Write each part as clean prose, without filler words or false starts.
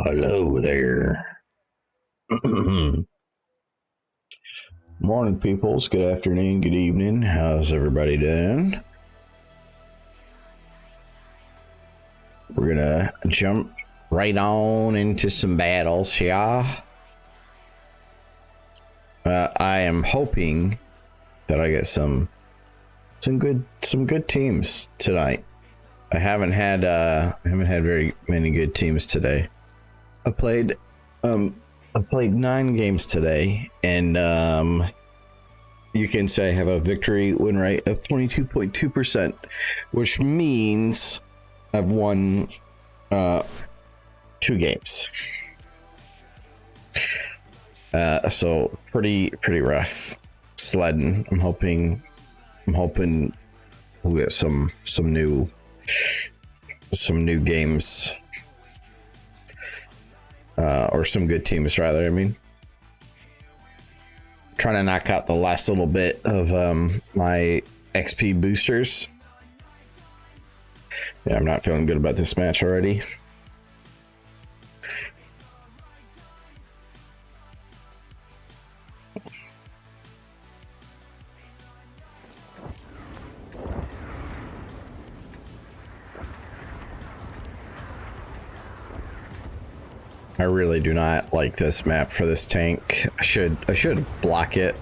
Hello there. Morning, peoples. Good afternoon, good evening. How's everybody doing? We're gonna jump right on into some battles, yeah. I am hoping that I get some good teams tonight. I haven't had very many good teams today. I played 9 games today, and you can say I have a victory win rate of 22.2%, which means I've won 2 games. So pretty rough sledding. I'm hoping we'll get some new games. Or some good teams, rather. I mean, trying to knock out the last little bit of my XP boosters. Yeah, I'm not feeling good about this match already. I really do not like this map for this tank. I should block it.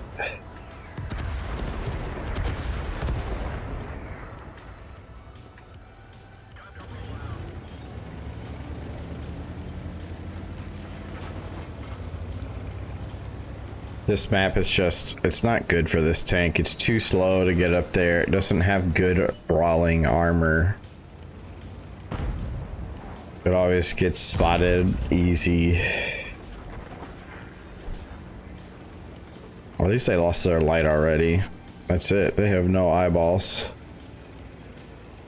This map is it's not good for this tank. It's too slow to get up there. It doesn't have good brawling armor. It always gets spotted easy. At least they lost their light already. That's it. They have no eyeballs.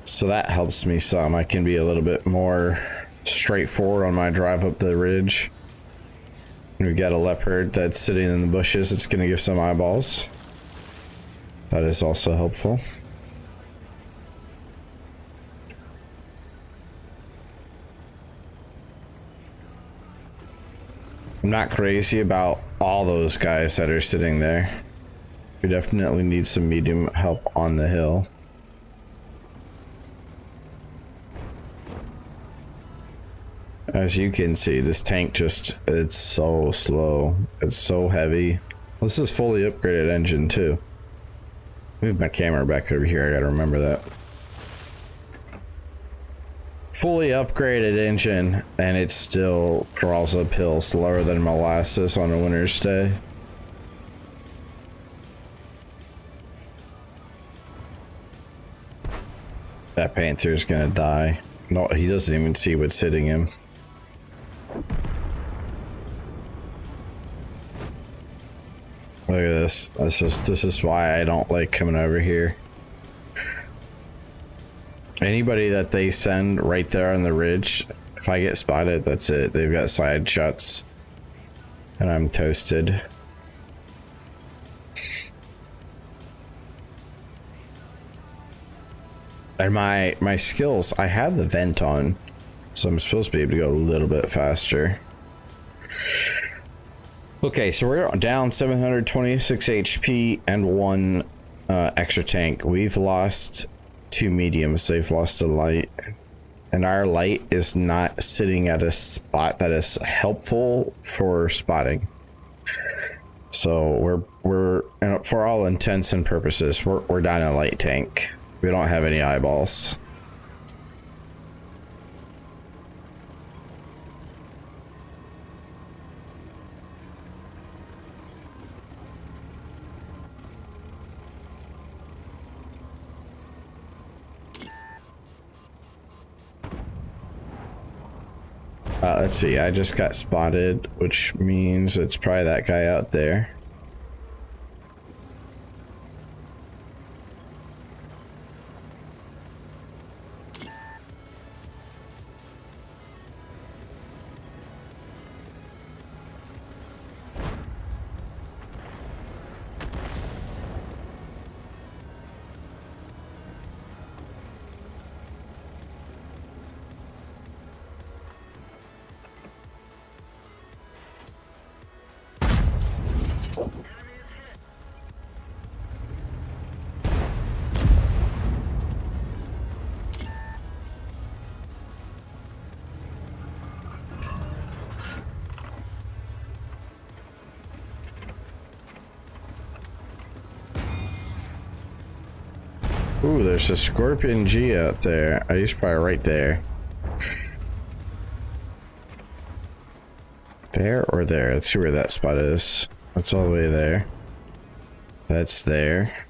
So that helps me some. I can be a little bit more straightforward on my drive up the ridge. We got a leopard that's sitting in the bushes. It's going to give some eyeballs. That is also helpful. I'm not crazy about all those guys that are sitting there. We definitely need some medium help on the hill. As you can see, this tank it's so slow. It's so heavy. This is fully upgraded engine too. Move my camera back over here. I gotta remember that. Fully upgraded engine, and it still crawls uphill slower than molasses on a winter's day. That Panther's gonna die. No, he doesn't even see what's hitting him. Look at this. This is why I don't like coming over here. Anybody that they send right there on the ridge, if I get spotted, that's it. They've got side shots and I'm toasted. And my skills, I have the vent on, so I'm supposed to be able to go a little bit faster. Okay, so we're down 726 HP and 1 extra tank. We've lost 2 mediums. They've lost a light, and our light is not sitting at a spot that is helpful for spotting. So we're for all intents and purposes, we're down a light tank. We don't have any eyeballs. Let's see, I just got spotted, which means it's probably that guy out there. Ooh, there's a Scorpion G out there. He's probably right there. There or there? Let's see where that spot is. That's all the way there. That's there.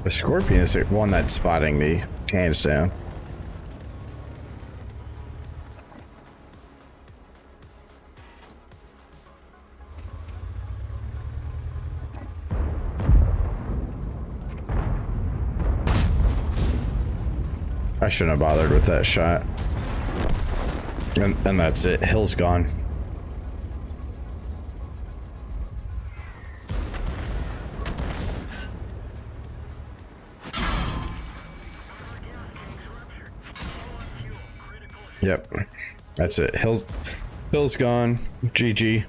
The Scorpion is the one that's spotting me, hands down. I shouldn't have bothered with that shot. And that's it. Hill's gone. Yep. That's it. Hill's gone. GG.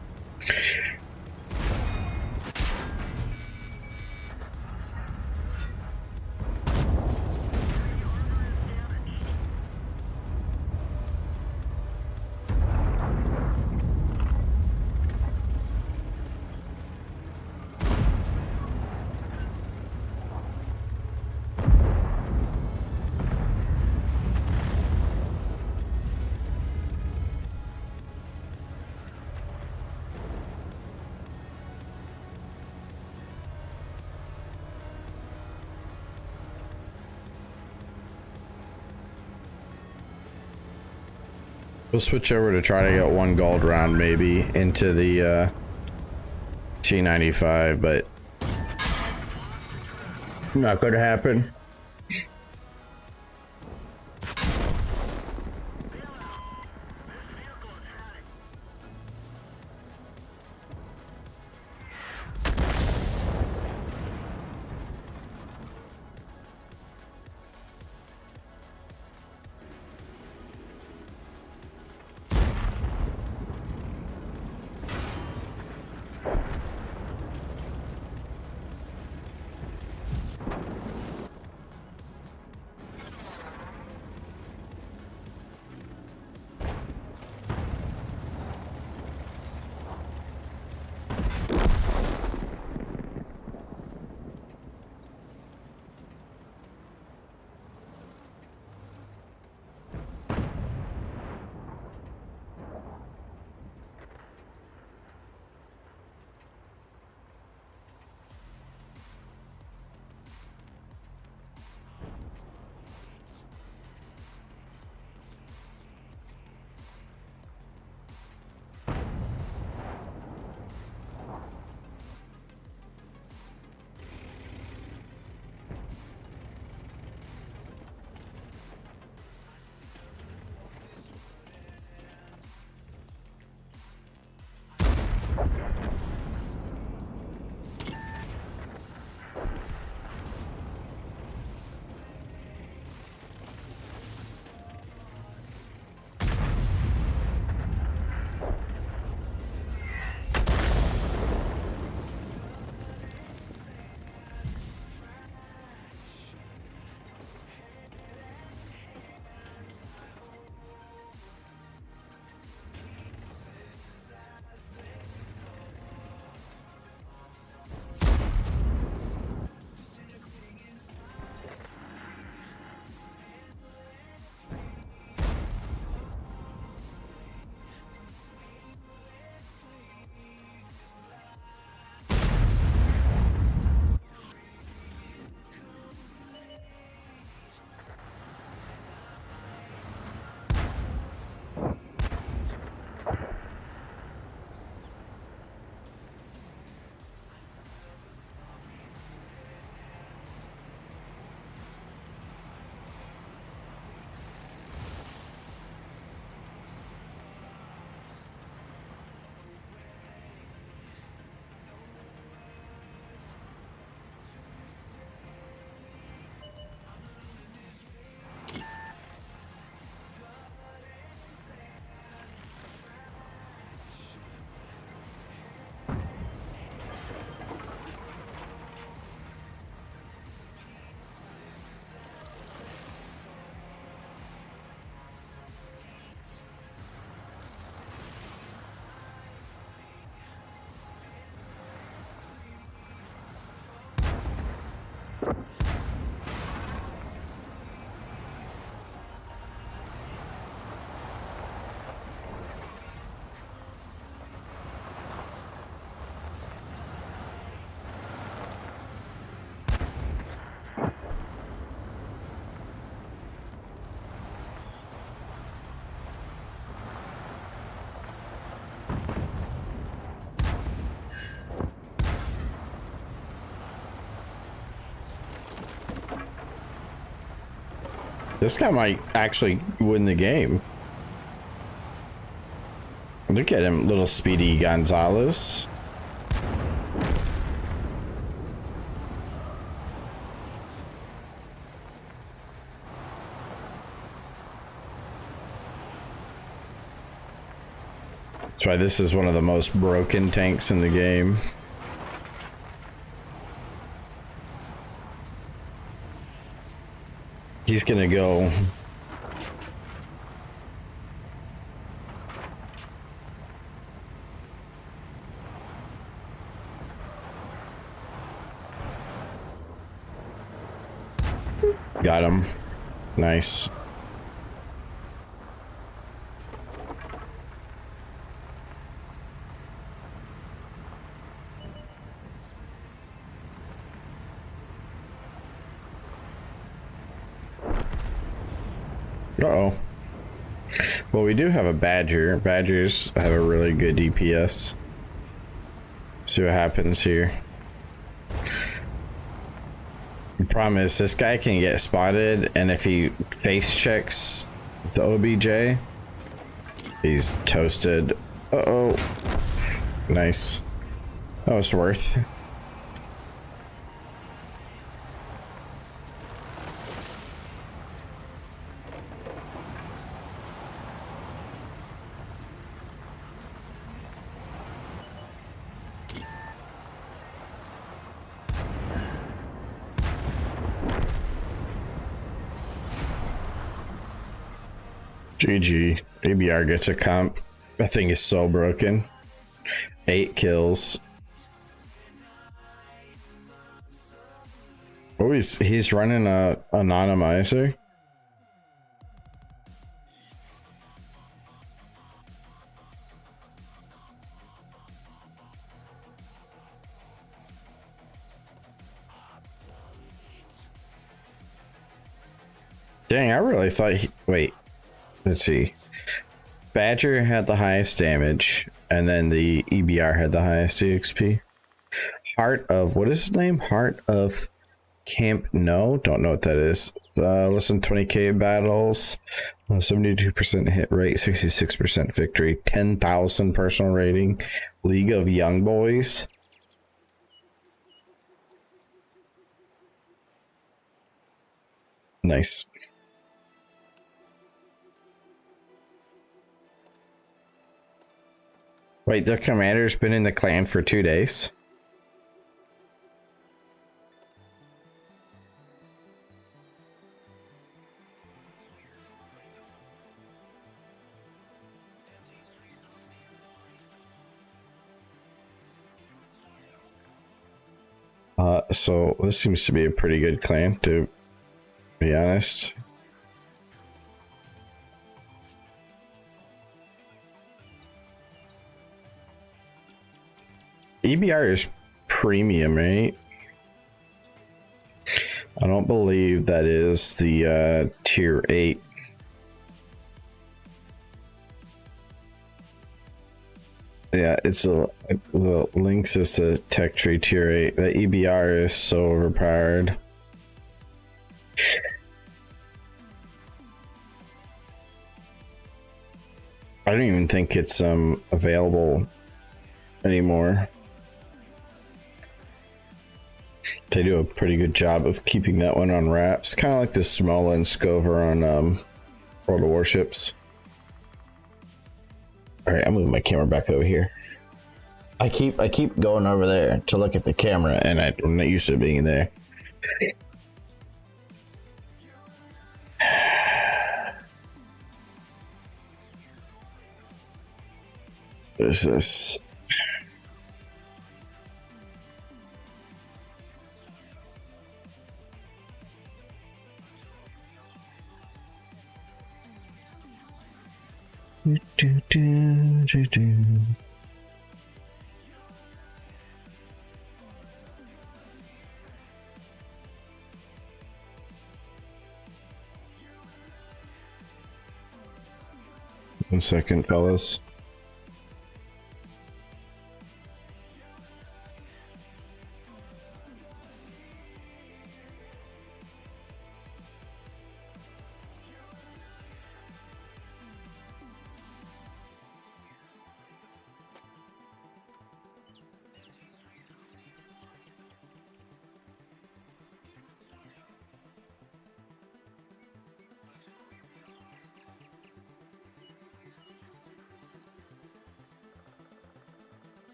We'll switch over to try to get one gold round maybe into the T95, but not gonna happen. This guy might actually win the game. Look at him, little Speedy Gonzalez. That's why this is one of the most broken tanks in the game. He's gonna go. Got him. Nice. Uh-oh. Well, we do have a Badger. Badgers have a really good DPS. See what happens here. The problem is this guy can get spotted, and if he face checks the OBJ, he's toasted. Uh-oh. Nice. That was worth. GG. ABR gets a comp. That thing is so broken. 8 kills. Oh, he's running a anonymizer. Dang, I really thought wait. Let's see. Badger had the highest damage, and then the EBR had the highest EXP. Heart of, what is his name? Heart of Camp No? Don't know what that is. Less than 20k battles, 72% hit rate, 66% victory, 10,000 personal rating. League of Young Boys. Nice. Wait, their commander's been in the clan for 2 days? So this seems to be a pretty good clan, to be honest. EBR is premium, right? I don't believe that is the tier 8. Yeah, it's the Lynx is the tech tree tier 8. The EBR is so overpowered. I don't even think it's available anymore. They do a pretty good job of keeping that one on wraps, kind of like the Small and Scover on World of Warships. All right, I'm moving my camera back over here. I keep going over there to look at the camera, and I'm not used to being there. There's this. One second, fellas.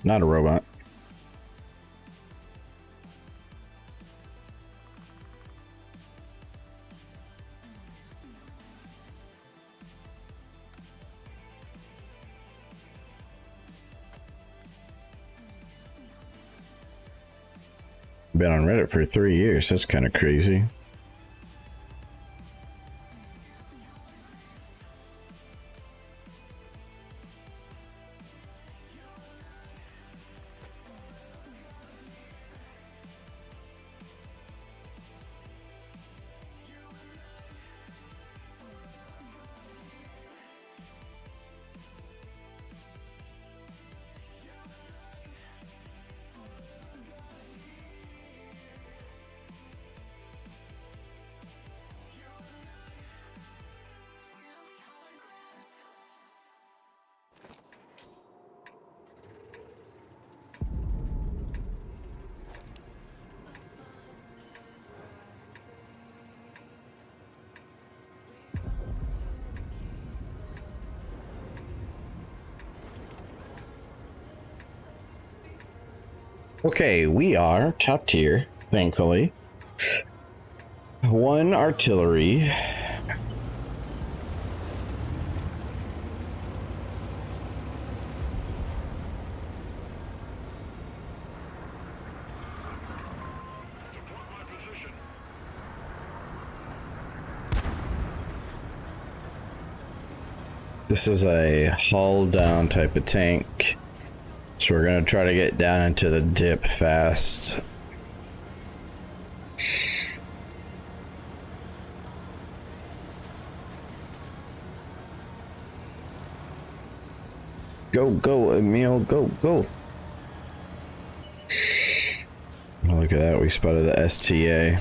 not a robot. Been on Reddit for 3 years. That's kind of crazy. Okay, we are top tier, thankfully. 1 artillery. This is a hull down type of tank. So we're gonna try to get down into the dip fast. Go, go, Emil, go, go. Oh, look at that, we spotted the STA.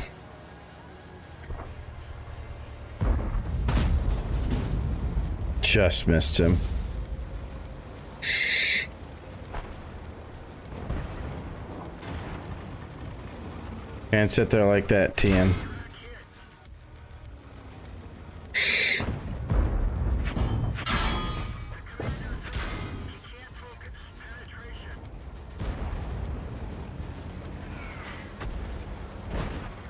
Just missed him. Can't sit there like that, TM.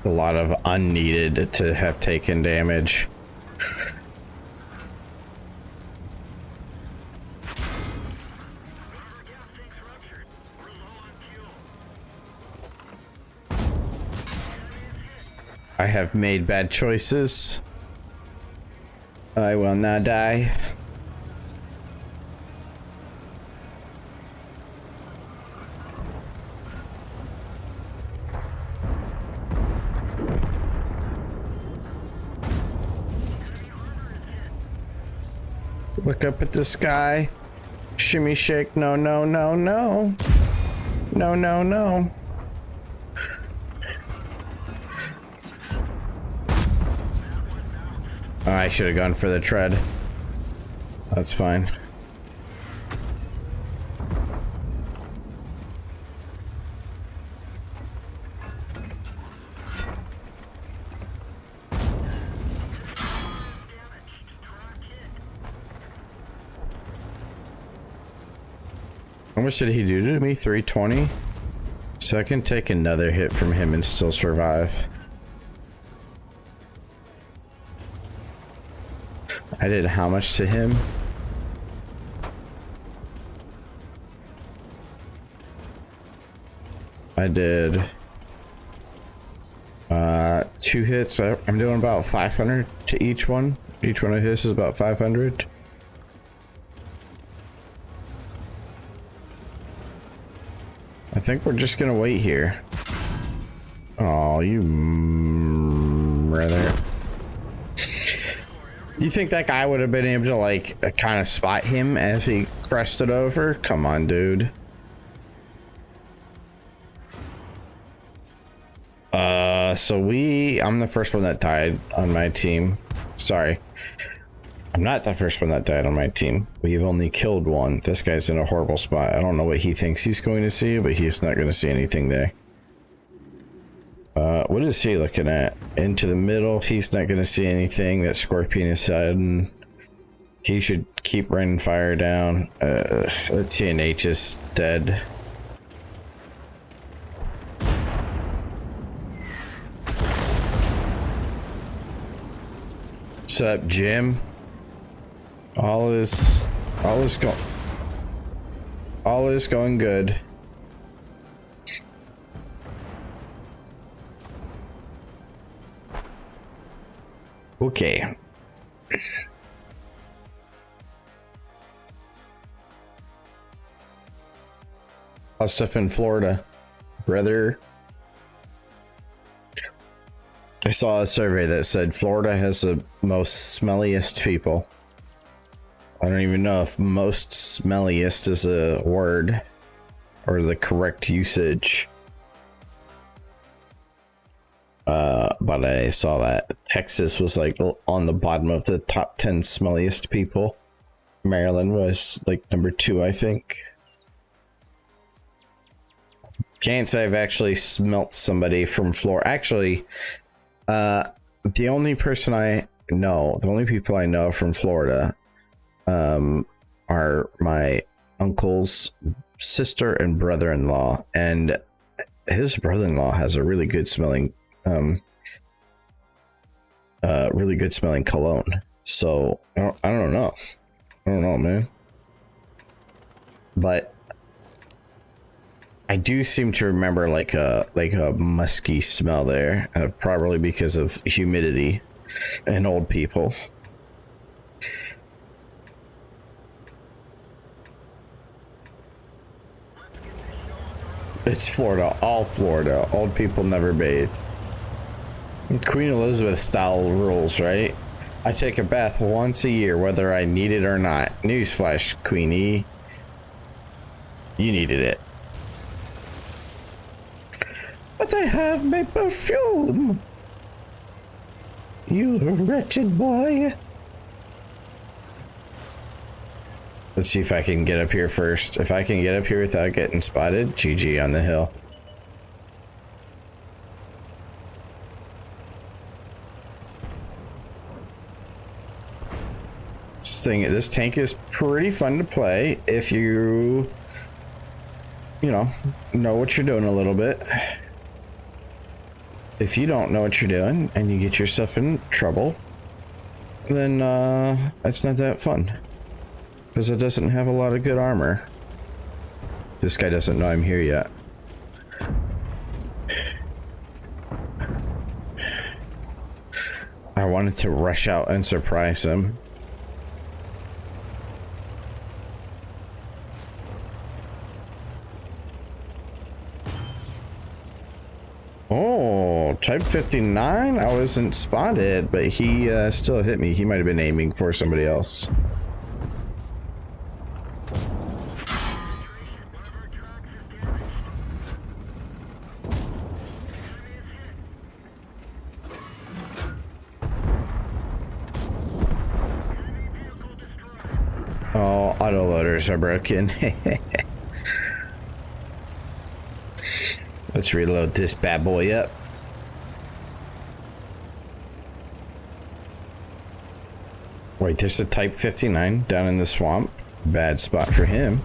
A lot of unneeded to have taken damage. I have made bad choices. I will not die. Look up at the sky. Shimmy shake. No, no, no, no. No, no, no. Oh, I should have gone for the tread. That's fine. How much did he do to me? 320? So I can take another hit from him and still survive. I did how much to him? I did 2 hits. I'm doing about 500 to each one. Each one of his is about 500. I think we're just gonna wait here. Oh, you brother. You think that guy would have been able to like kind of spot him as he crested over? Come on, dude. So I'm the first one that died on my team. Sorry. I'm not the first one that died on my team. We've only killed 1. This guy's in a horrible spot. I don't know what he thinks he's going to see, but he's not going to see anything there. What is he looking at? Into the middle. He's not going to see anything. That Scorpion is sudden. He should keep running fire down. The TNH is dead. What's up, Jim? All is going good. Okay. How's stuff in Florida, brother? I saw a survey that said Florida has the most smelliest people. I don't even know if most smelliest is a word or the correct usage. But I saw that Texas was like on the bottom of the top 10 smelliest people. Maryland was like number 2, I think. Can't say I've actually smelt somebody from Florida. Actually, the only people I know from Florida are my uncle's sister and brother-in-law, and his brother-in-law has a really good smelling cologne. So I don't know, man, but I do seem to remember like a musky smell there, probably because of humidity and old people. It's Florida, all Florida. Old people never bathe. Queen Elizabeth style rules, right? I take a bath once a year, whether I need it or not. Newsflash, Queenie. You needed it. But I have my perfume. You wretched boy. Let's see if I can get up here first. If I can get up here without getting spotted, GG on the hill. This tank is pretty fun to play if you know what you're doing a little bit. If you don't know what you're doing and you get yourself in trouble, then it's not that fun, because it doesn't have a lot of good armor. This guy doesn't know I'm here yet. I wanted to rush out and surprise him. Oh, type 59? I wasn't spotted, but he still hit me. He might have been aiming for somebody else. Oh, autoloaders are broken. Let's reload this bad boy up. Wait, there's a type 59 down in the swamp. Bad spot for him.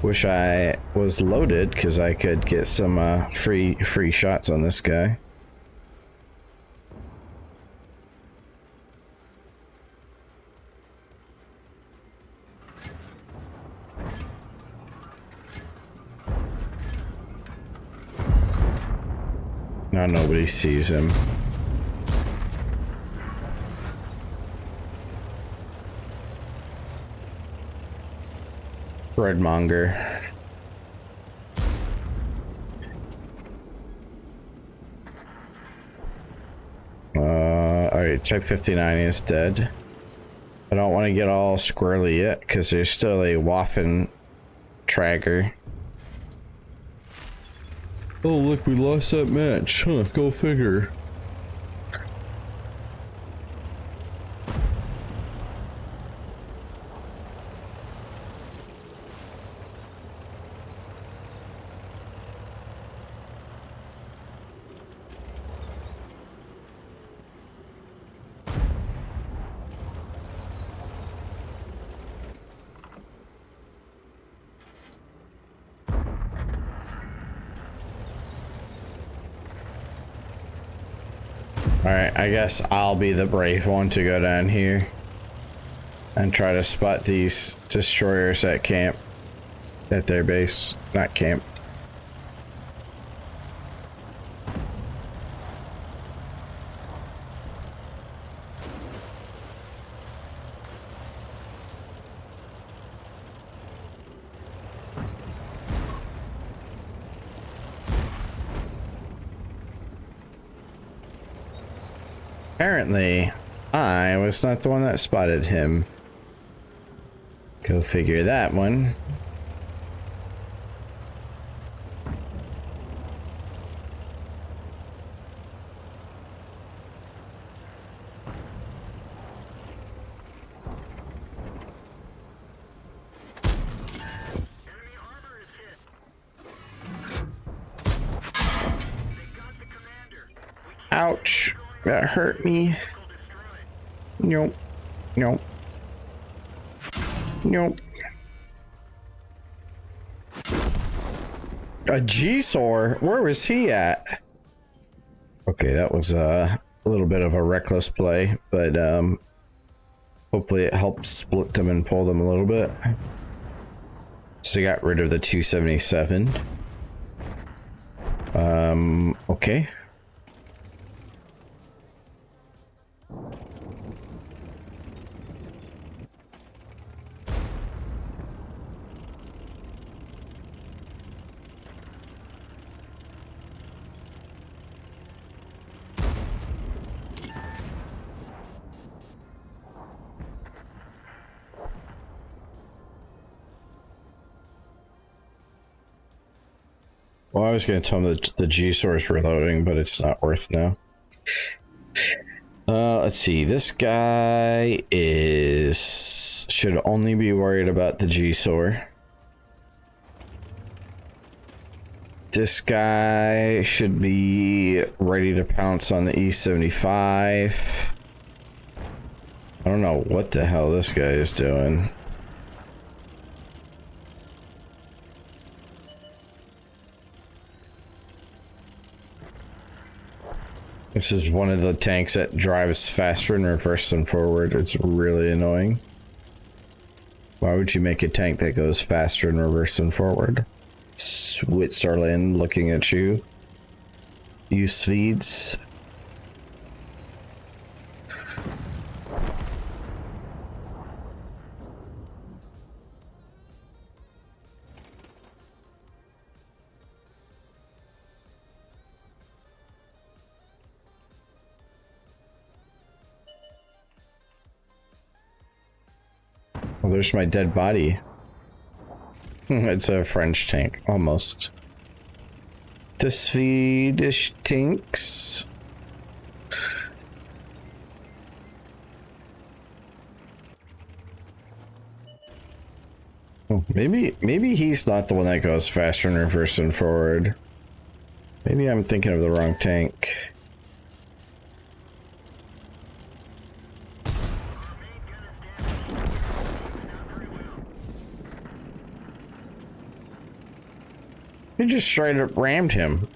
Wish I was loaded, because I could get some free shots on this guy. Now nobody sees him. Breadmonger. Alright, type 59 is dead. I don't want to get all squirrely yet, because there's still a waffen tracker. Oh, look, we lost that match. Huh, go figure. All right, I guess I'll be the brave one to go down here and try to spot these destroyers at camp, at their base, not camp. Apparently, I was not the one that spotted him. Go figure that one. Ouch. That hurt me. Nope. Nope. Nope. A G-Sor? Where was he at? Okay, that was a little bit of a reckless play, but hopefully it helped split them and pull them a little bit. So I got rid of the 277. Okay. Well, I was going to tell him that the G-Sor is reloading, but it's not worth now. Let's see. This guy should only be worried about the G-Sor. This guy should be ready to pounce on the E75. I don't know what the hell this guy is doing. This is one of the tanks that drives faster in reverse than forward. It's really annoying. Why would you make a tank that goes faster in reverse than forward? Switzerland looking at you. You Swedes. Well, there's my dead body. It's a French tank, almost. The Swedish tanks. Oh, maybe he's not the one that goes faster in reverse and forward. Maybe I'm thinking of the wrong tank. He just straight up rammed him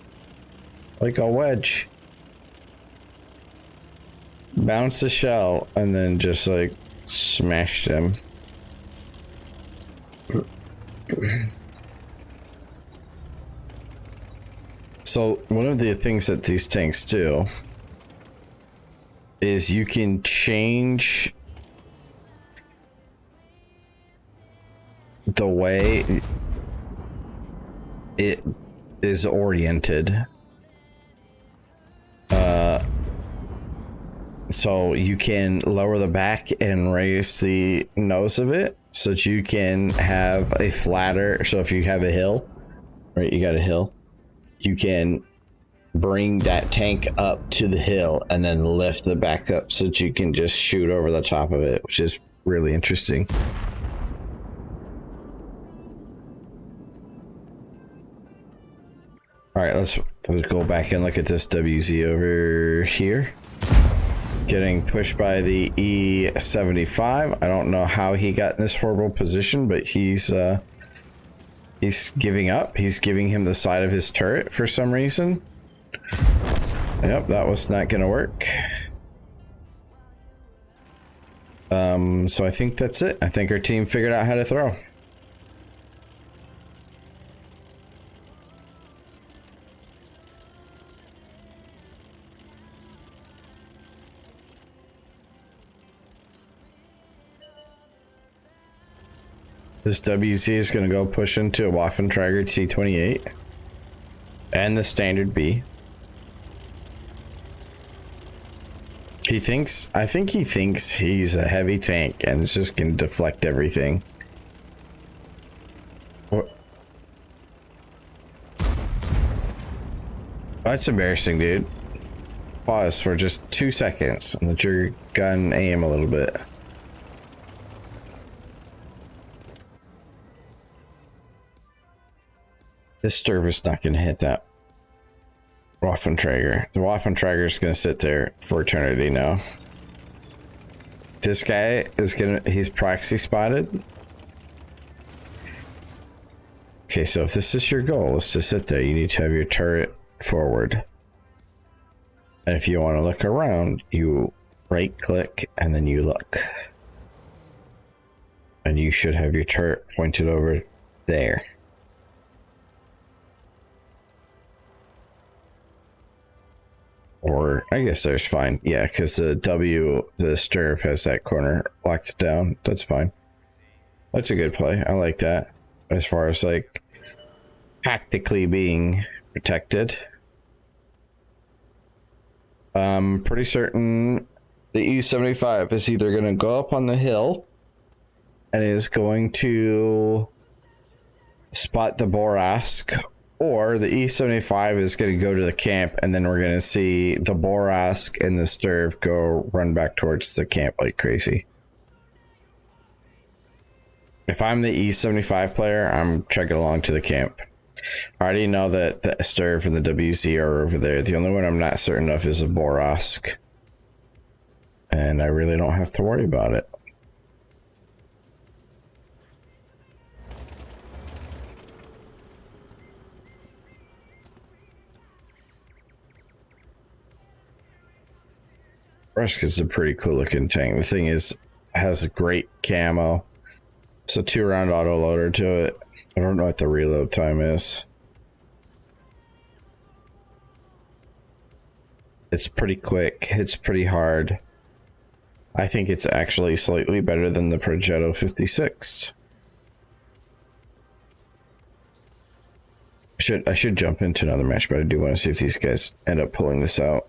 like a wedge. Bounced the shell and then just like smashed him. So one of the things that these tanks do is you can change the way it is oriented. So you can lower the back and raise the nose of it so that you can have a flatter. So if you have a hill, right, you got a hill, you can bring that tank up to the hill and then lift the back up so that you can just shoot over the top of it, which is really interesting. All right, let's go back and look at this WZ over here. Getting pushed by the E75. I don't know how he got in this horrible position, but he's giving up. He's giving him the side of his turret for some reason. Yep, that was not gonna work. So I think that's it. I think our team figured out how to throw. This WC is going to go push into a Waffentrager T28 and the standard B. I think he thinks he's a heavy tank and it's just going to deflect everything. What? That's embarrassing, dude. Pause for just 2 seconds and let your gun aim a little bit. This Sturv is not going to hit that Waffentrager. The Waffentrager is going to sit there for eternity now. This guy is he's proxy spotted. Okay, so if this is your goal, is to sit there, you need to have your turret forward. And if you want to look around, you right click and then you look. And you should have your turret pointed over there. Or I guess there's fine. Yeah, because the Sturv has that corner locked down. That's fine. That's a good play. I like that. As far as like tactically being protected. Pretty certain the E75 is either going to go up on the hill and is going to spot the Borask, or the E75 is going to go to the camp, and then we're going to see the Borask and the Sturv go run back towards the camp like crazy. If I'm the E75 player, I'm chugging along to the camp. I already know that the Sturv and the WC are over there. The only one I'm not certain of is a Borask. And I really don't have to worry about it. Rusk is a pretty cool looking tank. The thing is, it has a great camo. It's a 2-round autoloader to it. I don't know what the reload time is. It's pretty quick. It's pretty hard. I think it's actually slightly better than the Progetto 56. I should jump into another match, but I do want to see if these guys end up pulling this out.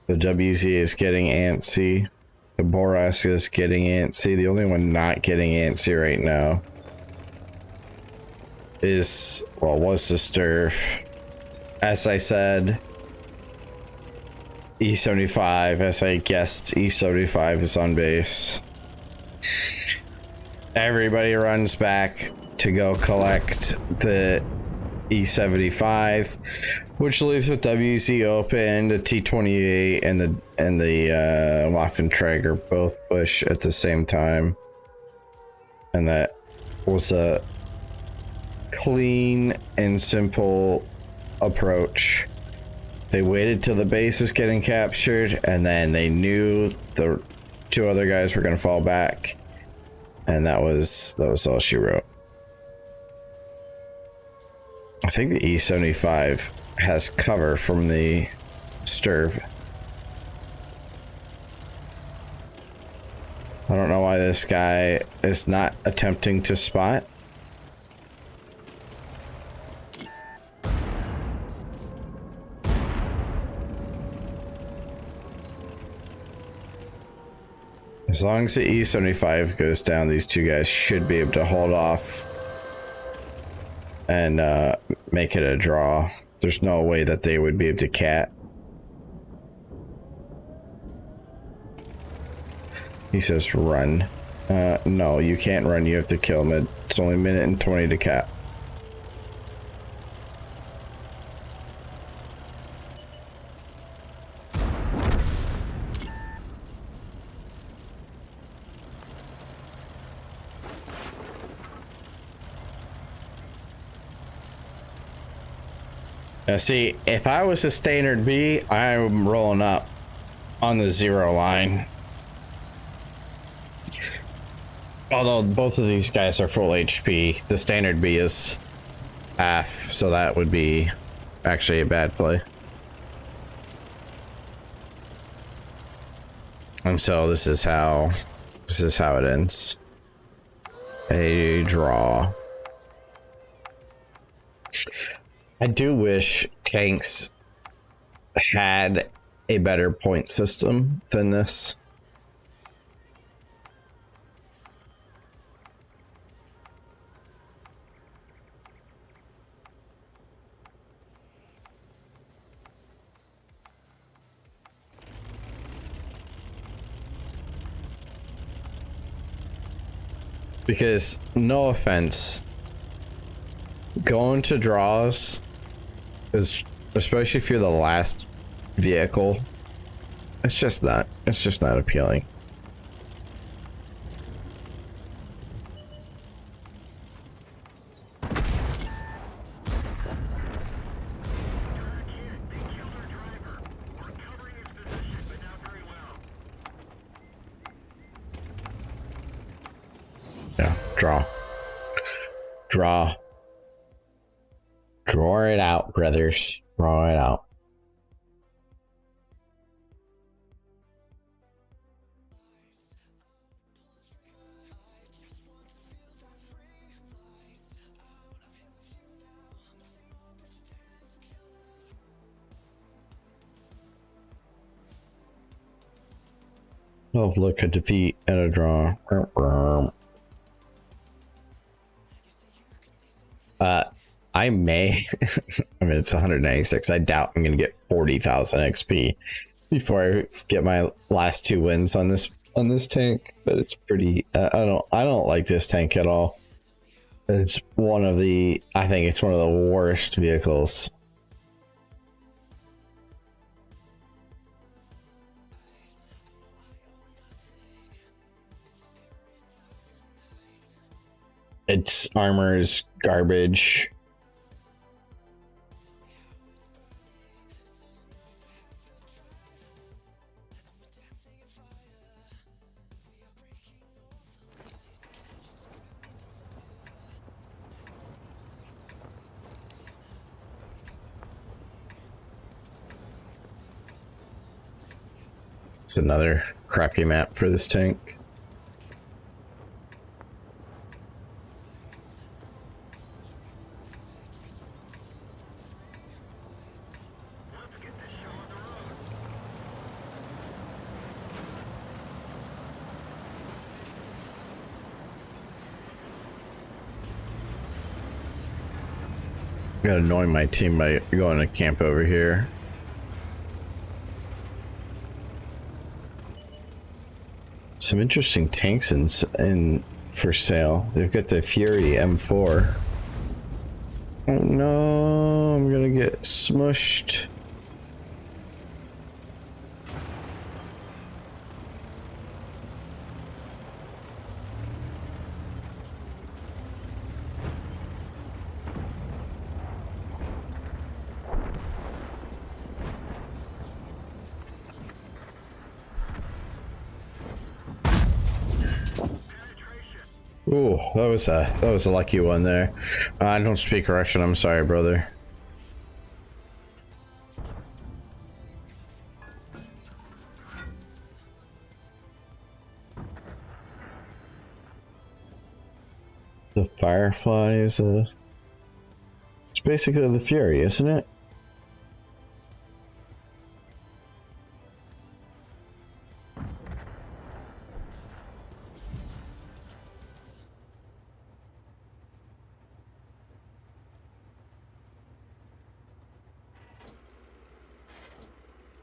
The WZ is getting antsy. The Borask is getting antsy. The only one not getting antsy right now is, well, was the Sturv. As I said, E75, as I guessed, E75 is on base. Everybody runs back to go collect the E75, which leaves the WZ open, the T28 and the Waffentrager both push at the same time. And that was a clean and simple approach. They waited till the base was getting captured, and then they knew the 2 other guys were going to fall back, and that was all she wrote. I think the E75 has cover from the Sturv. I don't know why this guy is not attempting to spot. As long as the E75 goes down, these 2 guys should be able to hold off and make it a draw. There's no way that they would be able to cat. He says run. No, you can't run. You have to kill mid. It's only 1:20 to cap. Now see, if I was a standard B, I'm rolling up on the 0 line. Although both of these guys are full HP, the standard B is half, so that would be actually a bad play. And so this is how it ends. A draw. I do wish tanks had a better point system than this. Because, no offense, going to draws is, especially if you're the last vehicle, it's just not appealing. Yeah, draw it out, brothers. Draw it out. Oh, look, a defeat and a draw. I may, I mean, it's 196. I doubt I'm going to get 40,000 XP before I get my last 2 wins on this tank, but it's pretty, I don't like this tank at all. It's one of the, I think it's one of the worst vehicles. Its armor is garbage. It's another crappy map for this tank. Gotta annoy my team by going to camp over here. Some interesting tanks in for sale. They've got the Fury M4. Oh no, I'm gonna get smushed. Ooh, that was a lucky one there. I don't speak Russian. I'm sorry, brother. The Firefly is it's basically the Fury, isn't it?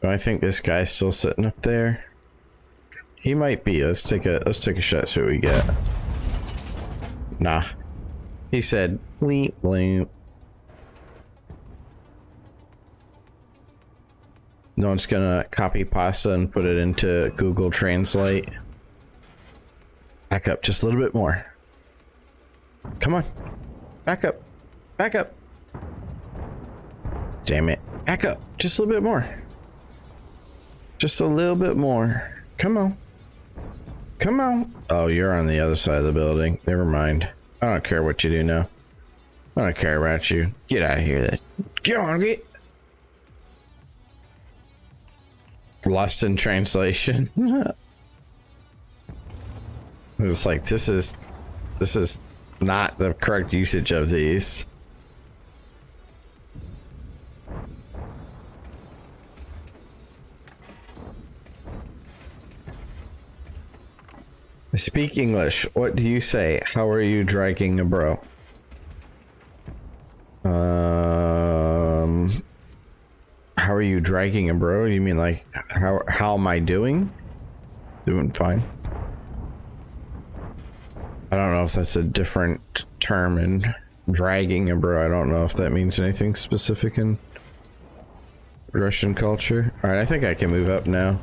I think this guy's still sitting up there. He might be. Let's take a shot, see what we get. Nah. He said bleep bleep. No one's gonna copy pasta and put it into Google Translate. Back up just a little bit more. Come on. Back up. Back up. Damn it. Back up. Just a little bit more. Just a little bit more. Come on. Come on. Oh, you're on the other side of the building. Never mind. I don't care what you do now. I don't care about you. Get out of here. Get on, get. Lost in translation. It's like, this is not the correct usage of these. Speak English. What do you say? How are you dragging a bro? How are you dragging a bro? You mean like how am I doing? Doing fine. I don't know if that's a different term in dragging a bro. I don't know if that means anything specific in Russian culture. All right, I think I can move up now.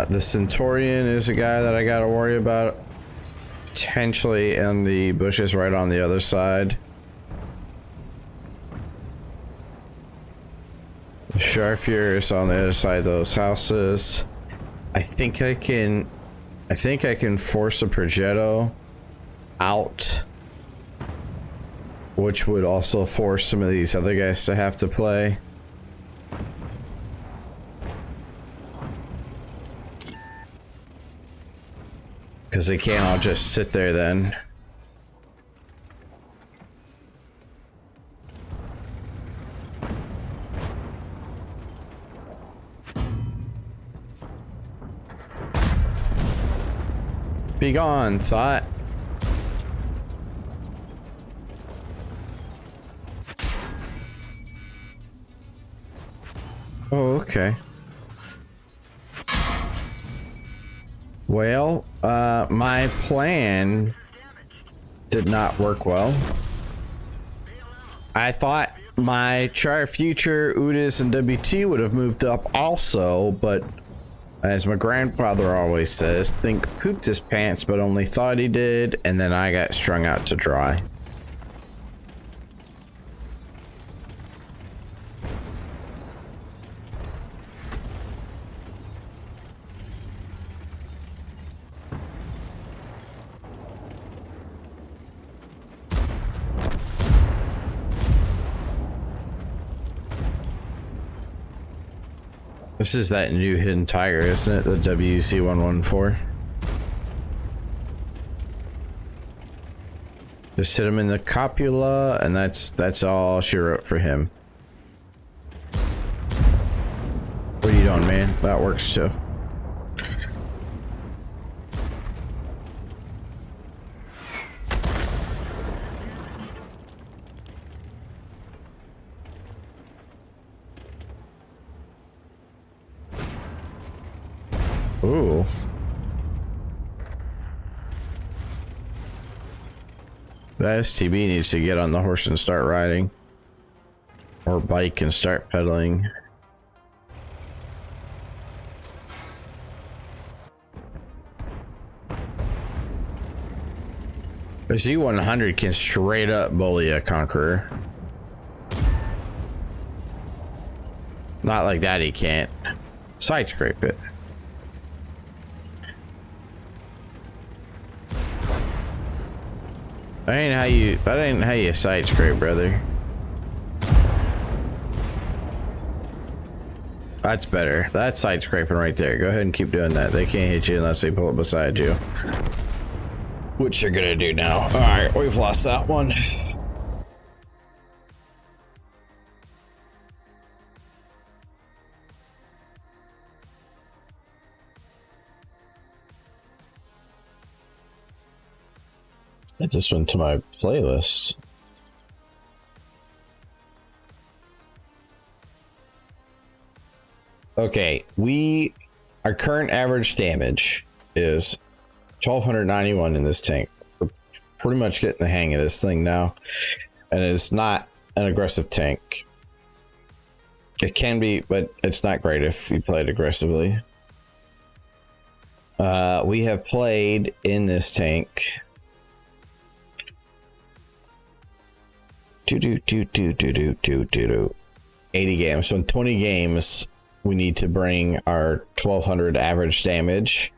The Centurion is a guy that I gotta worry about, potentially in the bushes right on the other side. The Sharfier is on the other side of those houses. I think I can force a Progetto out, which would also force some of these other guys to have to play. Because they can't all just sit there then. Be gone, thought. Oh, okay. Well, my plan did not work well. I thought my Char Future, Udis, and WT would have moved up also, but as my grandfather always says, think pooped his pants but only thought he did, and then I got strung out to dry. This is that new hidden tiger, isn't it? The WC-114. Just hit him in the copula, and that's all she wrote for him. What are you doing, man? That works too. Ooh. That STB needs to get on the horse and start riding. Or bike and start pedaling. The Z100 can straight up bully a Conqueror. Not like that, he can't. Side scrape it. That ain't how you side scrape, brother. That's better. That's side scraping right there. Go ahead and keep doing that. They can't hit you unless they pull up beside you. Which you're gonna do now. Alright, we've lost that one. I just went to my playlist. Okay, our current average damage is 1291 in this tank. We're pretty much getting the hang of this thing now, and it's not an aggressive tank. It can be, but it's not great if you play it aggressively. We have played in this tank 80 games. So in 20 games, we need to bring our 1200 average damage.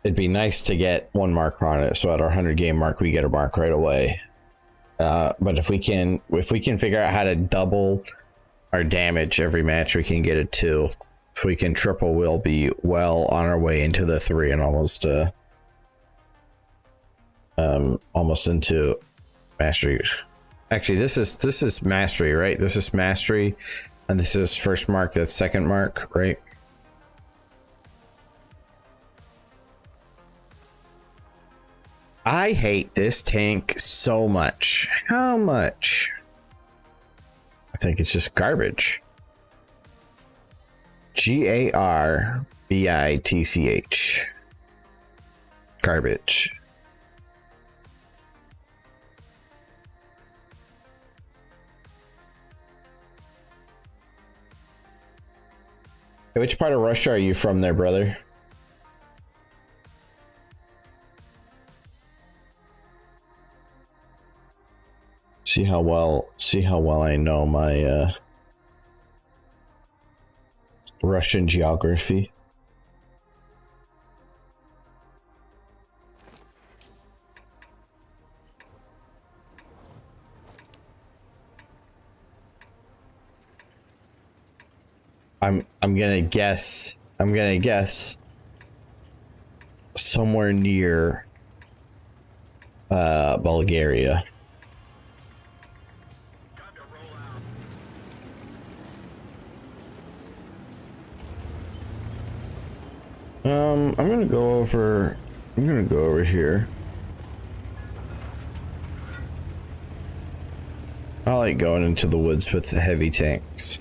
It'd be nice to get one mark on it. So at our 100 game mark, we get a mark right away. But if we can figure out how to double our damage every match, we can get it 2. If we can triple, we'll be well on our way into the 3 and almost into mastery. Actually, this is mastery, right? This is mastery, and this is first mark. That's second mark, right? I hate this tank so much. How much? I think it's just garbage. Garbitch. Garbage. Which part of Russia are you from there, brother? See how well I know my Russian geography. I'm gonna guess somewhere near Bulgaria. I'm gonna go over here. I like going into the woods with the heavy tanks.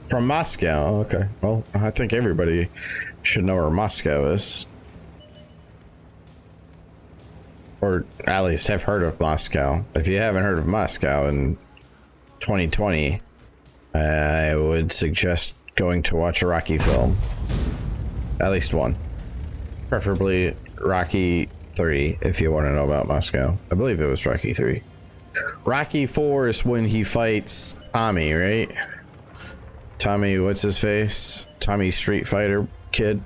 From Moscow, okay. Well, I think everybody should know where Moscow is. Or at least have heard of Moscow. If you haven't heard of Moscow in 2020, I would suggest going to watch a Rocky film. At least one. Preferably Rocky 3, if you want to know about Moscow. I believe it was Rocky 3. Rocky 4 is when he fights Tommy, right? Tommy, what's his face? Tommy Street Fighter kid.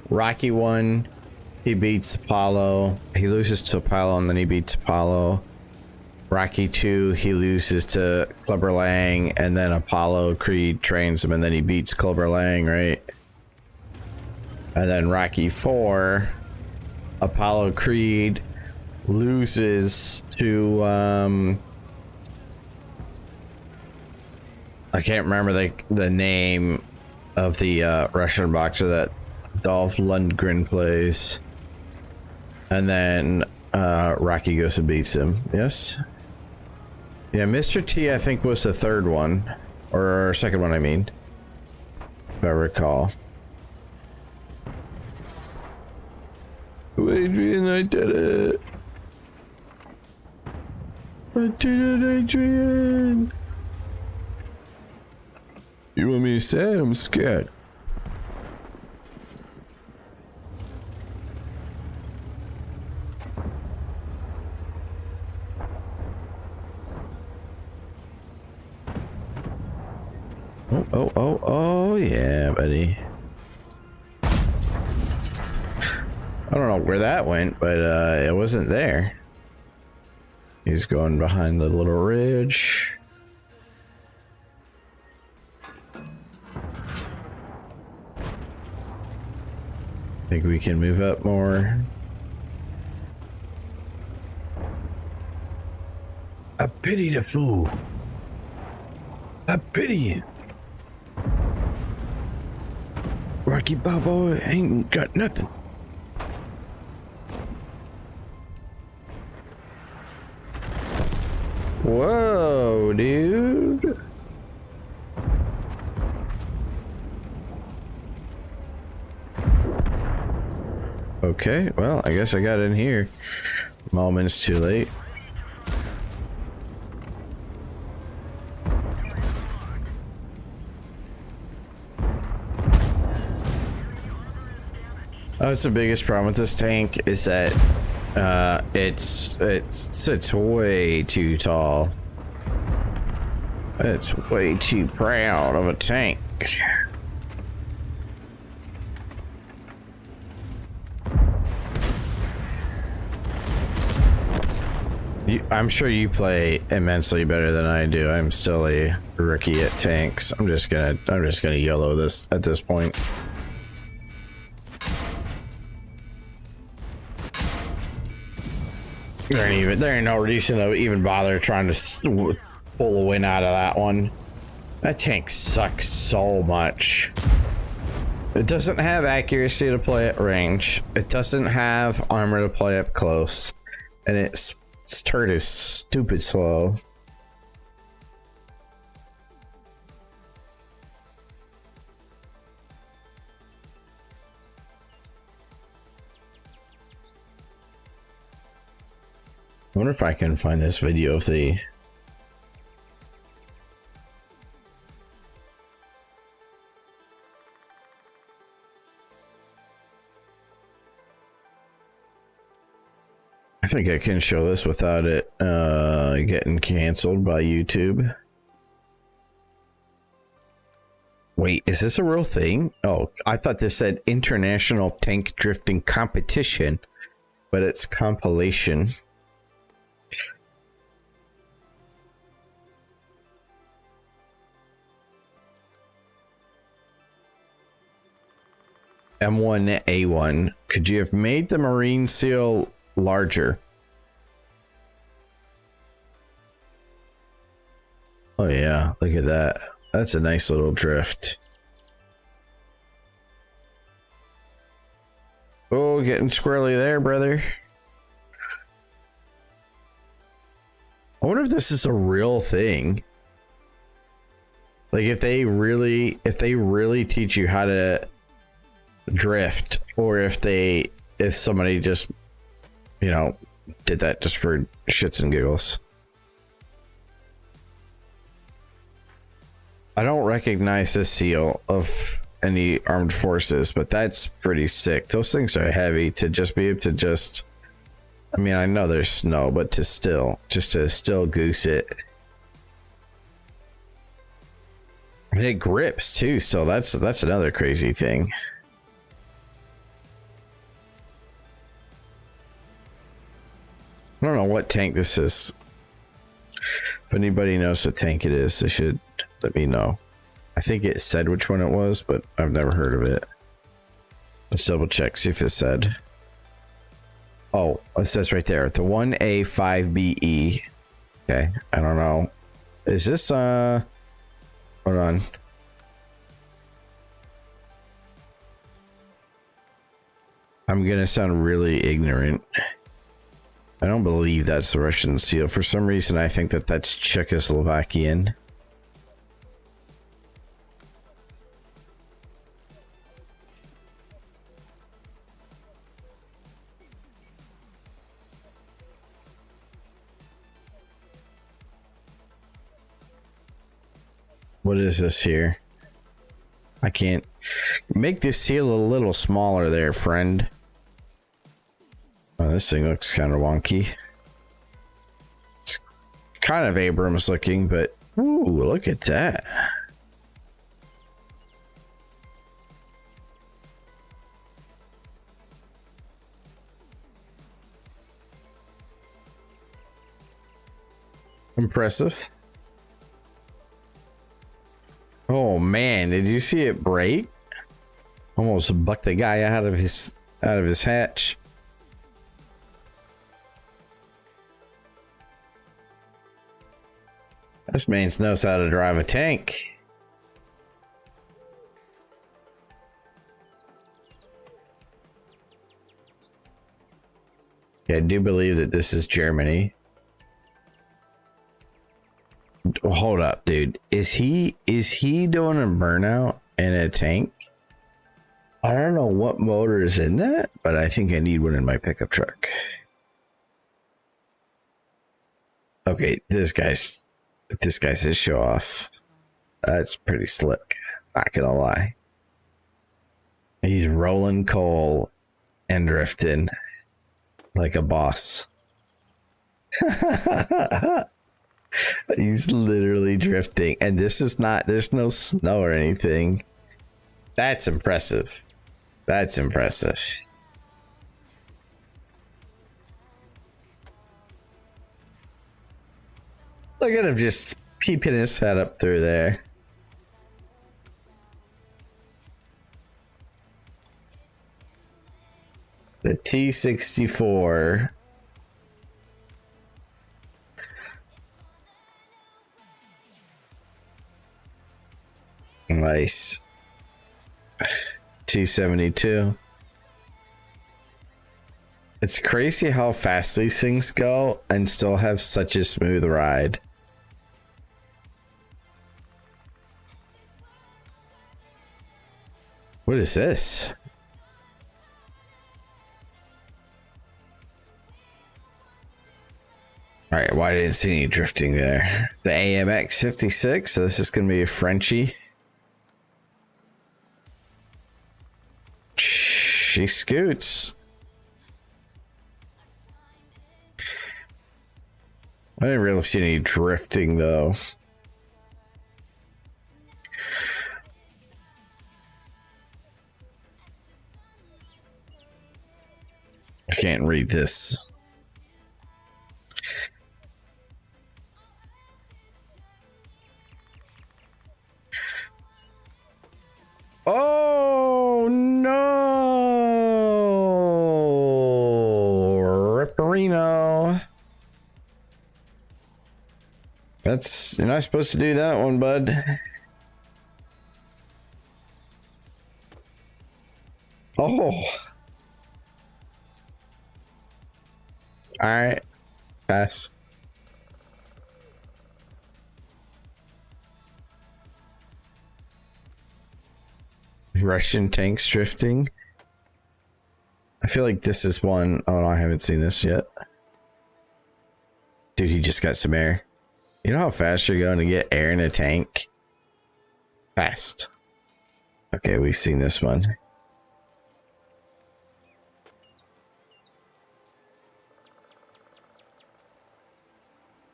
Rocky 1, he beats Apollo. He loses to Apollo and then he beats Apollo. Rocky 2, he loses to Clubber Lang and then Apollo Creed trains him and then he beats Clubber Lang, right? And then Rocky 4, Apollo Creed loses to I can't remember the name of the Russian boxer that Dolph Lundgren plays, and then Rocky goes and beats him. Yes, yeah, Mr. T I think was the third one, or second one, I mean, if I recall. Adrian, I did it. I did it, Adrian. You want me to say it? I'm scared. Oh, yeah, buddy. I don't know where that went, but it wasn't there. He's going behind the little ridge. Think we can move up more. I pity the fool. I pity you. Rocky Balboa ain't got nothing. Whoa, dude. Okay, well, I guess I got in here. Moments too late. Oh, it's the biggest problem with this tank is that it sits way too tall. It's way too proud of a tank. I'm sure you play immensely better than I do. I'm still a rookie at tanks. I'm just gonna YOLO this at this point. There ain't no reason to even bother trying to pull a win out of that one. That tank sucks so much. It doesn't have accuracy to play at range. It doesn't have armor to play up close, and its turret is stupid slow. I wonder if I can find this video of the... I think I can show this without it getting canceled by YouTube. Wait, is this a real thing? Oh, I thought this said International Tank Drifting Competition, but it's compilation. M1A1. Could you have made the Marine Seal larger? Oh yeah, look at that. That's a nice little drift. Oh, getting squirrely there, brother. I wonder if this is a real thing. Like if they really teach you how to drift, or if somebody just, you know, did that just for shits and giggles. I don't recognize this seal of any armed forces, but that's pretty sick. Those things are heavy to just be able to just, I mean, I know there's snow, but to still goose it. And it grips too, so that's another crazy thing. I don't know what tank this is. If anybody knows what tank it is, they should let me know. I think it said which one it was, but I've never heard of it. Let's double check, see if it said. Oh, it says right there, the 1A5BE. Okay, I don't know. Is this, hold on. I'm gonna sound really ignorant. I don't believe that's the Russian seal. For some reason, I think that that's Czechoslovakian. What is this here? I can't make this seal a little smaller there, friend. Oh, this thing looks kind of wonky. It's kind of Abrams looking, but ooh, look at that. Impressive. Oh man, did you see it break? Almost bucked the guy out of his hatch. This man knows how to drive a tank. Yeah, I do believe that this is Germany. Hold up, dude. Is he doing a burnout in a tank? I don't know what motor is in that, but I think I need one in my pickup truck. Okay, this guy's his show off. That's pretty slick. Not gonna lie. He's rolling coal and drifting like a boss. He's literally drifting, and this is not, there's no snow or anything. That's impressive. That's impressive. Look at him just peeping his head up through there. The T64. Nice. T72. It's crazy how fast these things go and still have such a smooth ride. What is this? All right, why didn't see any drifting there? The AMX 56, so this is gonna be a Frenchie. She scoots. I didn't really see any drifting though. I can't read this. Oh no! Ripperino. That's, you're not supposed to do that one, bud. Oh. Alright. Pass. Russian tanks drifting. I feel like this is one. Oh no, I haven't seen this yet. Dude, he just got some air. You know how fast you're going to get air in a tank? Fast. Okay, we've seen this one.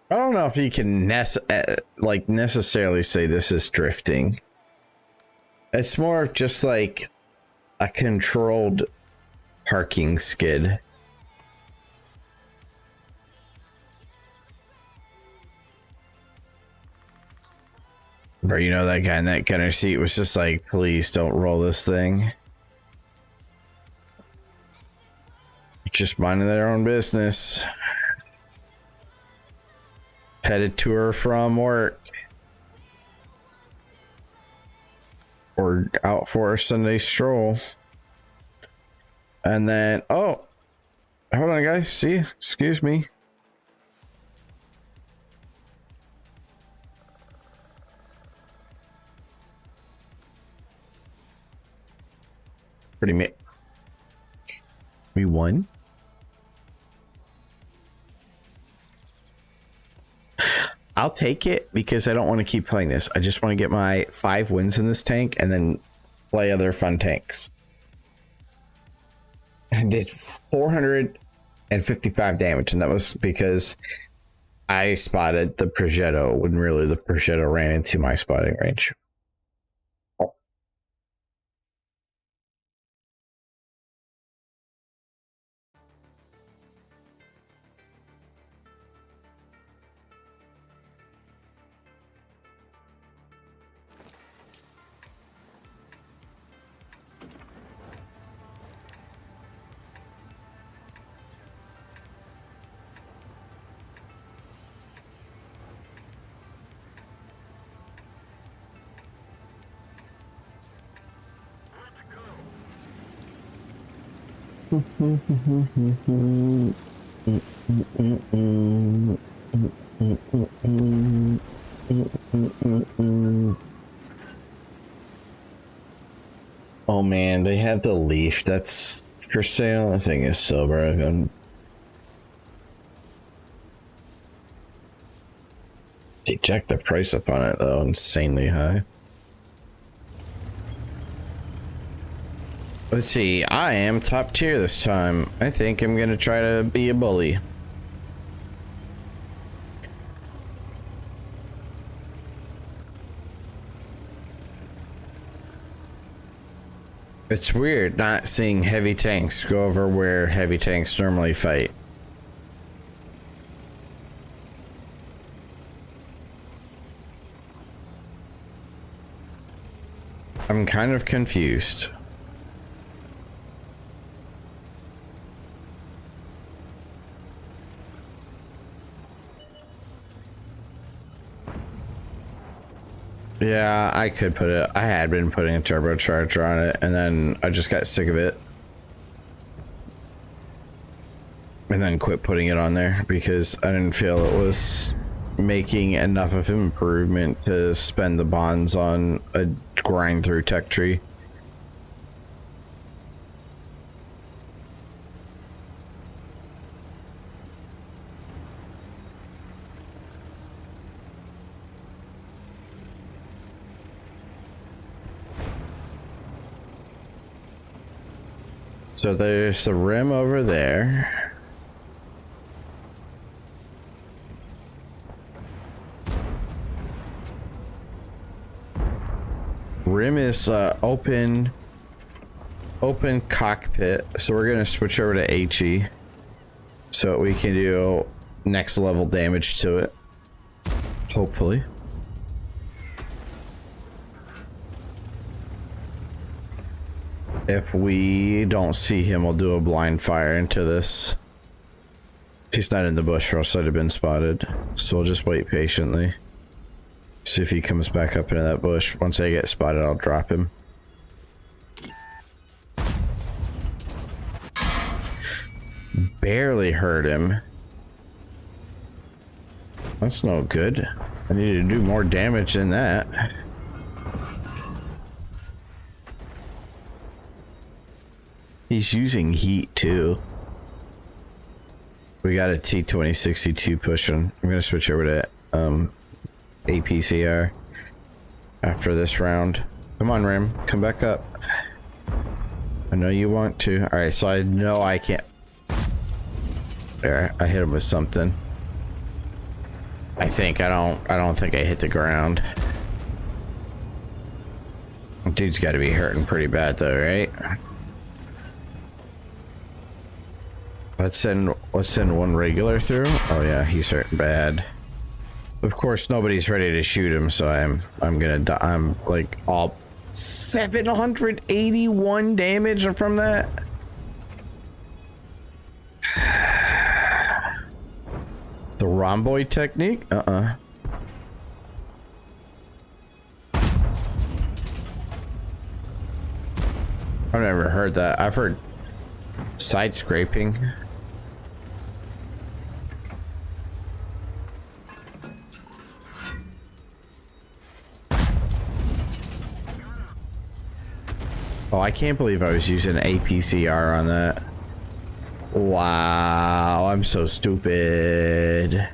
I don't know if you can necessarily say this is drifting. It's more of just like a controlled parking skid. Bro, you know that guy in that gunner seat was just like, please don't roll this thing. Just minding their own business. Headed to or from work. Or out for a Sunday stroll. And then, oh, hold on guys, see, excuse me. Pretty we won. I'll take it because I don't want to keep playing this. I just want to get my 5 wins in this tank and then play other fun tanks. I did 455 damage, and that was because I spotted the Progetto when really the Progetto ran into my spotting range. Oh man, they have the Leaf that's for sale. That thing is so broken. They jacked the price up on it though, insanely high. Let's see, I am top tier this time. I think I'm gonna try to be a bully. It's weird not seeing heavy tanks go over where heavy tanks normally fight. I'm kind of confused. Yeah, I could put it. I had been putting a turbocharger on it, and then I just got sick of it. And then quit putting it on there because I didn't feel it was making enough of improvement to spend the bonds on a grind through tech tree. So there's the rim over there. Rim is open cockpit, so we're gonna switch over to HE so we can do next level damage to it, hopefully. If we don't see him, we'll do a blind fire into this. He's not in the bush, or else I'd have been spotted. So we'll just wait patiently. See if he comes back up into that bush. Once I get spotted, I'll drop him. Barely hurt him. That's no good. I need to do more damage than that. He's using heat too. We got a T-2062 pushing. I'm gonna switch over to APCR after this round. Come on, Rim, come back up. I know you want to. All right, so I know I can't. There, I hit him with something. I think I don't think I hit the ground. Dude's got to be hurting pretty bad though, right? Let's send one regular through. Oh yeah, he's hurting bad. Of course, nobody's ready to shoot him, so I'm gonna die. I'm like all 781 damage from that. The rhomboid technique? I've never heard that. I've heard side scraping. Oh, I can't believe I was using APCR on that. Wow, I'm so stupid.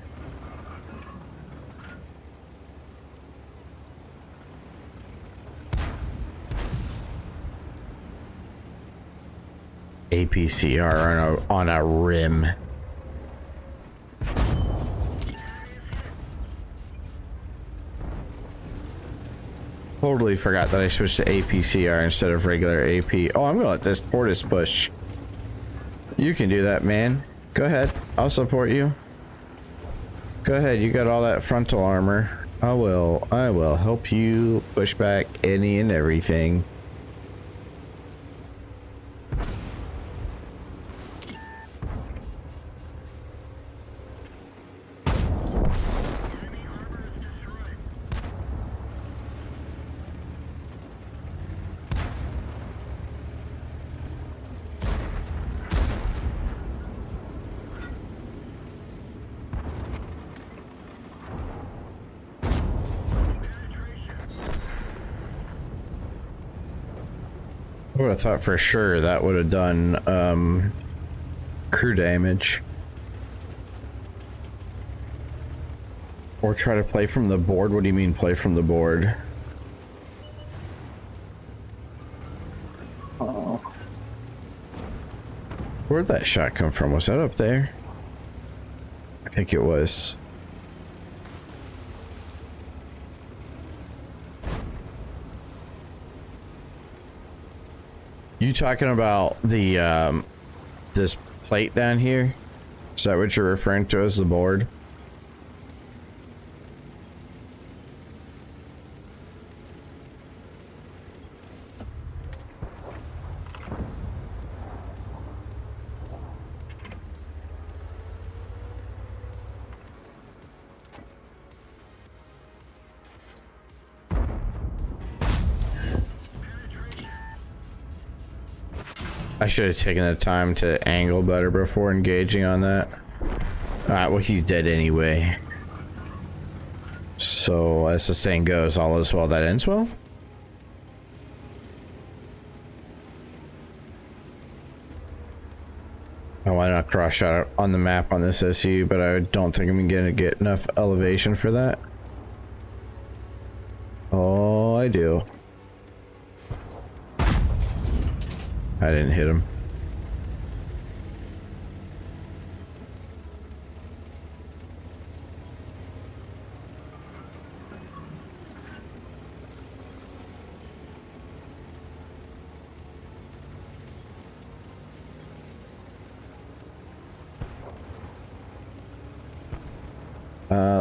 APCR on a rim. Totally forgot that I switched to APCR instead of regular AP. Oh, I'm gonna let this Portis push. You can do that, man. Go ahead. I'll support you. Go ahead. You got all that frontal armor. I will help you push back any and everything. I would have thought for sure that would have done crew damage. Or try to play from the board. What do you mean play from the board? Where'd that shot come from? Was that up there? I think it was. You talking about the this plate down here? Is that what you're referring to as the board? I should have taken the time to angle better before engaging on that. Alright, well, he's dead anyway. So, as the saying goes, all is well that ends well. I want to cross shot on the map on this SU, but I don't think I'm gonna get enough elevation for that. Oh, I do. I didn't hit him.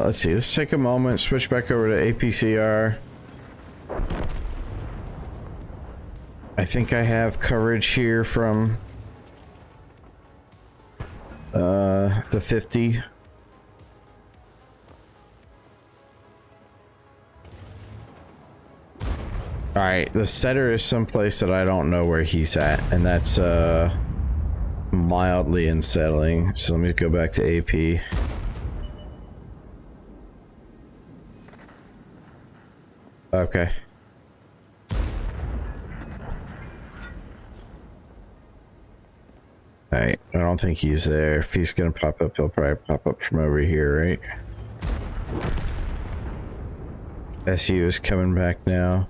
Let's see, let's take a moment, switch back over to APCR. I think I have coverage here from the 50. Alright, the setter is someplace that I don't know where he's at, and that's mildly unsettling. So let me go back to AP. Okay. Alright, I don't think he's there. If he's gonna pop up, he'll probably pop up from over here, right? SU is coming back now.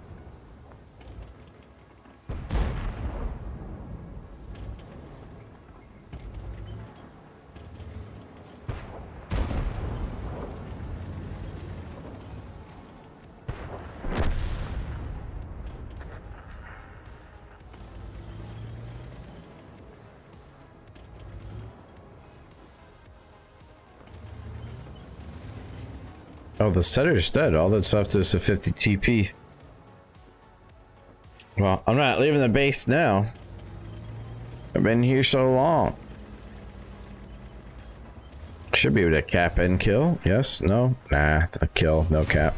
Oh, the setter's dead. All that's left is a 50 TP. Well, I'm not leaving the base now. I've been here so long. Should be able to cap and kill. Yes, no, nah, a kill, no cap.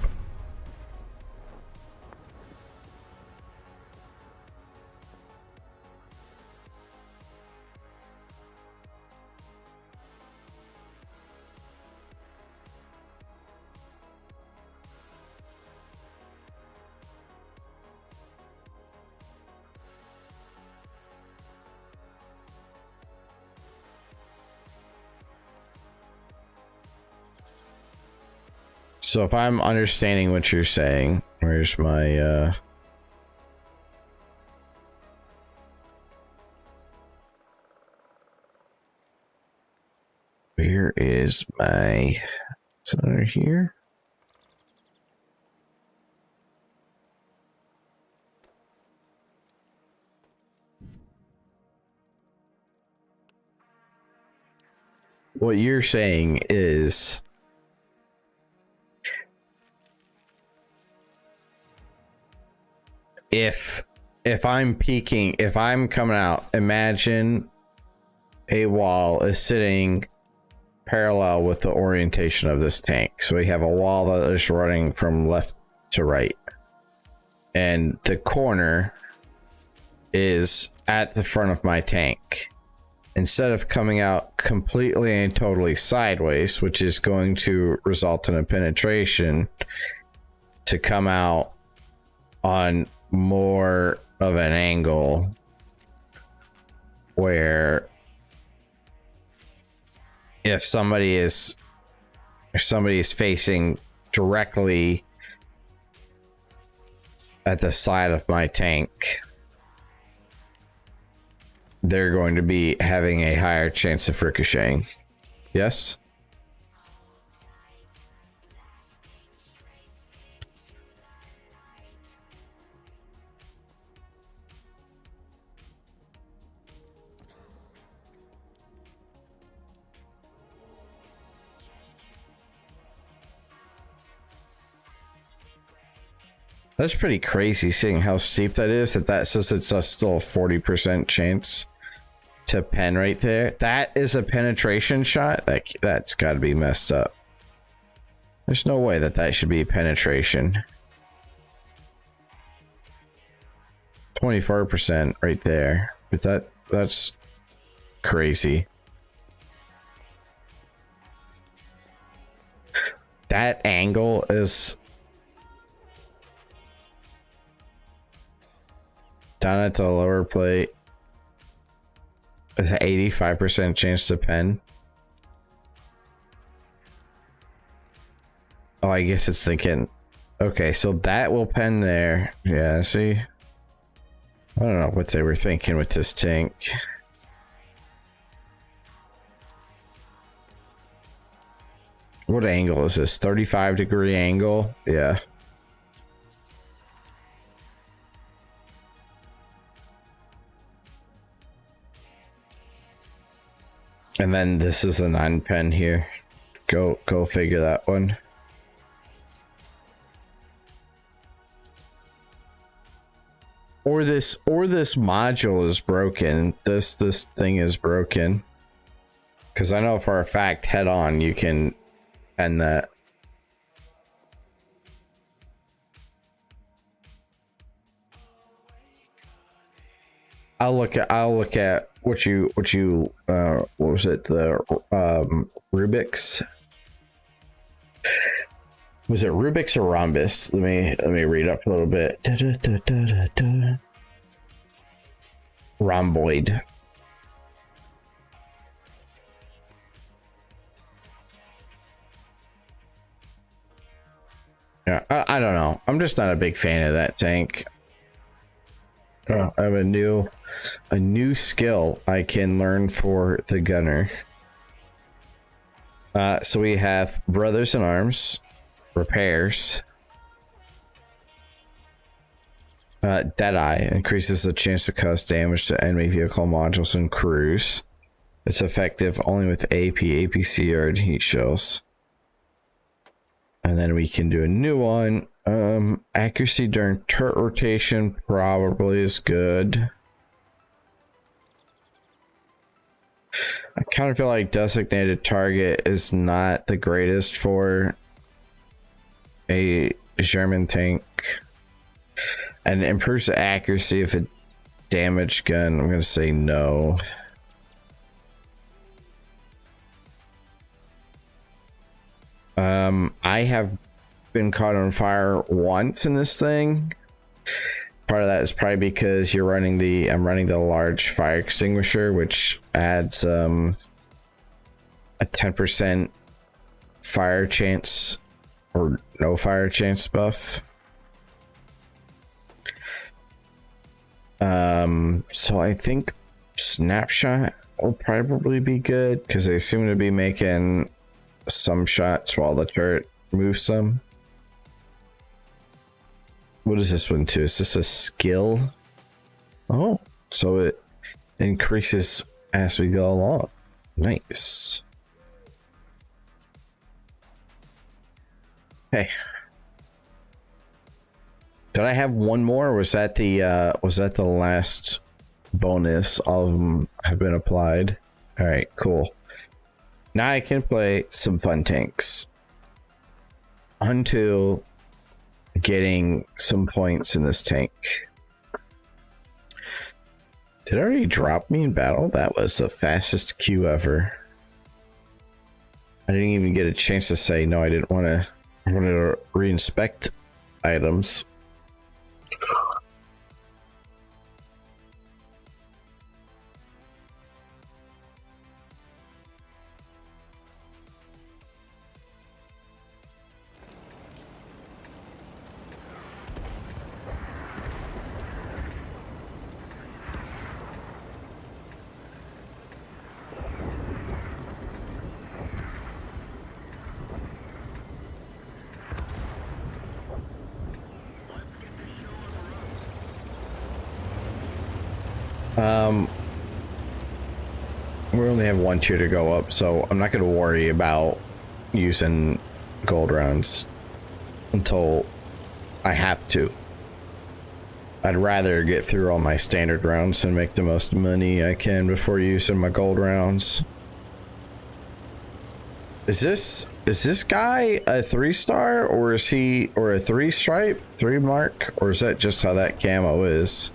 So if I'm understanding what you're saying, where's my where is my center here? What you're saying is if I'm peeking, if I'm coming out, imagine a wall is sitting parallel with the orientation of this tank. So we have a wall that is running from left to right, and the corner is at the front of my tank. Instead of coming out completely and totally sideways, which is going to result in a penetration, to come out on more of an angle where if somebody is facing directly at the side of my tank, they're going to be having a higher chance of ricocheting. Yes? That's pretty crazy seeing how steep that is, that says it's still a 40% chance to pen right there. That is a penetration shot. That's got to be messed up. There's no way that should be penetration. 24% right there. But that's crazy. That angle is down at the lower plate. It's an 85% chance to pen. Oh, I guess it's thinking. Okay, so that will pen there. Yeah, see? I don't know what they were thinking with this tank. What angle is this? 35-degree angle? Yeah. And then this is a 9-pen here. Go figure that one. Or this module is broken. This thing is broken. Because I know for a fact head on you can end that. I'll look at what was it, the Rubik's? Was it Rubik's or Rhombus? Let me read up a little bit. Rhomboid. Yeah, I don't know. I'm just not a big fan of that tank. I have a new skill I can learn for the gunner. So we have Brothers in Arms, repairs. Deadeye increases the chance to cause damage to enemy vehicle modules and crews. It's effective only with AP, APC, or heat shells. And then we can do a new one. Accuracy during turret rotation probably is good. I kind of feel like designated target is not the greatest for a German tank, and improves the accuracy of a damaged gun. I'm gonna say no. I have been caught on fire once in this thing. Part of that is probably because I'm running the large fire extinguisher, which adds a 10% fire chance or no fire chance buff. So I think snapshot will probably be good because they seem to be making some shots while the turret moves some. What is this one too? Is this a skill? Oh, so it increases as we go along. Nice. Hey, did I have one more? Or was that the last bonus? All of them have been applied. All right, cool. Now I can play some fun tanks until getting some points in this tank. Did it already drop me in battle? That was the fastest queue ever. I didn't even get a chance to say no. I didn't want to. I wanted to reinspect items. We only have one tier to go up, so I'm not going to worry about using gold rounds until I have to. I'd rather get through all my standard rounds and make the most money I can before using my gold rounds. Is this guy a 3-star, or is he, or a 3-stripe, 3 mark, or is that just how that camo is?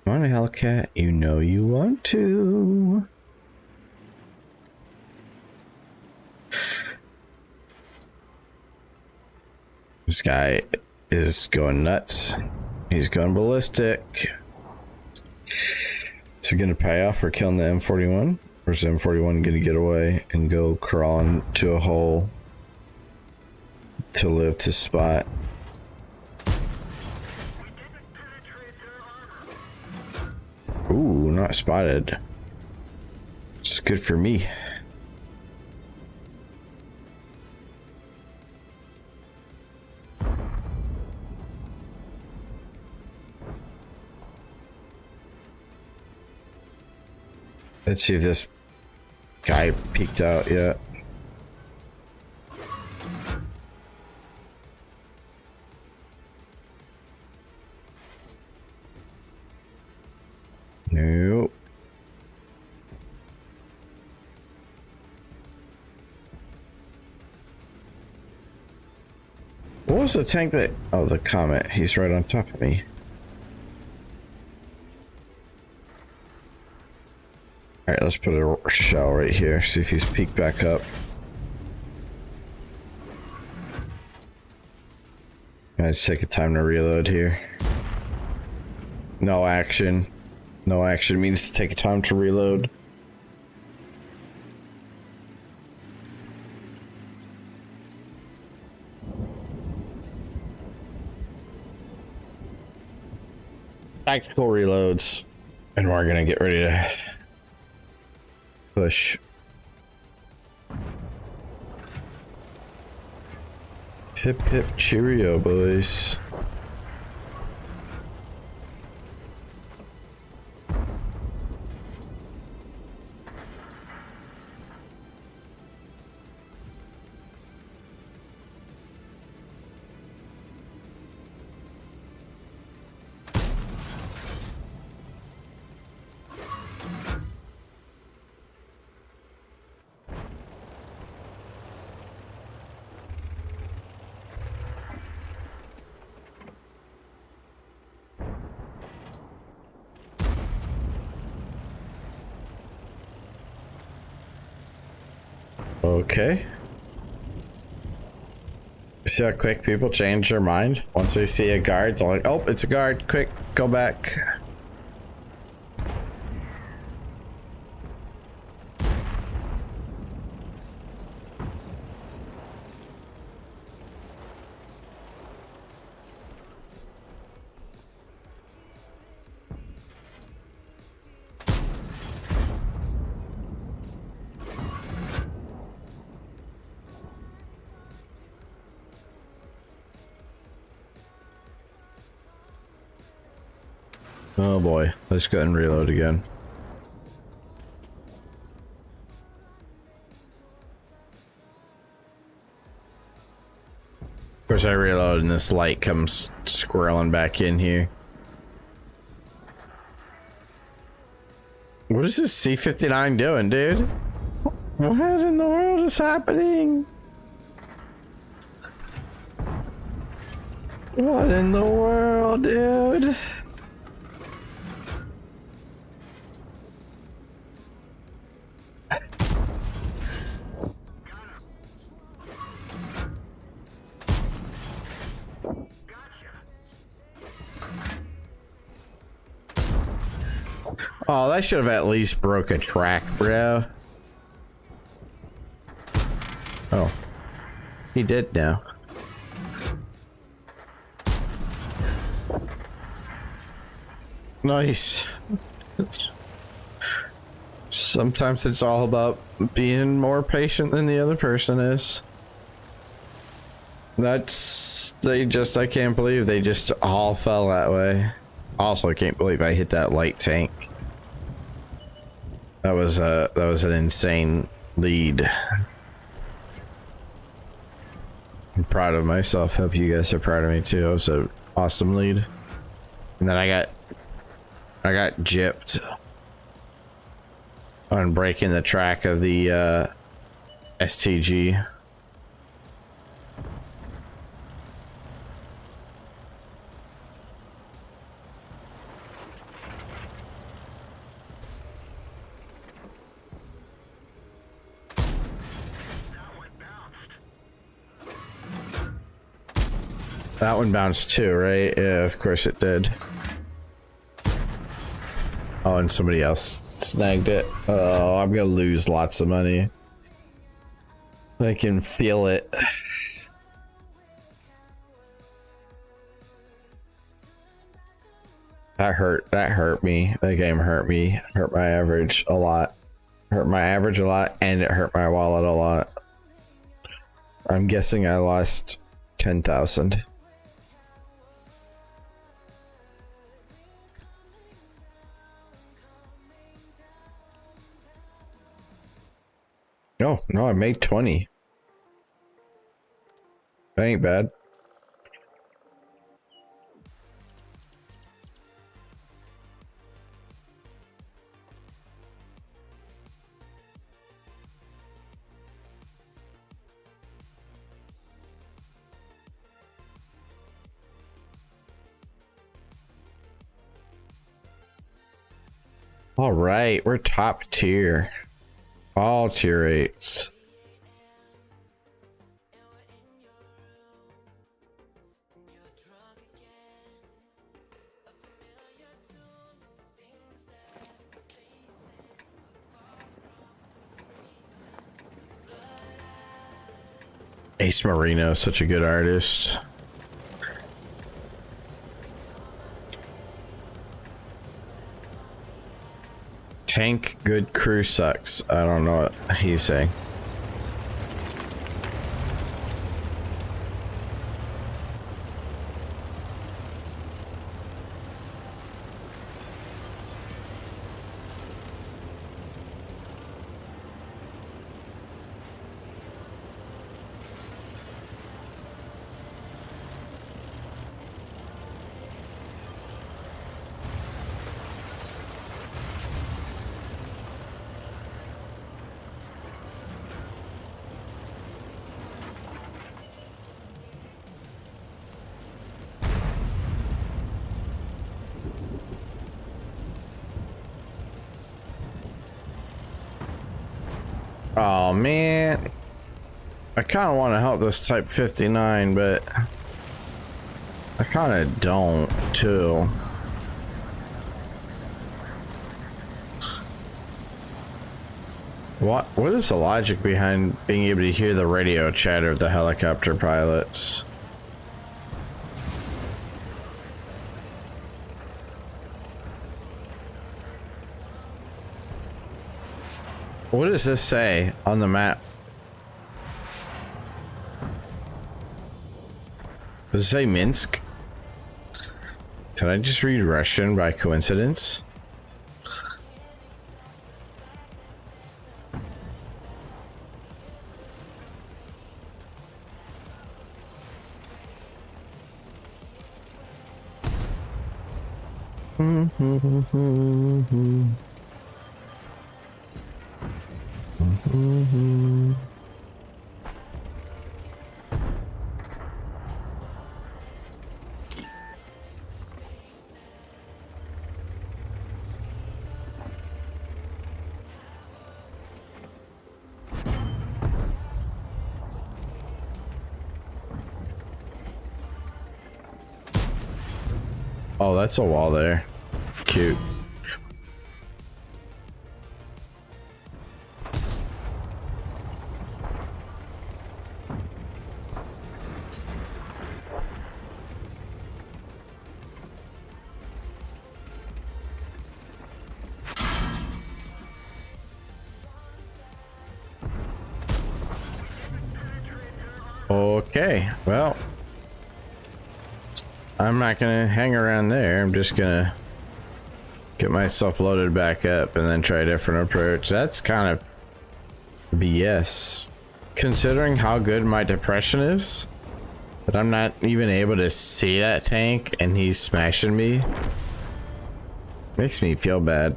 Come on, Hellcat, you know you want to. This guy is going nuts. He's going ballistic. Is it going to pay off for killing the M41? Or is the M41 going to get away and go crawling to a hole to live to spot? Ooh, not spotted. It's good for me. Let's see if this guy peeked out yet. Nope. What was the tank that... Oh, the Comet. He's right on top of me. Alright, let's put a shell right here. See if he's peeked back up. Let's take a time to reload here. No action. No action means take a time to reload. Tactical reloads. And we're gonna get ready to push. Hip hip cheerio, boys. Okay. See how quick people change their mind? Once they see a guard, they're like, oh, it's a guard. Quick, go back. Oh boy, let's go and reload again. Of course I reload and this light comes squirreling back in here. What is this C-59 doing, dude? What in the world is happening? What in the world, dude? Oh, that should have at least broke a track, bro. Oh, he did now. Nice. Sometimes it's all about being more patient than the other person is. I can't believe they just all fell that way. Also, I can't believe I hit that light tank. That was an insane lead. I'm proud of myself. Hope you guys are proud of me too. It was an awesome lead. And then I got gypped on breaking the track of the STG. That one bounced too, right? Yeah, of course it did. Oh, and somebody else snagged it. Oh, I'm gonna lose lots of money. I can feel it. That hurt me. That game hurt me. Hurt my average a lot. Hurt my average a lot, and it hurt my wallet a lot. I'm guessing I lost 10,000. No, I made 20. That ain't bad. All right, we're top tier. All tier 8s. Ace Marino, such a good artist. Tank, good crew sucks. I don't know what he's saying. Oh man, I kind of want to help this Type 59, but I kind of don't too. What is the logic behind being able to hear the radio chatter of the helicopter pilots? What does this say on the map? Does it say Minsk? Did I just read Russian by coincidence? Oh, that's a wall there. Cute. Okay, well, I'm not gonna hang around there. I'm just gonna get myself loaded back up and then try a different approach. That's kind of BS, considering how good my depression is, that I'm not even able to see that tank and he's smashing me. Makes me feel bad.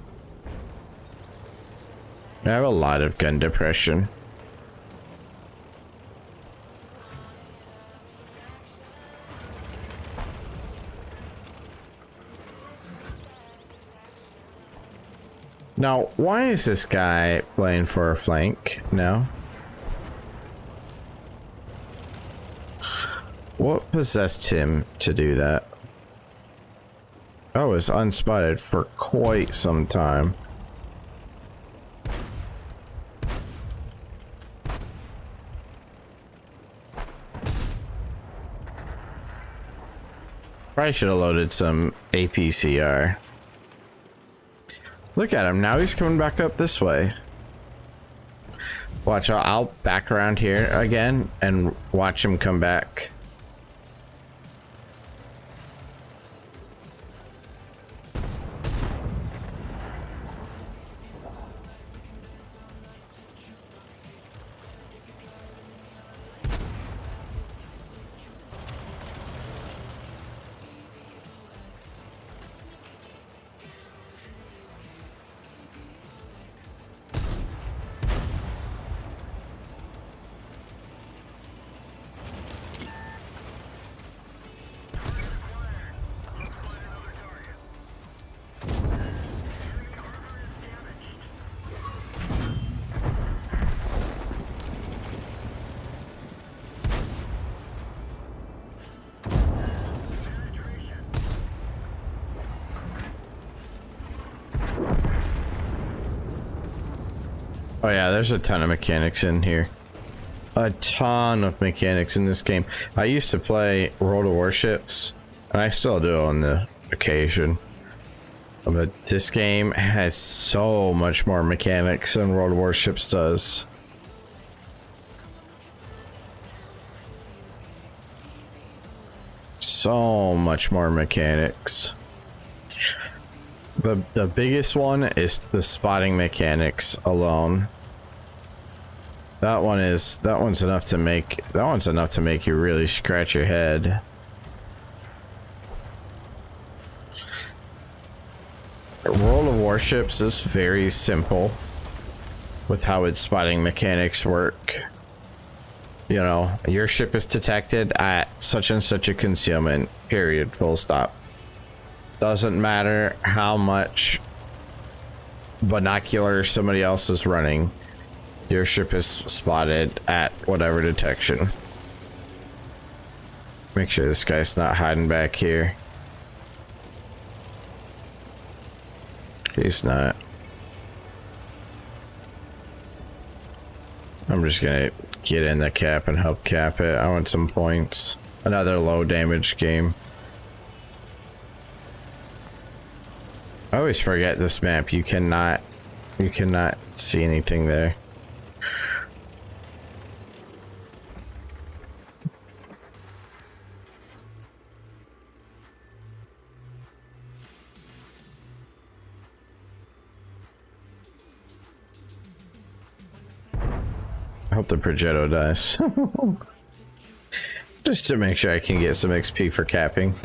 I have a lot of gun depression. Now, why is this guy playing for a flank now? What possessed him to do that? Oh, it's unspotted for quite some time. Probably should have loaded some APCR. Look at him, now he's coming back up this way. Watch, I'll back around here again and watch him come back. Oh yeah, there's a ton of mechanics in here. A ton of mechanics in this game. I used to play World of Warships, and I still do on the occasion. But this game has so much more mechanics than World of Warships does. So much more mechanics. The biggest one is the spotting mechanics alone. That one's enough to make you really scratch your head. World of Warships is very simple with how its spotting mechanics work. You know, your ship is detected at such and such a concealment, period, full stop. Doesn't matter how much binocular somebody else is running, your ship is spotted at whatever detection. Make sure this guy's not hiding back here. He's not. I'm just gonna get in the cap and help cap it. I want some points. Another low damage game. I always forget this map. You cannot see anything there. I hope the Progetto dies. Just to make sure I can get some XP for capping.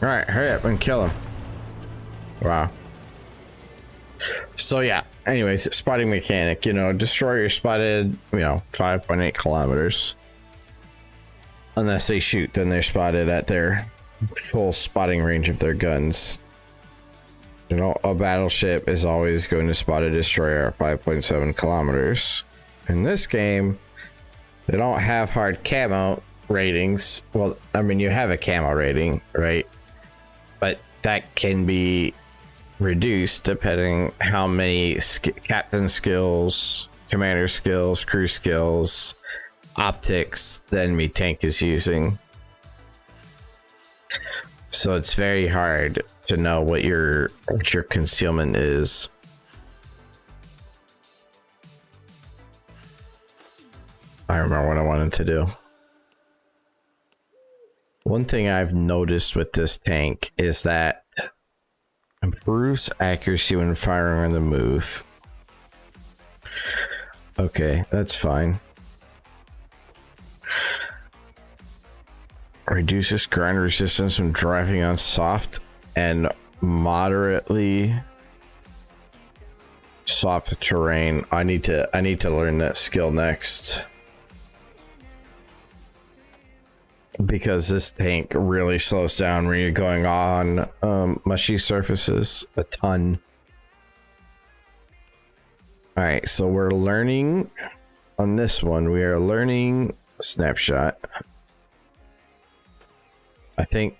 Alright, hurry up and kill him. Wow. So yeah, anyways, spotting mechanic, you know, destroyer spotted, you know, 5.8 kilometers. Unless they shoot, then they're spotted at their full spotting range of their guns. You know, a battleship is always going to spot a destroyer at 5.7 kilometers. In this game, they don't have hard camo ratings. Well, I mean, you have a camo rating, right? But that can be reduced depending how many captain skills, commander skills, crew skills, optics the enemy tank is using. So it's very hard to know what your concealment is. I remember what I wanted to do. One thing I've noticed with this tank is that improves accuracy when firing on the move. Okay, that's fine. Reduces ground resistance when driving on soft and moderately soft terrain. I need to learn that skill next, because this tank really slows down when you're going on mushy surfaces a ton. All right, so we're learning on this one. We are learning snapshot. I think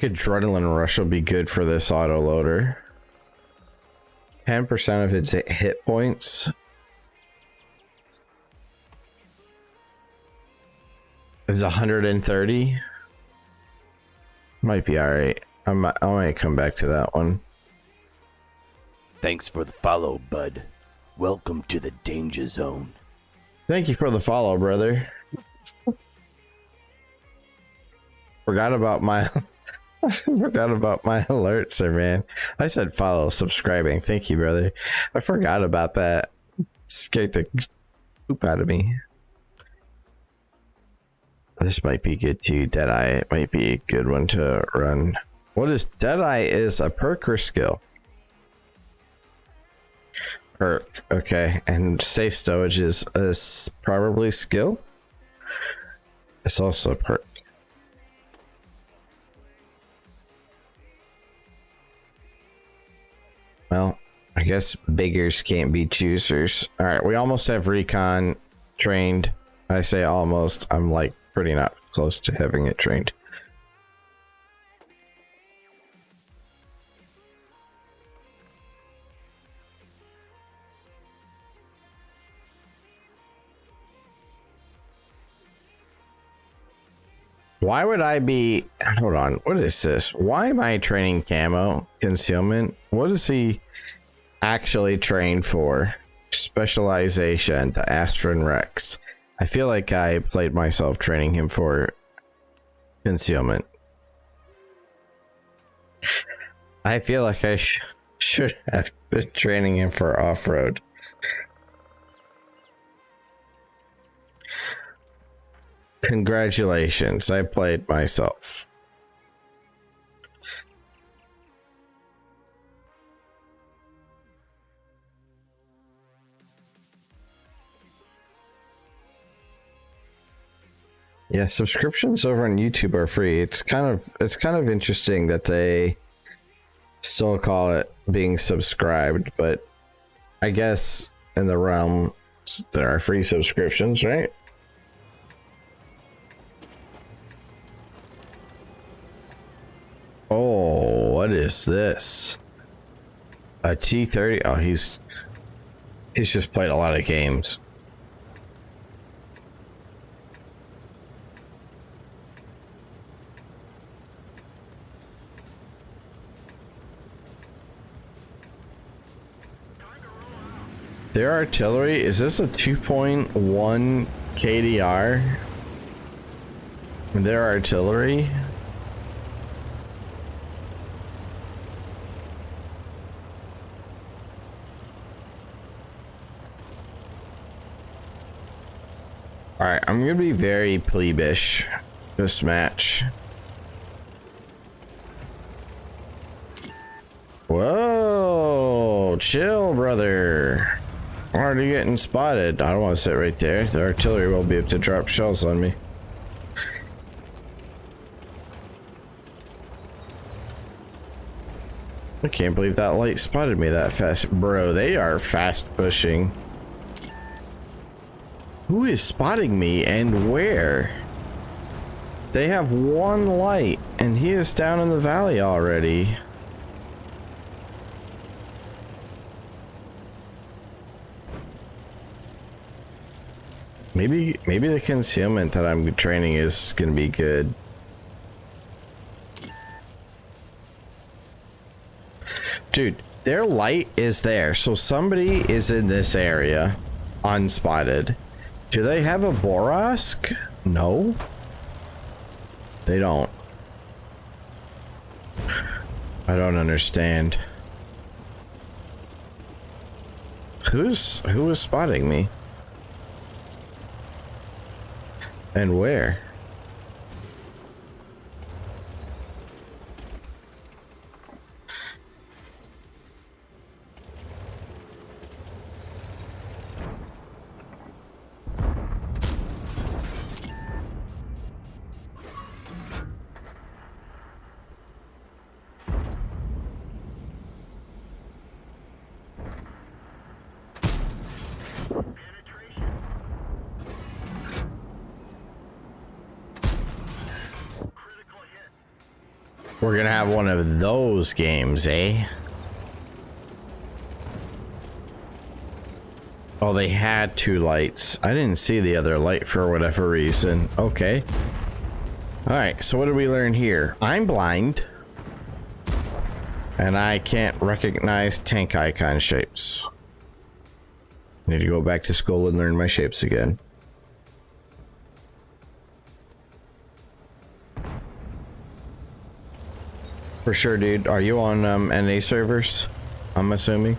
Adrenaline Rush will be good for this autoloader. 10% of its hit points is 130. Might be all right. I might come back to that one. Thanks for the follow, bud. Welcome to the danger zone. Thank you for the follow, brother. Forgot about my alerts there, man. I said follow, subscribing. Thank you, brother. I forgot about that. Scared the poop out of me. This might be good too. Deadeye might be a good one to run. What is Deadeye? Is a perk or skill? Perk, okay. And safe stowage is probably skill. It's also a perk. Well, I guess beggars can't be choosers. All right, we almost have recon trained. I say almost. I'm like pretty not close to having it trained. Why would I be... Hold on. What is this? Why am I training camo? Concealment? What is he actually trained for? Specialization to Astron Rex. I feel like I played myself training him for concealment. I feel like I should have been training him for off-road. Congratulations, I played myself. Yeah, subscriptions over on YouTube are free. It's kind of interesting that they still call it being subscribed, but I guess in the realm there are free subscriptions, right? Oh, what is this? A T30? Oh, he's just played a lot of games. Their artillery, is this a 2.1 KDR? Their artillery? Alright, I'm gonna be very plebish this match. Whoa, chill, brother. I'm already getting spotted. I don't want to sit right there. The artillery will be able to drop shells on me. I can't believe that light spotted me that fast. Bro, they are fast pushing. Who is spotting me and where? They have one light and he is down in the valley already. Maybe the concealment that I'm training is gonna be good. Dude, their light is there, so somebody is in this area, unspotted. Do they have a Borosk? No, they don't. I don't understand. Who is spotting me? And where? We're gonna have one of those games, eh? Oh, they had two lights. I didn't see the other light for whatever reason. Okay. Alright, so what did we learn here? I'm blind. And I can't recognize tank icon shapes. Need to go back to school and learn my shapes again. For sure, dude. Are you on NA servers? I'm assuming.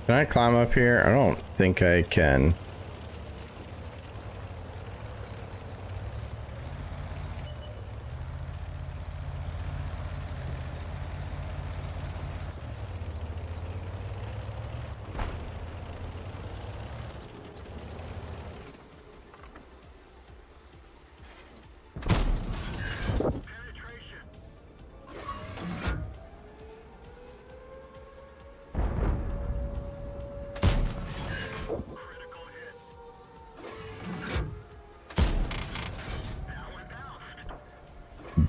Can I climb up here? I don't think I can.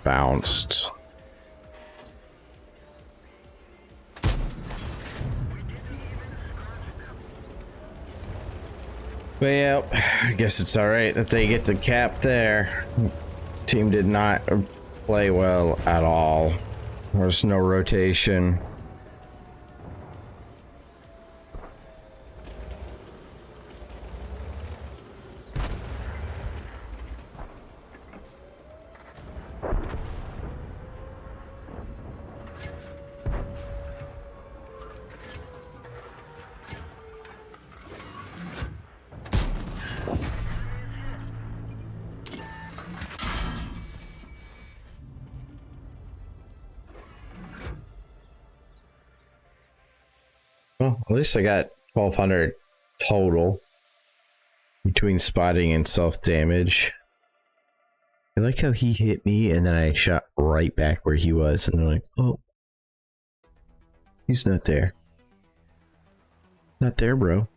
Bounced. Well, I guess it's all right that they get the cap there. Team did not play well at all. There was no rotation. Well, at least I got 1200 total between spotting and self-damage. I like how he hit me and then I shot right back where he was, and they're like, oh, he's not there. Not there, bro.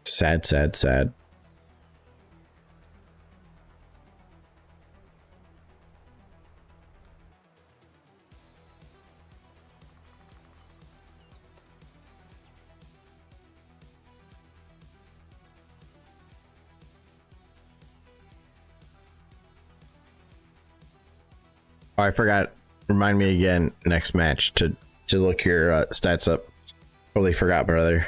Sad, sad, sad. Oh, I forgot. Remind me again next match to look your stats up. Totally forgot, brother.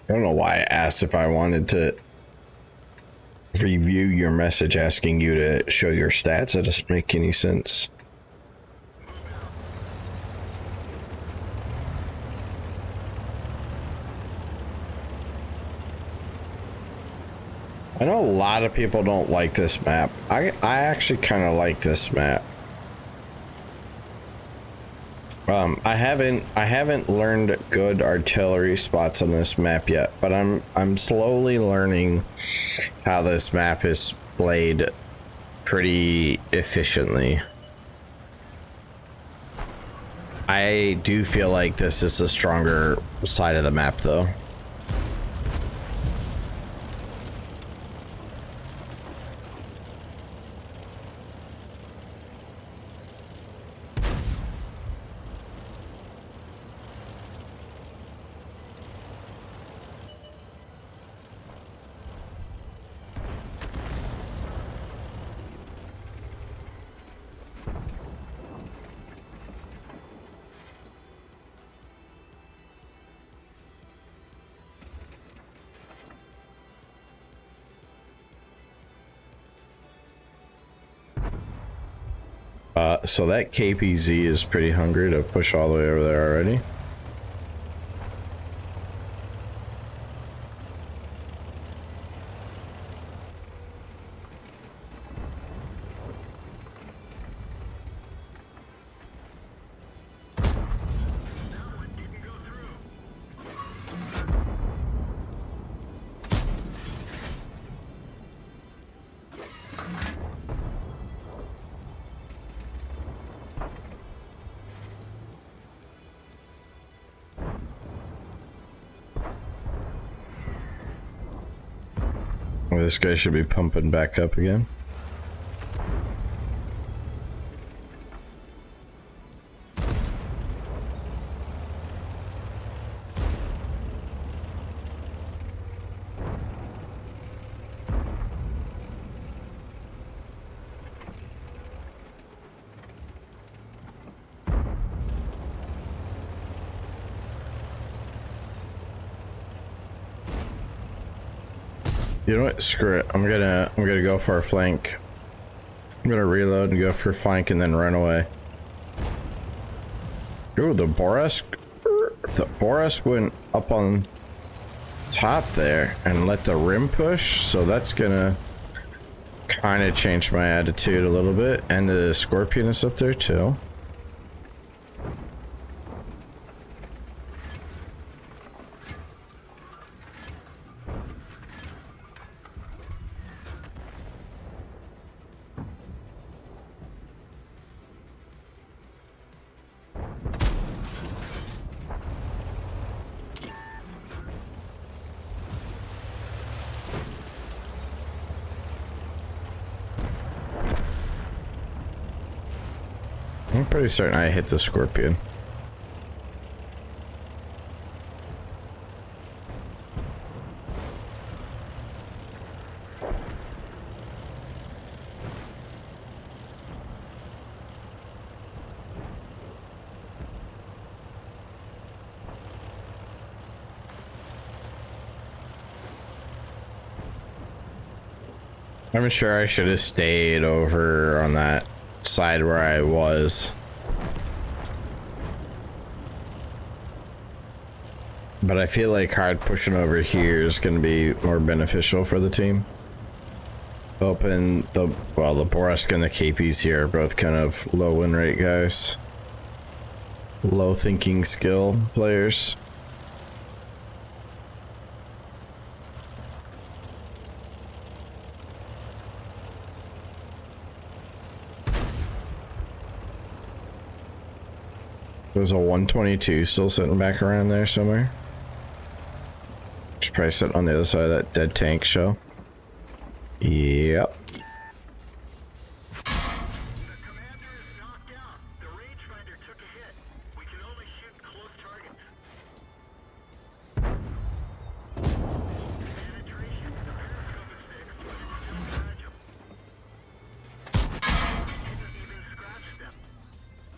I don't know why I asked if I wanted to review your message asking you to show your stats. That doesn't make any sense. I know a lot of people don't like this map. I actually kind of like this map. I haven't learned good artillery spots on this map yet, but I'm slowly learning how this map is played pretty efficiently. I do feel like this is the stronger side of the map though. So that KPZ is pretty hungry to push all the way over there already. This guy should be pumping back up again. You know what? Screw it. I'm gonna go for a flank. I'm gonna reload and go for a flank and then run away. Ooh, the Boresk went up on top there and let the rim push, so that's gonna kind of change my attitude a little bit. And the Scorpion is up there too. I'm pretty certain I hit the Scorpion. I'm sure I should have stayed over on that side where I was. But I feel like hard pushing over here is going to be more beneficial for the team. Open the, well, the Boresk and the KPs here are both kind of low win rate guys. Low thinking skill players. There's a 122 still sitting back around there somewhere. probably sitting on the other side of that dead tank show. Yep.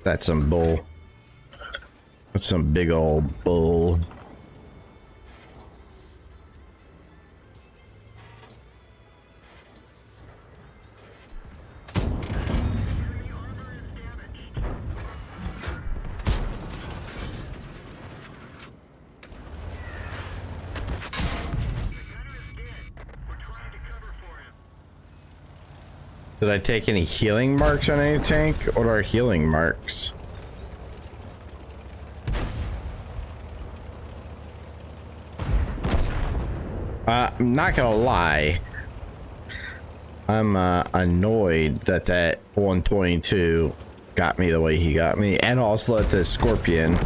That's some bull. That's some big old bull. Did I take any healing marks on any tank? What are healing marks? I'm not gonna lie. I'm annoyed that that 122 got me the way he got me, and also that the Scorpion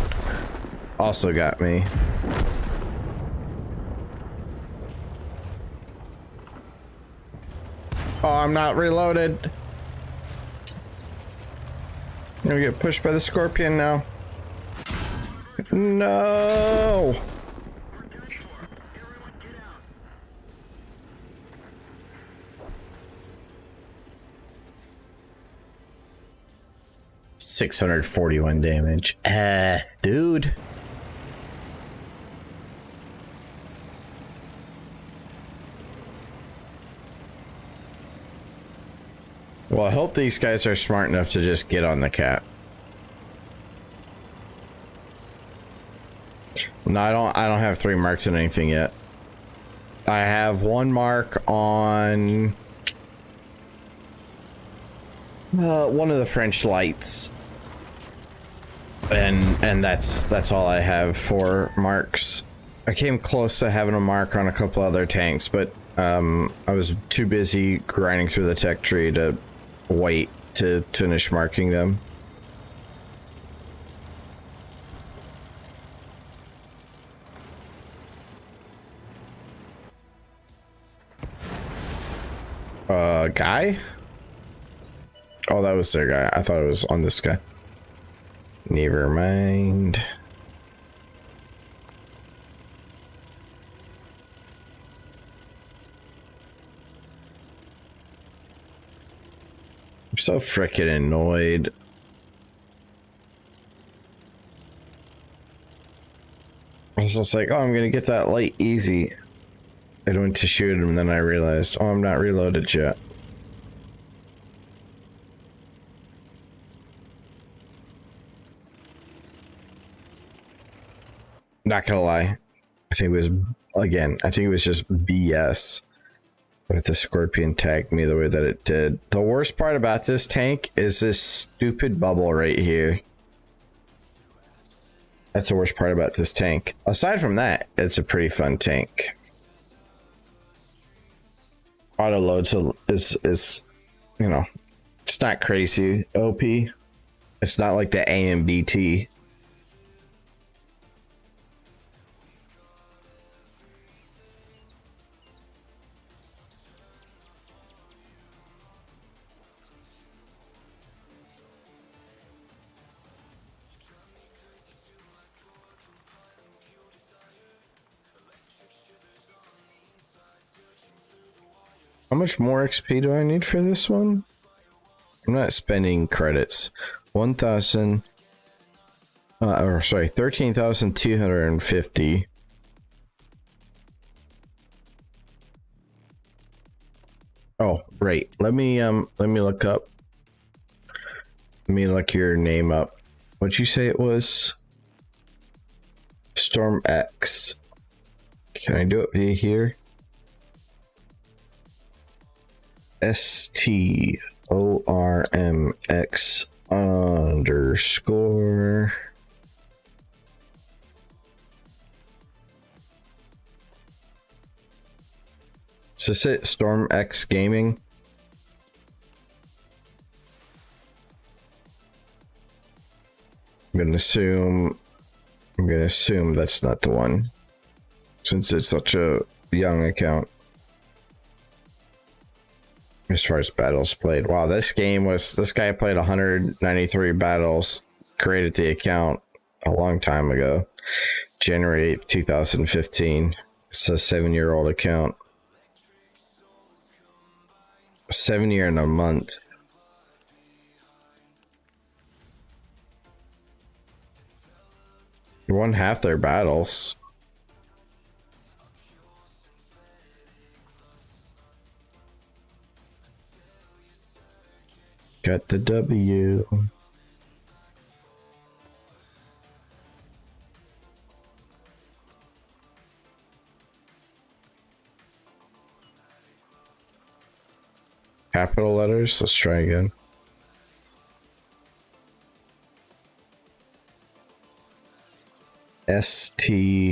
also got me. Oh, I'm not reloaded. I'm gonna get pushed by the Scorpion now. No. $641 damage. Dude. Well, I hope these guys are smart enough to just get on the cat. No, I don't have 3 marks on anything yet. I have 1 mark on one of the French lights. And that's all I have for marks. I came close to having a mark on a couple other tanks, but I was too busy grinding through the tech tree to wait to finish marking them. Guy? Oh, that was their guy. I thought it was on this guy. Never mind. I'm so freaking annoyed. I was just like, oh, I'm gonna get that light easy. I went to shoot him, and then I realized, oh, I'm not reloaded yet. Not gonna lie, I think it was, again, I think it was just BS. But the Scorpion tagged me the way that it did. The worst part about this tank is this stupid bubble right here. That's the worst part about this tank. Aside from that, it's a pretty fun tank. Auto loads is, you know, it's not crazy OP. It's not like the AMBT. How much more XP do I need for this one? I'm not spending credits. 1,000. Or sorry, 13,250. Oh, right. Let me look up. Let me look your name up. What'd you say it was? Storm X. Can I do it via here? STORMX underscore. Is this it? Storm X Gaming. I'm gonna assume that's not the one. since it's such a young account. As far as battles played, wow, this guy played 193 battles, created the account a long time ago, January 8th, 2015. It's a 7-year-old account. 7 year and a month. He won half their battles. Got the W. Capital letters. Let's try again. STORMX_.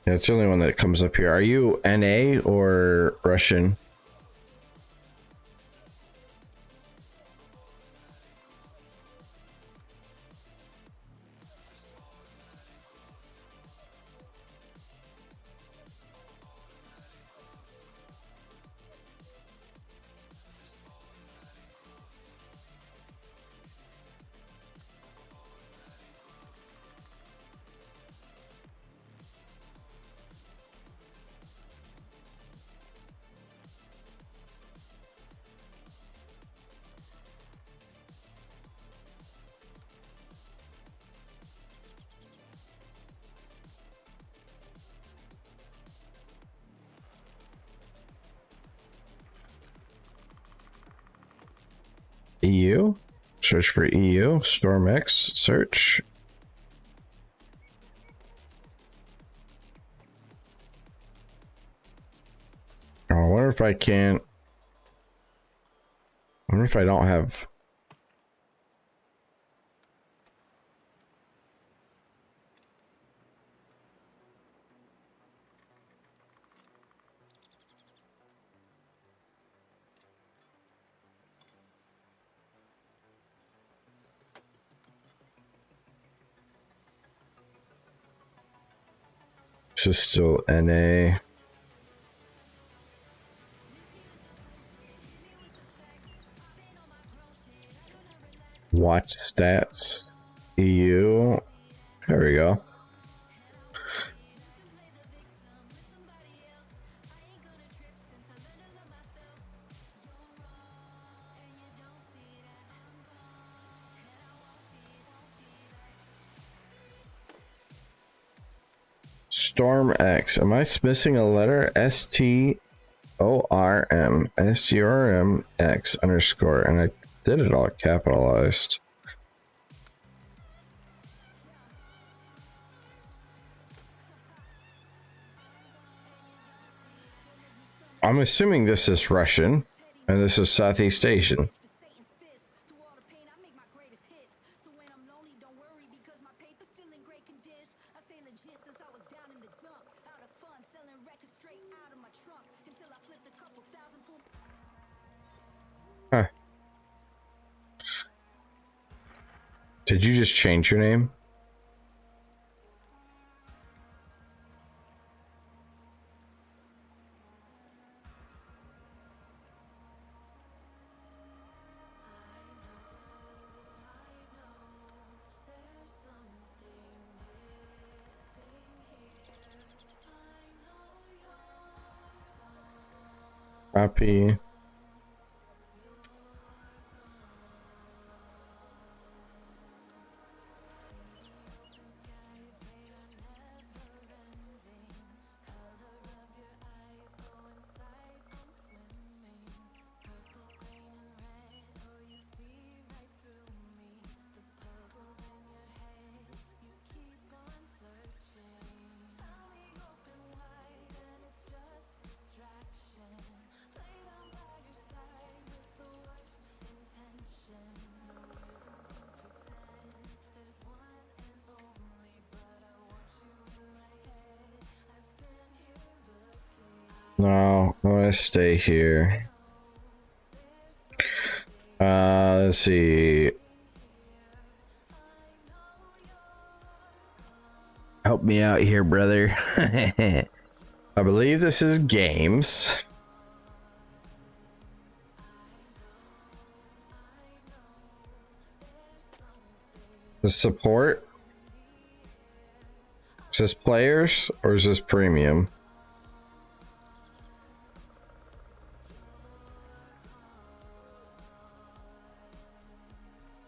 That's the only one that comes up here. Are you NA or Russian? EU. Search for EU. StormX. Search. Oh, I wonder if I can't. I wonder if I don't have. This is still NA. Watch stats. EU. There we go. Storm X. Am I missing a letter? STORM_, and I did it all capitalized. I'm assuming this is Russian and this is Southeast Asian. Huh. Did you just change your name? Copy. No, I want to stay here. Let's see. Help me out here, brother. I believe this is games. The support. Is this players or is this premium?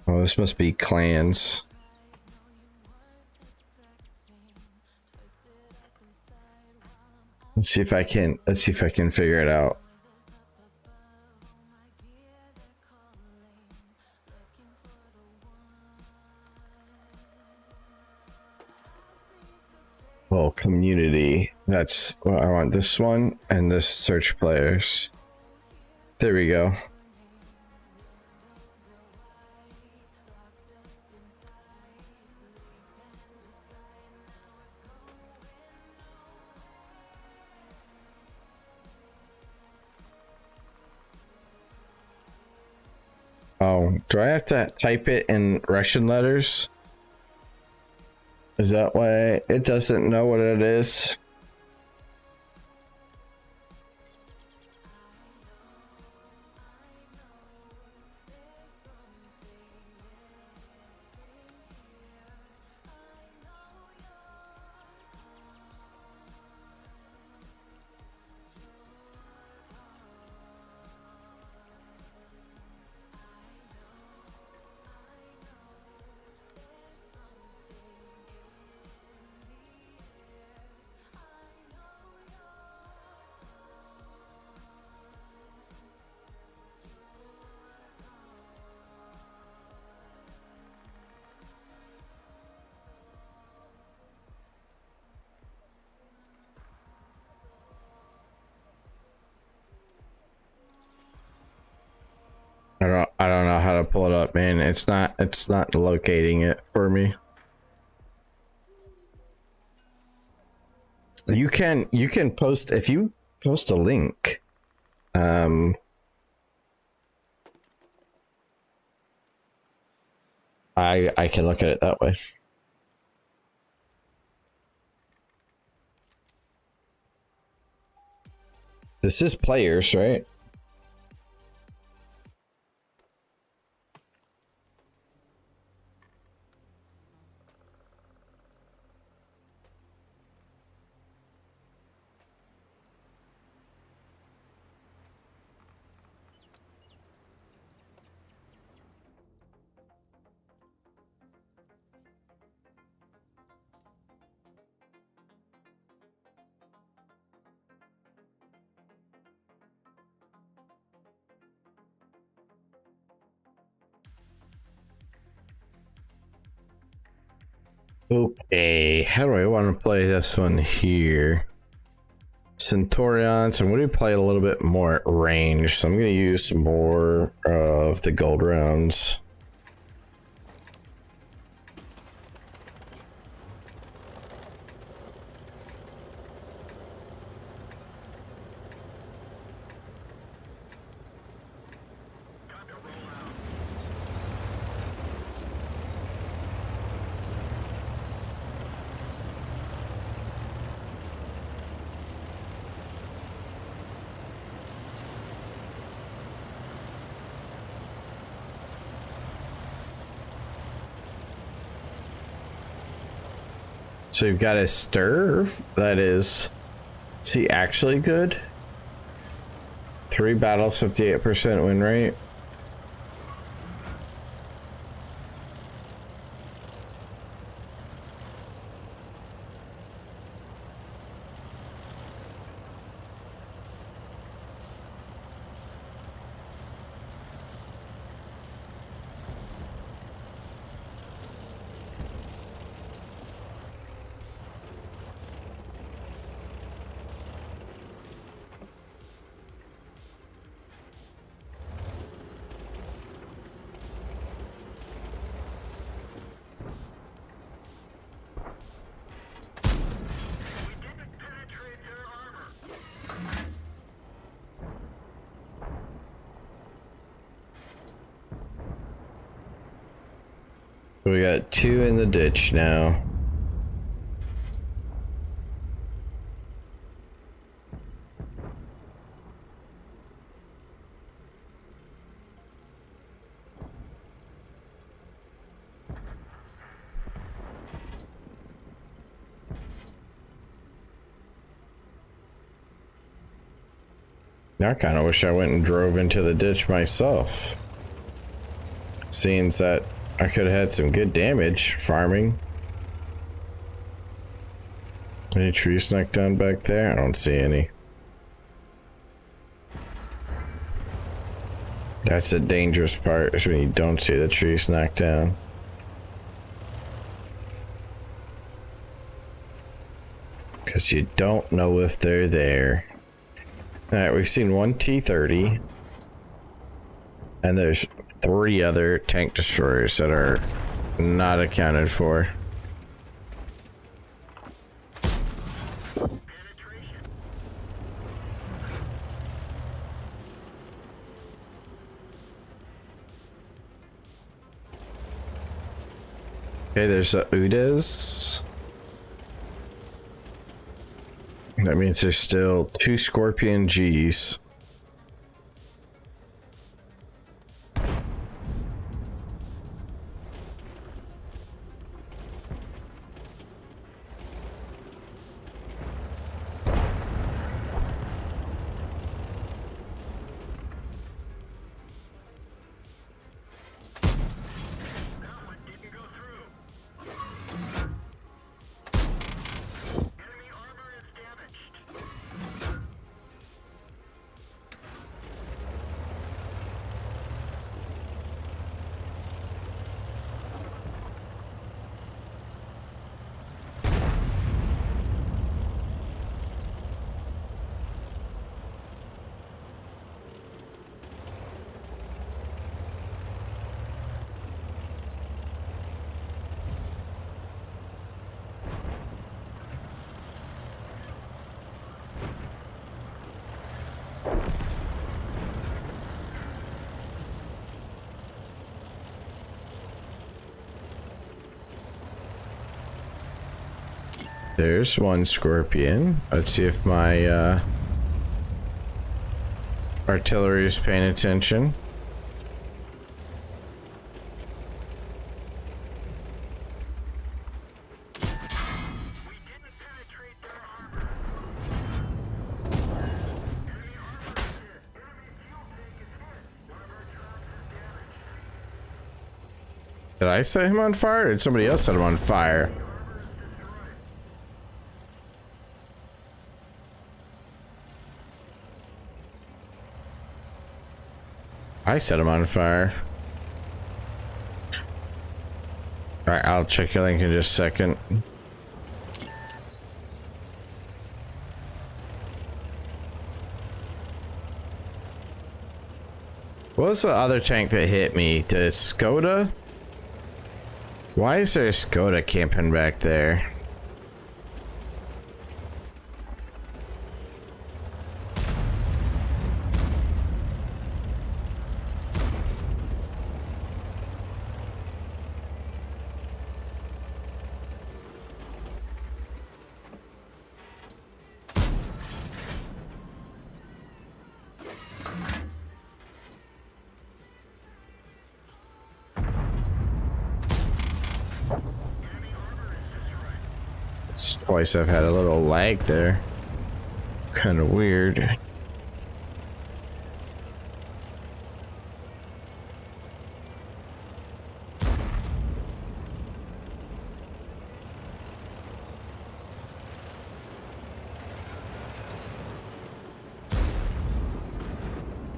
Oh, this must be clans. Let's see if I can figure it out. Oh, community. That's well, I want this one and this search players. There we go. Oh, do I have to type it in Russian letters? Is that why it doesn't know what it is? I don't know how to pull it up, man. It's not locating it for me. You can post if you post a link. I can look at it that way. This is players, right? Okay, how do I want to play this one here? Centurions, I'm going to play a little bit more range, so I'm going to use some more of the gold rounds. So you've got a Sturv that is he actually good? 3 battles, 58% win rate. We got 2 in the ditch now. Now I kind of wish I went and drove into the ditch myself. Seeing that I could have had some good damage farming. Any trees knocked down back there? I don't see any. That's the dangerous part, is when you don't see the trees knocked down. Because you don't know if they're there. Alright, we've seen one T-30. And there's 3 other tank destroyers that are not accounted for. Okay, there's the Udas. That means there's still 2 Scorpion Gs. There's one Scorpion. Let's see if my artillery is paying attention. Did I set him on fire, or did somebody else set him on fire? I set him on fire. Alright, I'll check your link in just a second. What was the other tank that hit me? The Skoda? Why is there a Skoda camping back there? Twice I've had a little lag there. Kind of weird.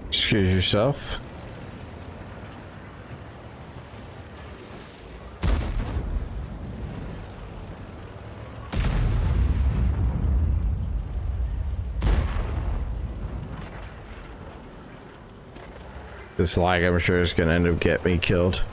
Excuse yourself. This lag, I'm sure, is gonna end up getting me killed.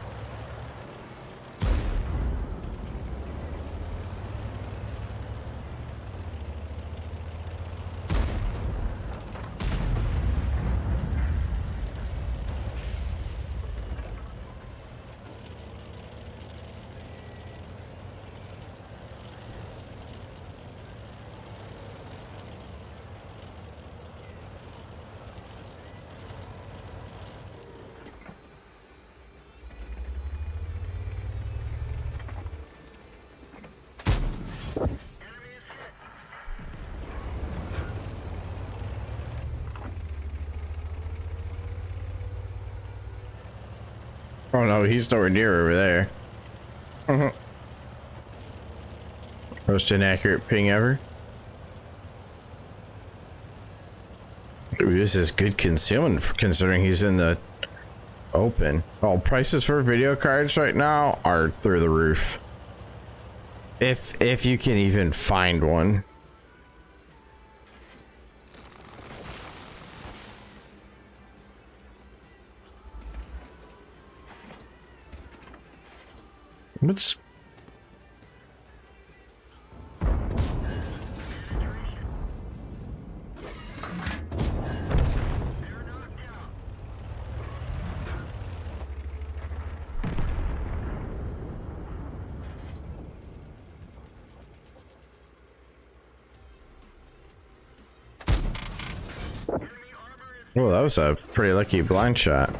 Oh, he's nowhere near over there. Most inaccurate ping ever. Ooh, this is good concealment considering he's in the open. Oh, prices for video cards right now are through the roof. If you can even find one. What's Oh, that was a pretty lucky blind shot.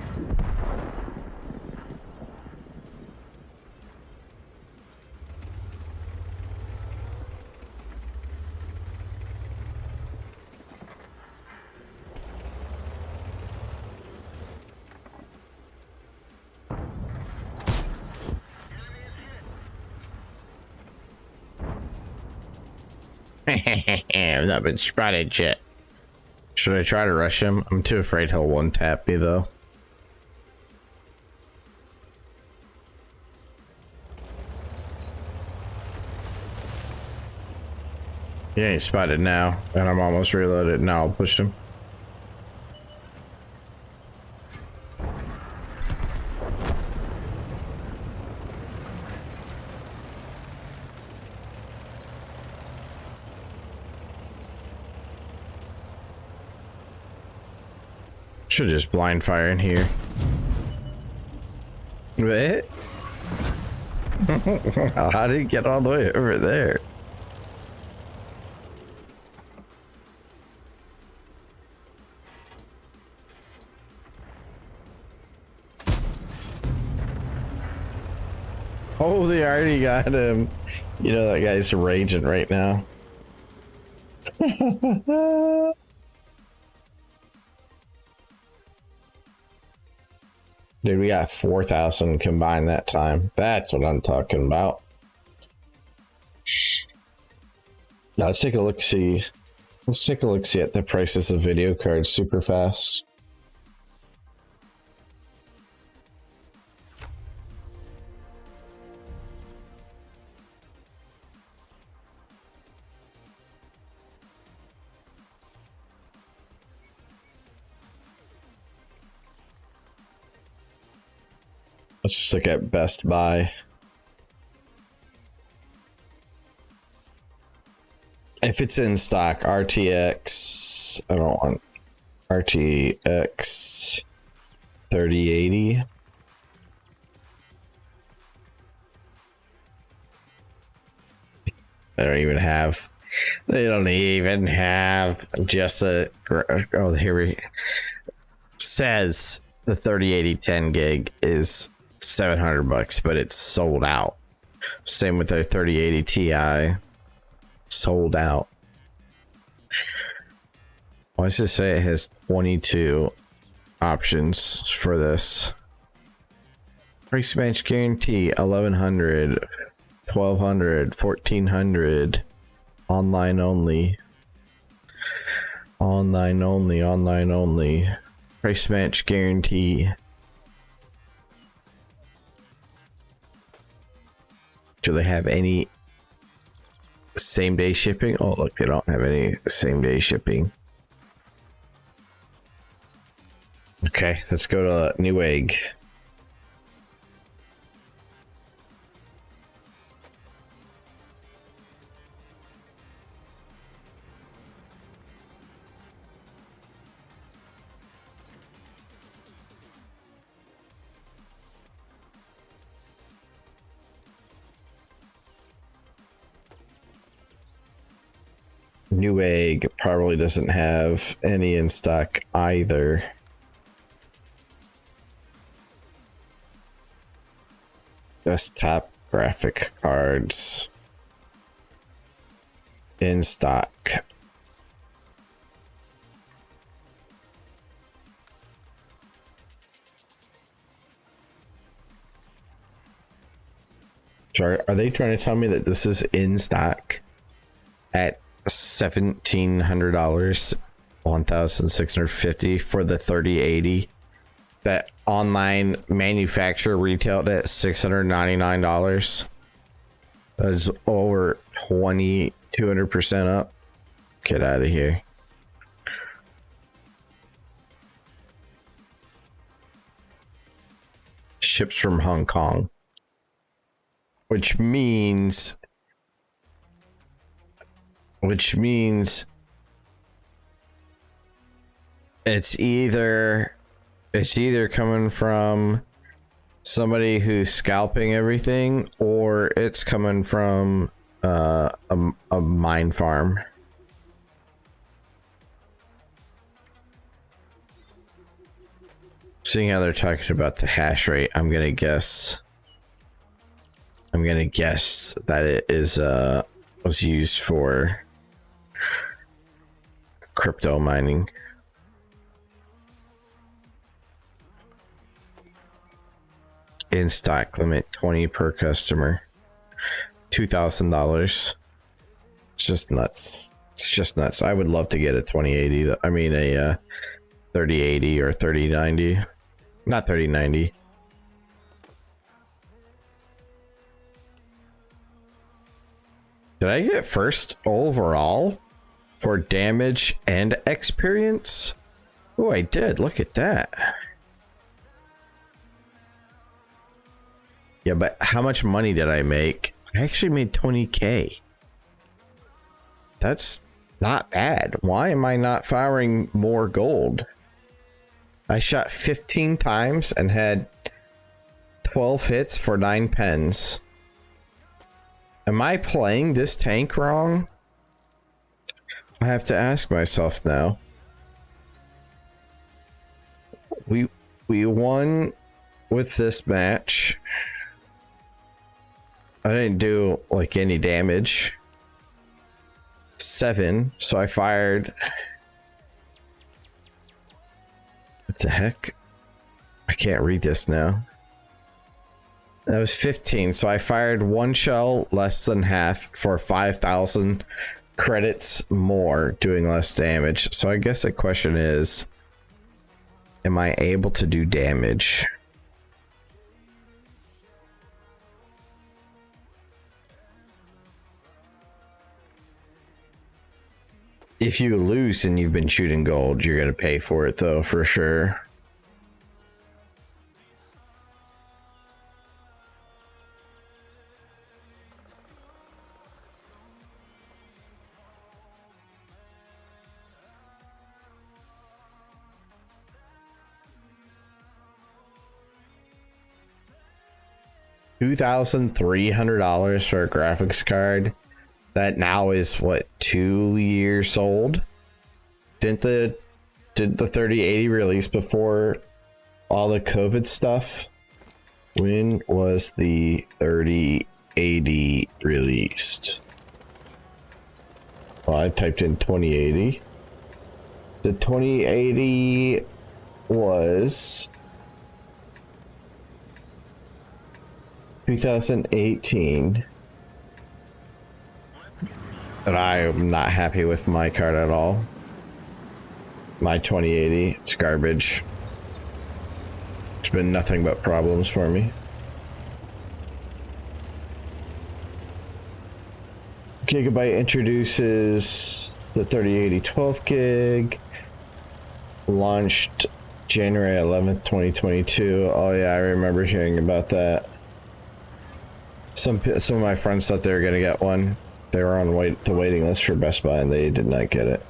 I've not been spotted yet. Should I try to rush him? I'm too afraid he'll one tap me though. He ain't spotted now, and I'm almost reloaded. Now I'll push him. Should just blind fire in here. What? How did he get all the way over there? Oh, they already got him. You know that guy's raging right now. Dude, we got 4,000 combined that time. That's what I'm talking about. Now let's take a look. See, let's take a look. See at the prices of video cards super fast. Let's just look at Best Buy. If it's in stock, RTX, I don't want RTX 3080. They don't even have just a, oh, here we says the 3080 10 gig is $700, but it's sold out. Same with their 3080 Ti, sold out. Why does it say it has 22 options for this? Price match guarantee 1100, 1200, 1400. Online only. Online only. Online only. Price match guarantee. Do they have any same day shipping? Oh, look, they don't have any same day shipping. Okay, let's go to Newegg. Newegg probably doesn't have any in stock either. Desktop graphic cards in stock. So are they trying to tell me that this is in stock at $1,700, 1,650 for the 3080? That online manufacturer retailed at $699. That's over 200% up. Get out of here. Ships from Hong Kong, which means it's either coming from somebody who's scalping everything, or it's coming from a mine farm. Seeing how they're talking about the hash rate, I'm gonna guess that it is was used for crypto mining. In stock limit 20 per customer, $2,000. It's just nuts. I would love to get a 2080. I mean a 3080 or 3090. Not 3090. Did I get first overall for damage and experience? Oh, I did. Look at that. Yeah, but how much money did I make? I actually made 20K. That's not bad. Why am I not firing more gold? I shot 15 times and had 12 hits for 9 pens. Am I playing this tank wrong? I have to ask myself now. We won with this match. I didn't do like any damage. 7, so I fired. What the heck? I can't read this now. That was 15, so I fired 1 shell less than half for 5,000 credits more, doing less damage. So I guess the question is, am I able to do damage? If you lose and you've been shooting gold, you're gonna pay for it though, for sure. $2,300 for a graphics card that now is what, 2 years old? Did the 3080 release before all the COVID stuff? When was the 3080 released? Well, I typed in 2080. The 2080 was 2018. But I am not happy with my card at all. My 2080, it's garbage. It's been nothing but problems for me. Gigabyte introduces the 3080 12 gig. Launched January 11th, 2022. Oh yeah, I remember hearing about that. Some of my friends thought they were gonna get one. They were on the waiting list for Best Buy and they did not get it.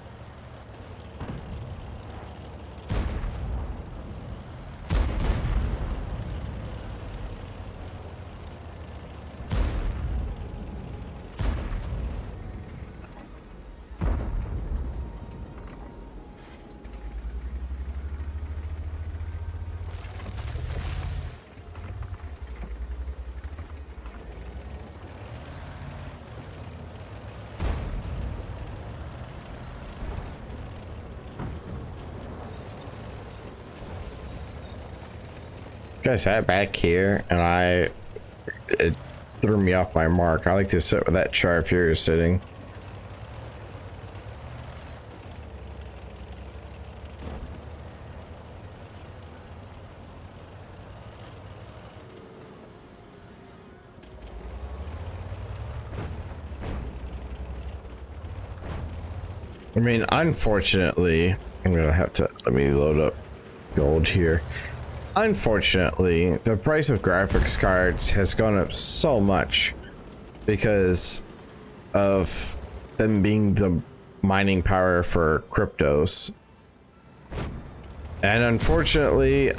I sat back here and I threw me off my mark. I like to sit with that chart if you're sitting. I mean, unfortunately, I'm gonna have to let me load up gold here. Unfortunately, the price of graphics cards has gone up so much because of them being the mining power for cryptos. And unfortunately,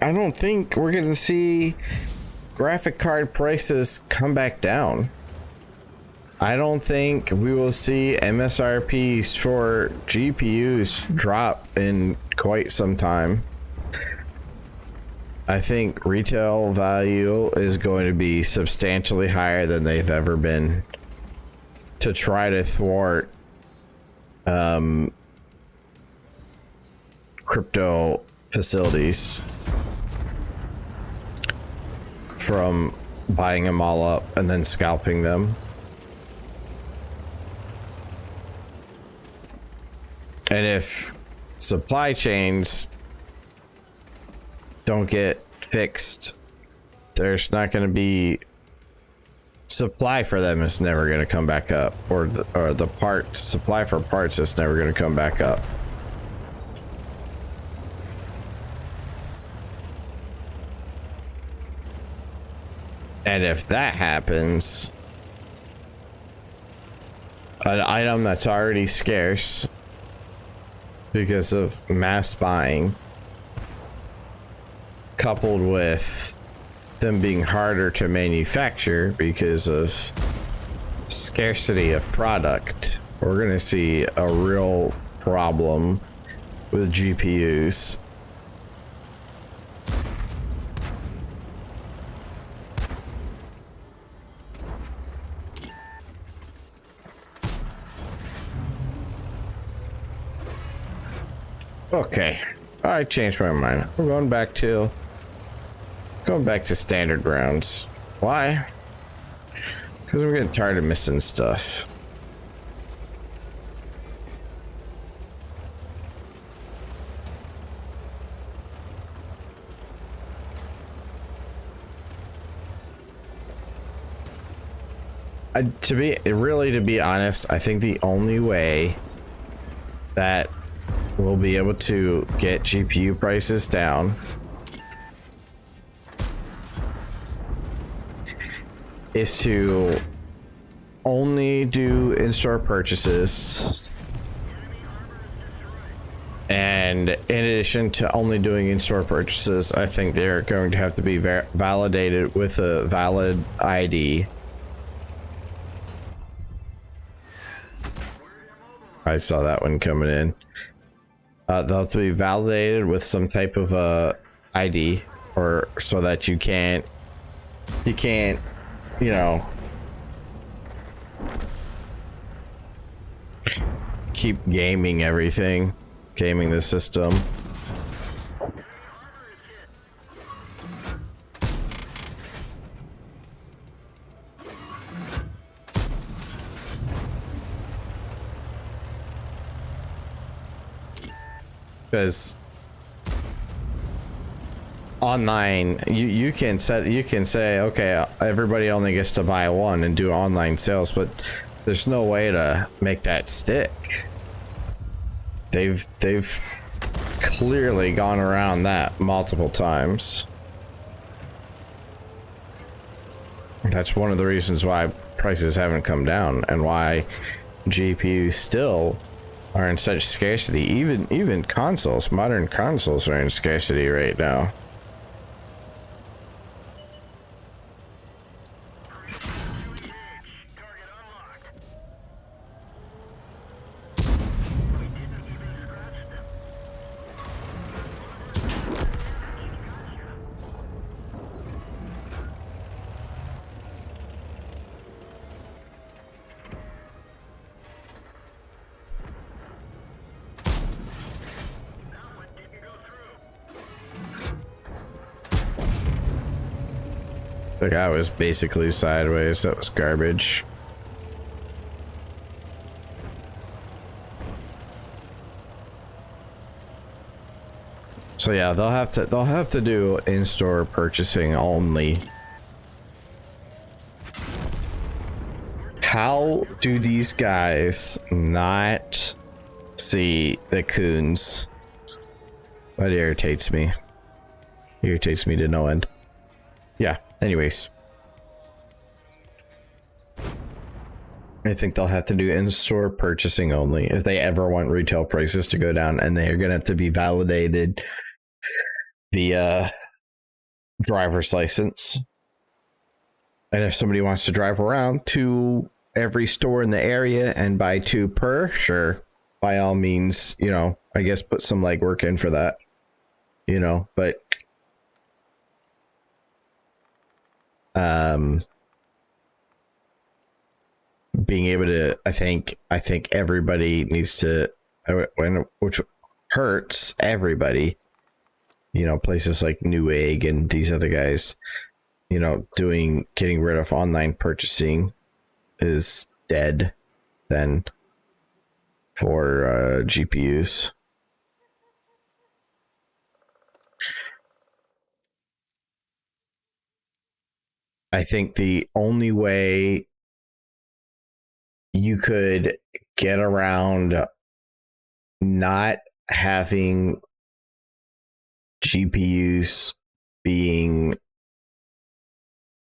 I don't think we're gonna see graphic card prices come back down. I don't think we will see MSRPs for GPUs drop in quite some time. I think retail value is going to be substantially higher than they've ever been to try to thwart crypto facilities from buying them all up and then scalping them. And if supply chains don't get fixed, there's not going to be supply for them. Is never going to come back up, or the part supply for parts is never going to come back up. And if that happens, an item that's already scarce because of mass buying, coupled with them being harder to manufacture because of scarcity of product, we're going to see a real problem with GPUs. Okay, I changed my mind. We're going back to standard grounds. Why? Because we're getting tired of missing stuff. To be honest, I think the only way that we'll be able to get GPU prices down is to only do in-store purchases, and in addition to only doing in-store purchases, I think they're going to have to be validated with a valid ID. I saw that one coming in. They'll have to be validated with some type of ID, or so that you can't, you know, keep gaming everything, gaming the system. Because online, you can say, okay, everybody only gets to buy one and do online sales, but there's no way to make that stick. They've clearly gone around that multiple times. That's one of the reasons why prices haven't come down and why GPUs still are in such scarcity. Even consoles, modern consoles, are in scarcity right now. The guy was basically sideways. That was garbage. So yeah, they'll have to do in-store purchasing only. How do these guys not see the coons? That irritates me. Irritates me to no end. Yeah, anyways. I think they'll have to do in-store purchasing only if they ever want retail prices to go down, and they are going to have to be validated via driver's license. And if somebody wants to drive around to every store in the area and buy 2 per, sure, by all means, you know, I guess put some legwork in for that, you know, but being able to, I think everybody needs to, which hurts everybody, you know, places like Newegg and these other guys, you know, getting rid of online purchasing is dead then for GPUs. I think the only way you could get around not having GPUs being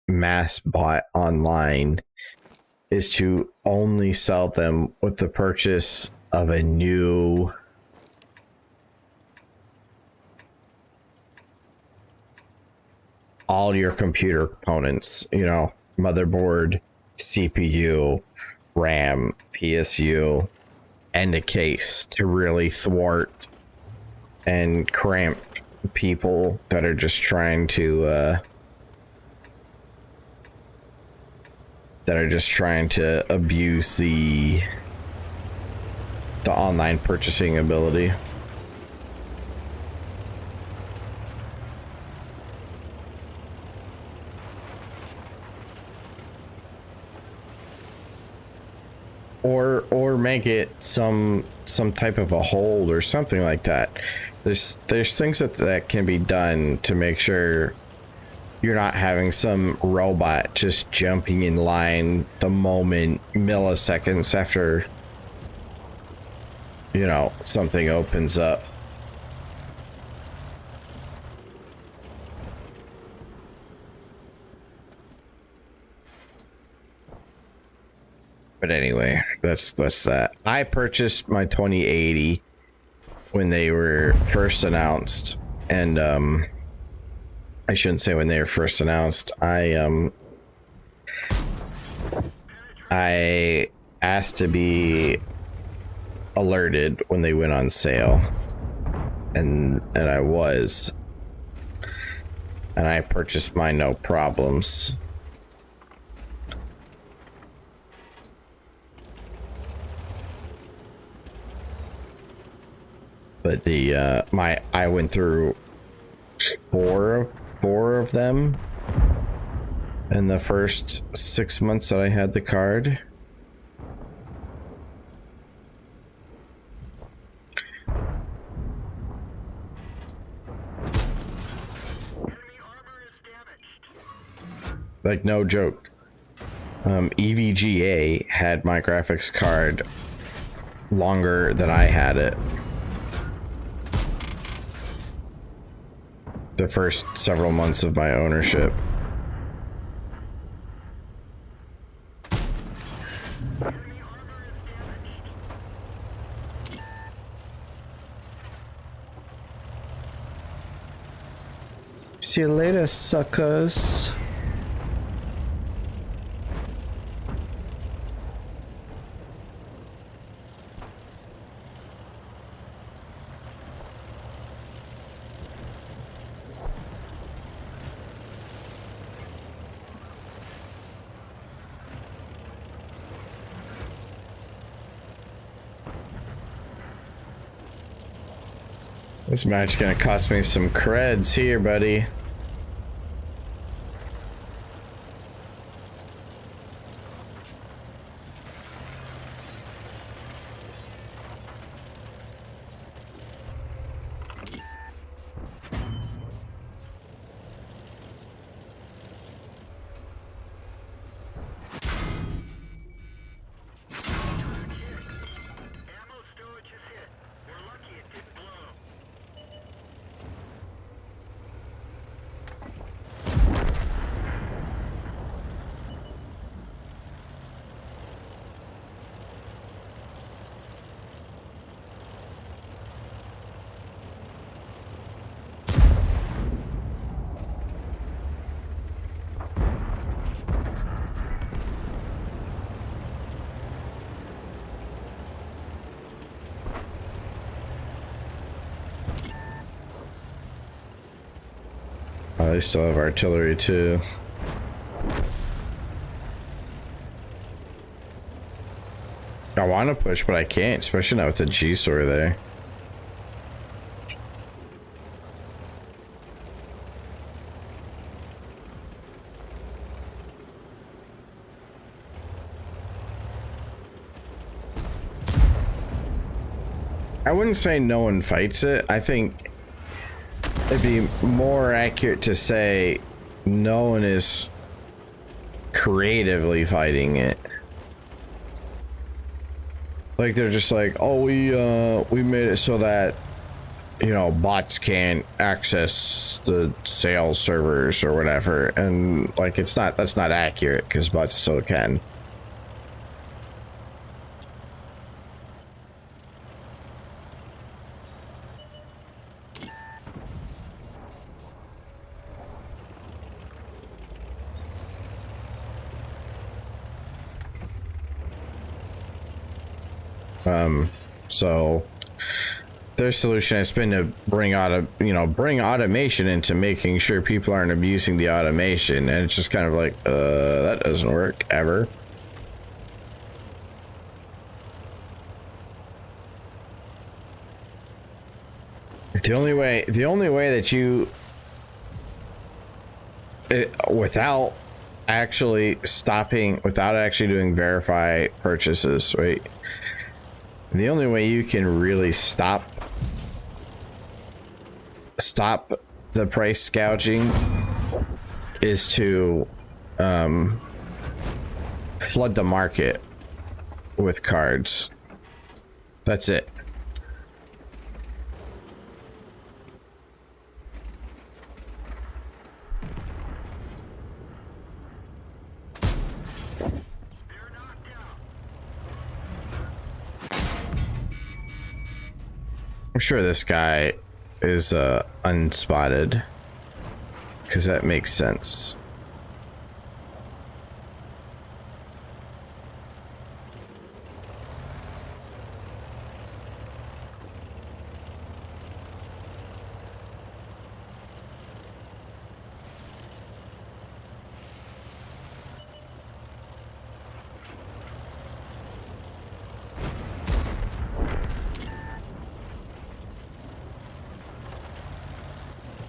mass bought online is to only sell them with the purchase of a new all your computer components, you know, motherboard, CPU, RAM, PSU, and a case to really thwart and cramp people that are just trying to abuse the online purchasing ability. Or make it some type of a hold or something like that. There's things that can be done to make sure you're not having some robot just jumping in line the moment, milliseconds after, you know, something opens up. But anyway, that's that. I purchased my 2080 when they were first announced, and I shouldn't say when they were first announced. I asked to be alerted when they went on sale, and I was, and I purchased mine no problems. But I went through four of them in the first 6 months that I had the card. Like, no joke. EVGA had my graphics card longer than I had it. The first several months of my ownership. See you later, suckers. This match gonna cost me some creds here, buddy. they still have artillery too. I want to push, but I can't, especially not with the G-Store there. I wouldn't say no one fights it. I think it'd be more accurate to say no one is creatively fighting it. Like they're just like, oh, we made it so that, you know, bots can't access the sales servers or whatever, and like that's not accurate because bots still can. So their solution has been to bring automation into making sure people aren't abusing the automation, and it's just kind of like, that doesn't work ever. The only way that you, without actually doing verify purchases, right? The only way you can really stop the price gouging is to flood the market with cards. That's it. I'm sure this guy is unspotted, because that makes sense.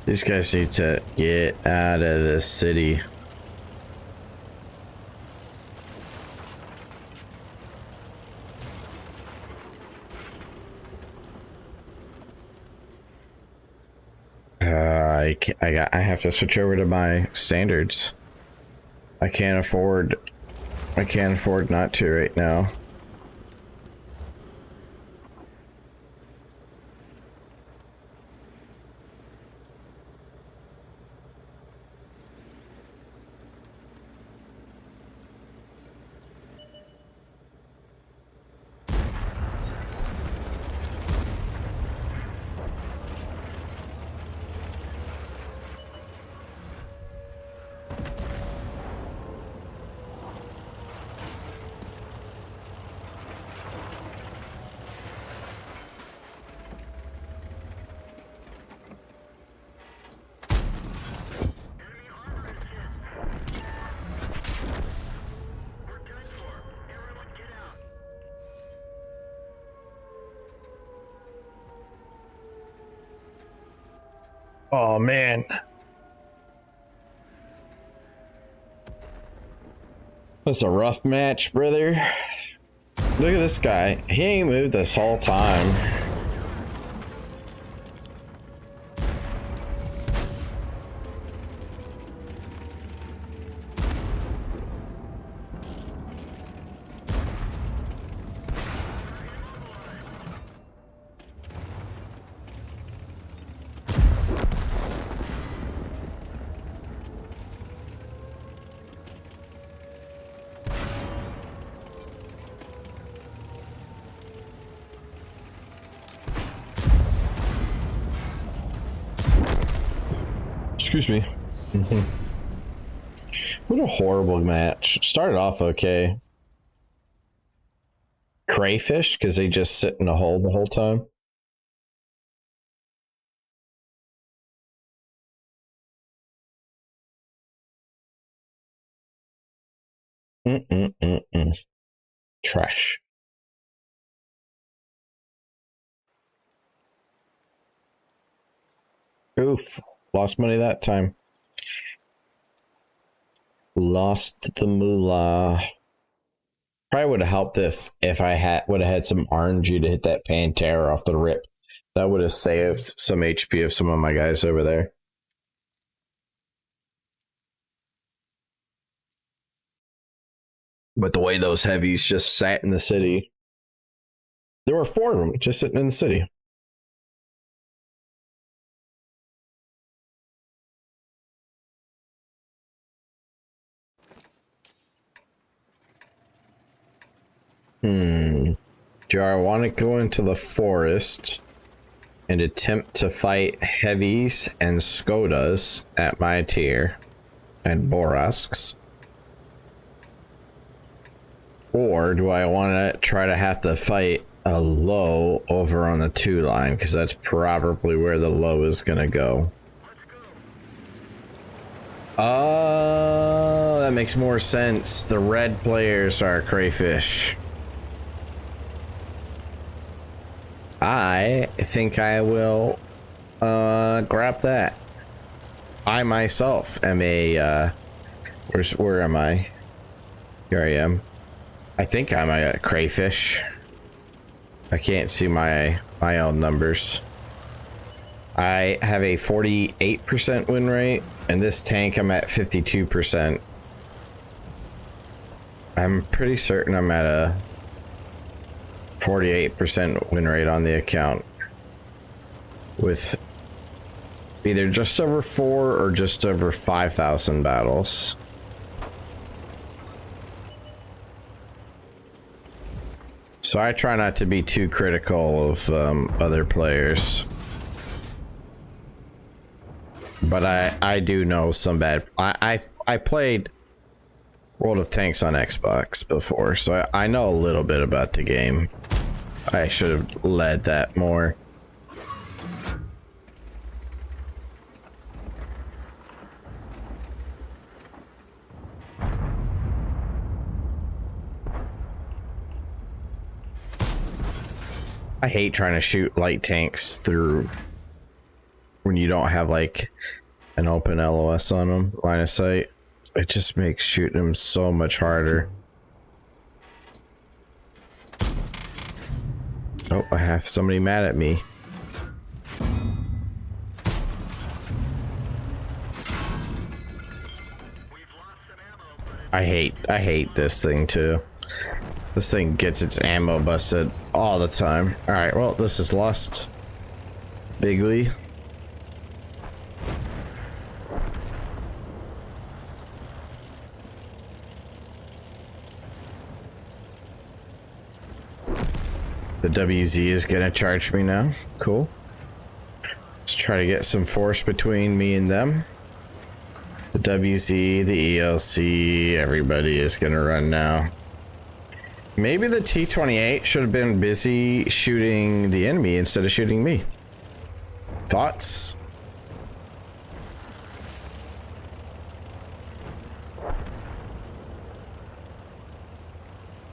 These guys need to get out of the city. I have to switch over to my standards. I can't afford not to right now. Oh man. That's a rough match, brother. Look at this guy. He ain't moved this whole time. Excuse me. What a horrible match. Started off okay. Crayfish, because they just sit in a hole the whole time. Trash. Oof. Lost money that time. Lost the moolah. Probably would have helped if I would have had some RNG to hit that Pantera off the rip. That would have saved some HP of some of my guys over there. But the way those heavies just sat in the city, there were 4 of them just sitting in the city. Do I want to go into the forest and attempt to fight heavies and Skodas at my tier and Borasks? Or do I want to try to have to fight a low over on the 2 line? Because that's probably where the low is going to go. Oh, that makes more sense. The red players are crayfish. I think I will grab that. I myself am a where am I? Here I am. I think I'm a crayfish. I can't see my own numbers. I have a 48% win rate, and this tank I'm at 52%. I'm pretty certain I'm at a 48% win rate on the account with either just over 4 or just over 5,000 battles. So I try not to be too critical of other players, but I do know some bad. I played World of Tanks on Xbox before, so I know a little bit about the game. I should have led that more. I hate trying to shoot light tanks through when you don't have like an open LOS on them, line of sight. It just makes shooting them so much harder. Oh, I have somebody mad at me. I hate this thing too. This thing gets its ammo busted all the time. All right, well, this is lost. Bigly. The WZ is gonna charge me now. Cool. Let's try to get some force between me and them. The WZ, the ELC, everybody is gonna run now. Maybe the T-28 should have been busy shooting the enemy instead of shooting me. Thoughts?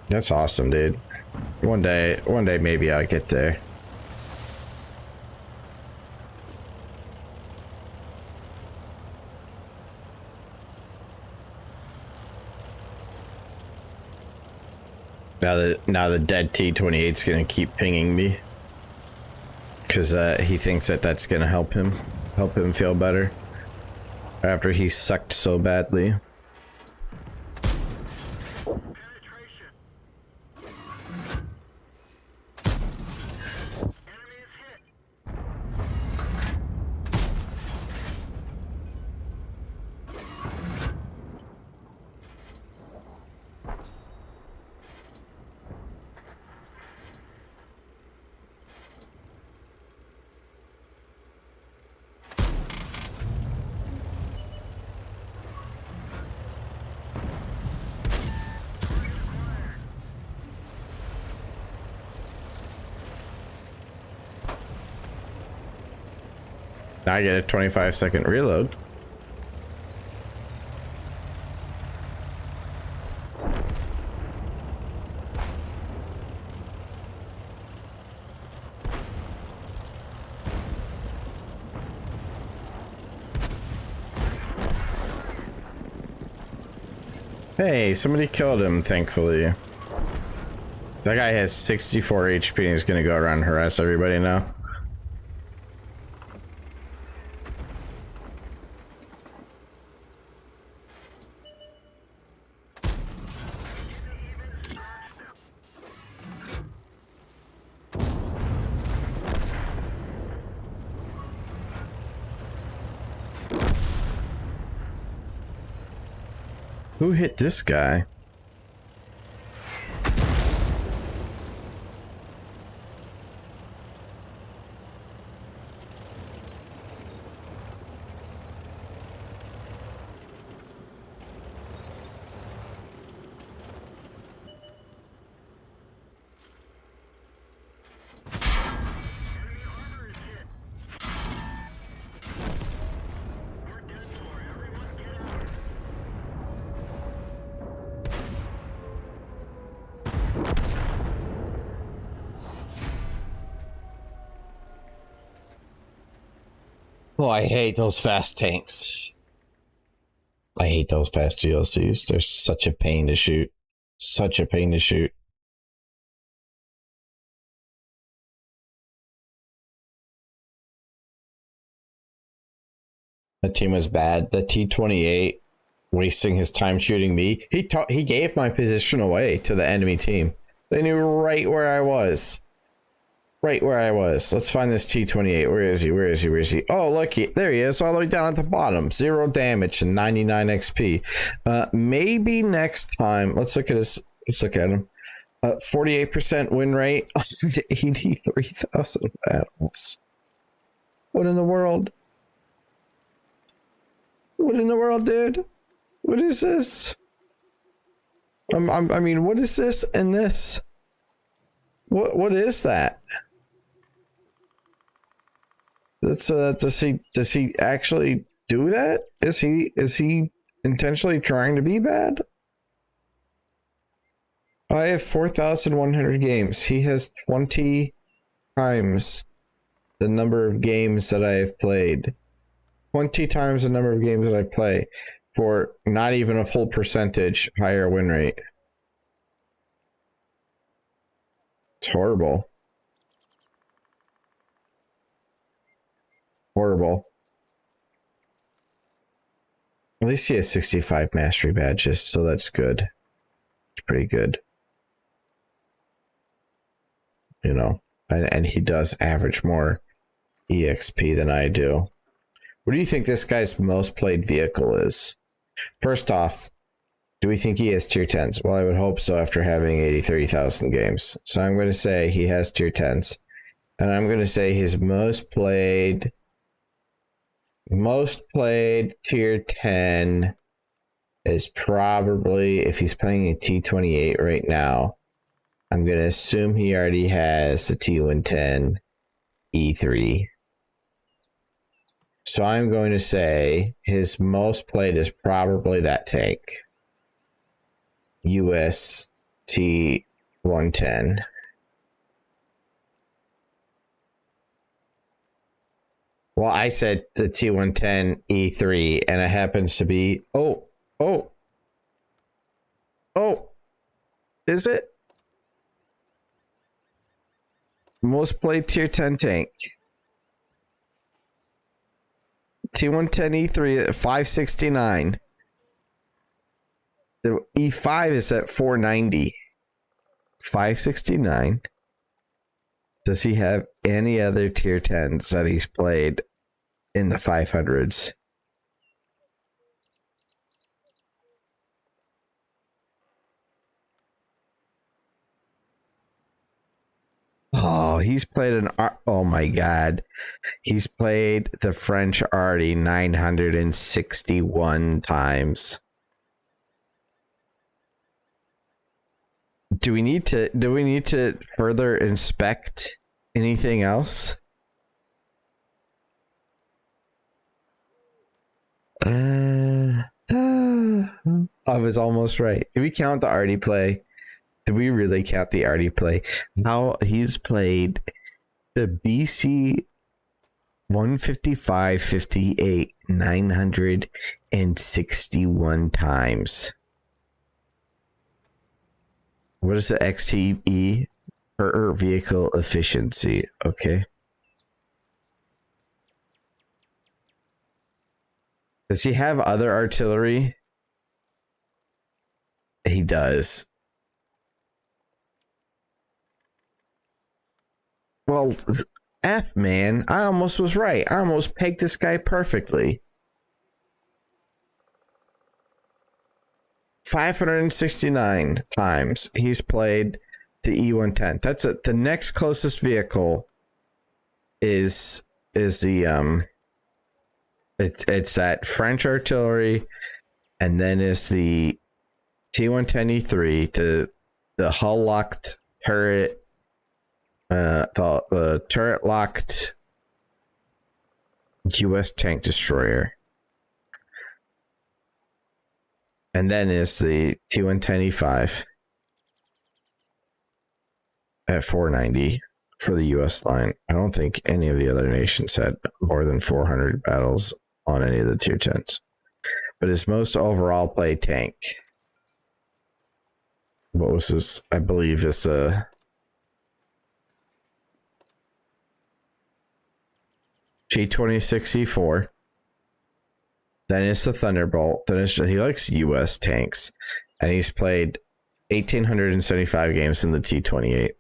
That's awesome, dude. One day maybe I'll get there. Now the dead T-28 is gonna keep pinging me because he thinks that that's gonna help him feel better after he sucked so badly. Now I get a 25-second reload. Hey, somebody killed him, thankfully. That guy has 64 HP and he's gonna go around and harass everybody now. Who hit this guy? Oh, I hate those fast tanks. I hate those fast GLCs. They're such a pain to shoot. Such a pain to shoot. That team was bad. The T-28 wasting his time shooting me. He gave my position away to the enemy team. They knew right where I was. Right where I was. Let's find this T-28. Where is he? Where is he? Where is he? Oh, look, there he is, all the way down at the bottom. 0 damage and 99 XP. Maybe next time. Let's look at his. Let's look at him. 48% win rate on 83,000 battles. What in the world? What in the world, dude? What is this? I mean, what is this and this? What is that? That's does he actually do that? Is he intentionally trying to be bad? I have 4,100 games. He has 20 times the number of games that I have played. 20 times the number of games that I play for not even a full percentage higher win rate. It's horrible. Horrible. At least he has 65 mastery badges, so that's good. It's pretty good. You know, and he does average more EXP than I do. What do you think this guy's most played vehicle is? First off, do we think he has tier 10s? Well, I would hope so after having 83,000 games. So I'm going to say he has tier 10s. And I'm going to say his most played tier 10 is probably, if he's playing a T-28 right now, I'm going to assume he already has the T-110 E3. So I'm going to say his most played is probably that tank. US T-110. Well, I said the T-110 E3, and it happens to be... Oh! Is it? Most played tier 10 tank. T-110 E3 at 569. The E5 is at 490. 569. Does he have any other tier 10s that he's played in the 500s? Oh, he's played oh my god. He's played the French Arty 961 times. Do we need to further inspect anything else? I was almost right. If we count the Arty play, do we really count the Arty play? How he's played the BC 155, 58, 961 times. What is the XTE? Per vehicle efficiency. Okay. Does he have other artillery? He does. Well, F, man. I almost was right. I almost pegged this guy perfectly. 569 times he's played the E110. That's it. The next closest vehicle is the it's that French artillery, and then is the T110E3, the hull locked turret, the turret locked US tank destroyer. And then is the T110E5 at 490 for the US line. I don't think any of the other nations had more than 400 battles on any of the tier 10s. But his most overall played tank, what was his, I believe, is the T26E4. Then it's the Thunderbolt. Then he likes US tanks, and he's played 1,875 games in the T28.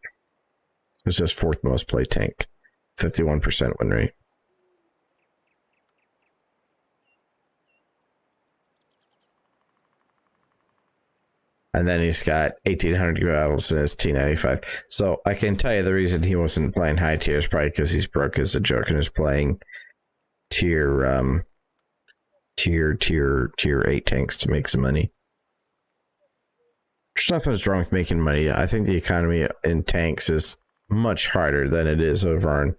It's just fourth most played tank, 51% win rate. And then he's got 1,800 battles in his T95. So I can tell you the reason he wasn't playing high tier is probably because he's broke as a joke and is playing tier 8 tanks to make some money. There's nothing wrong with making money. I think the economy in tanks is much harder than it is over on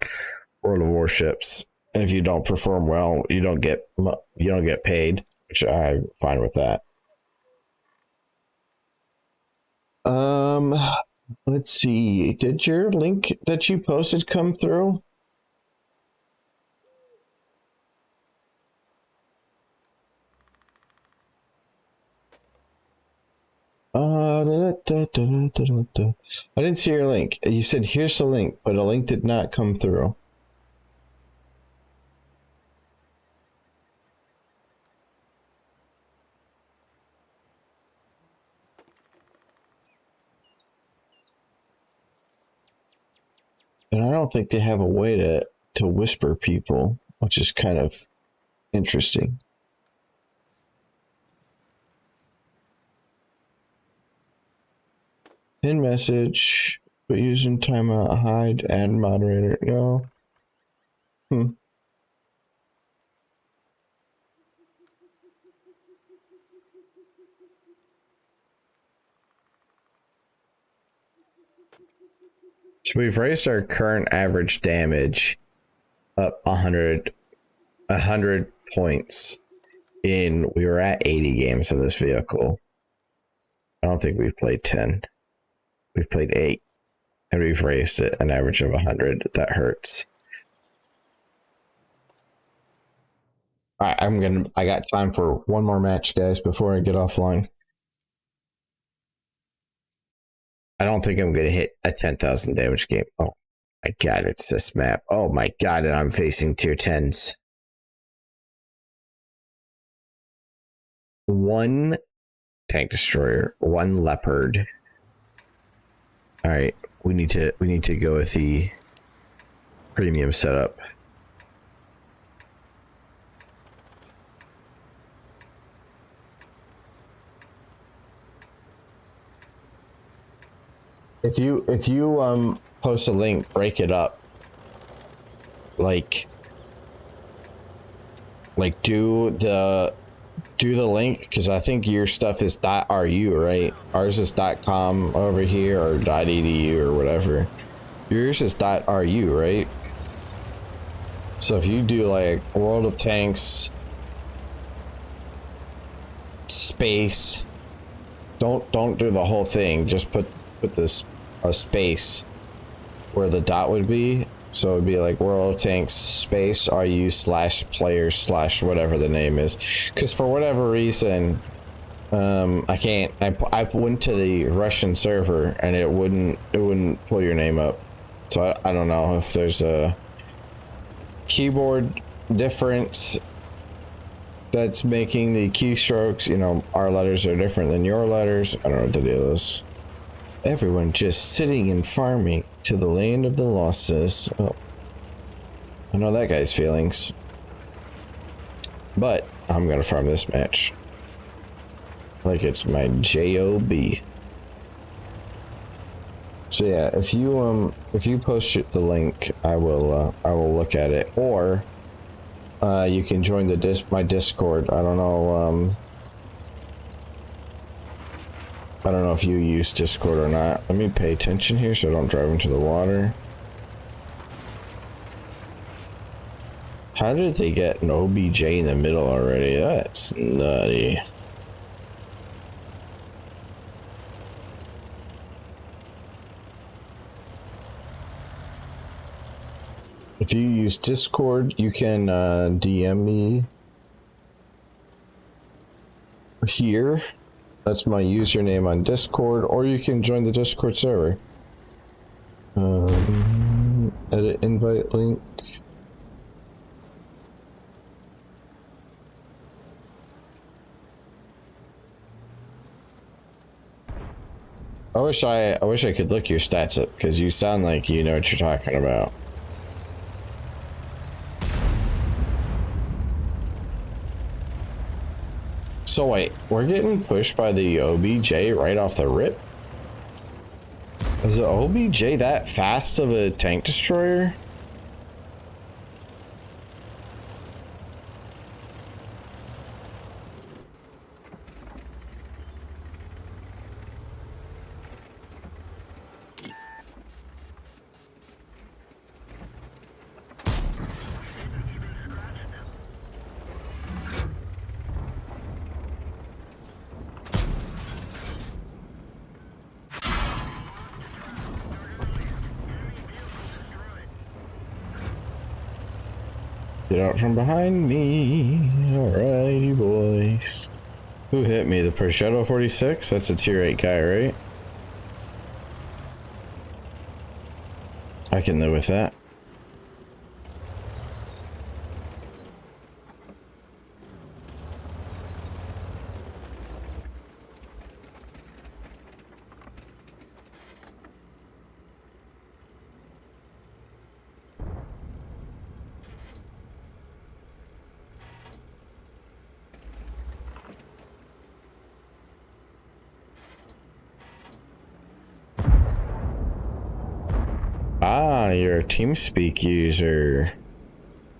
World of Warships. And if you don't perform well, you don't get paid, which I'm fine with that. Let's see. Did your link that you posted come through? I didn't see your link. You said here's the link, but a link did not come through. And I don't think they have a way to whisper people, which is kind of interesting. Pin message, but using timeout, hide, add moderator. No. So we've raised our current average damage up 100 points we were at 80 games in this vehicle. I don't think we've played 10. We've played 8, and we've raised it an average of 100. That hurts. All right, I got time for one more match, guys, before I get offline. I don't think I'm going to hit a 10,000 damage game. Oh my God, it's this map. Oh my God, and I'm facing tier 10s. One tank destroyer, one leopard. All right, we need to go with the premium setup. If you post a link, break it up. Like do the link, because I think your stuff is .ru, right? Ours is .com over here, or .edu or whatever. Yours is .ru, right? So if you do like World of Tanks space, don't do the whole thing. Just put this a space where the dot would be. So it would be like World of Tanks space RU /players/ whatever the name is. Because for whatever reason, I can't. I went to the Russian server and it wouldn't pull your name up. So I don't know if there's a keyboard difference that's making the keystrokes. You know, our letters are different than your letters. I don't know what the deal is. Everyone just sitting and farming to the land of the losses. Oh, I know that guy's feelings. But I'm gonna farm this match like it's my job. So yeah, if you post the link, I will look at it, or you can join my Discord. I don't know if you use Discord or not. Let me pay attention here so I don't drive into the water. How did they get an OBJ in the middle already? That's nutty. If you use Discord, you can DM me here. That's my username on Discord, or you can join the Discord server. Edit invite link. I wish I could look your stats up, because you sound like you know what you're talking about. So wait, we're getting pushed by the OBJ right off the rip? Is the OBJ that fast of a tank destroyer? Get out from behind me. Alrighty, boys. Who hit me? The Peugeot 46? That's a tier 8 guy, right? I can live with that. Ah, you're a TeamSpeak user.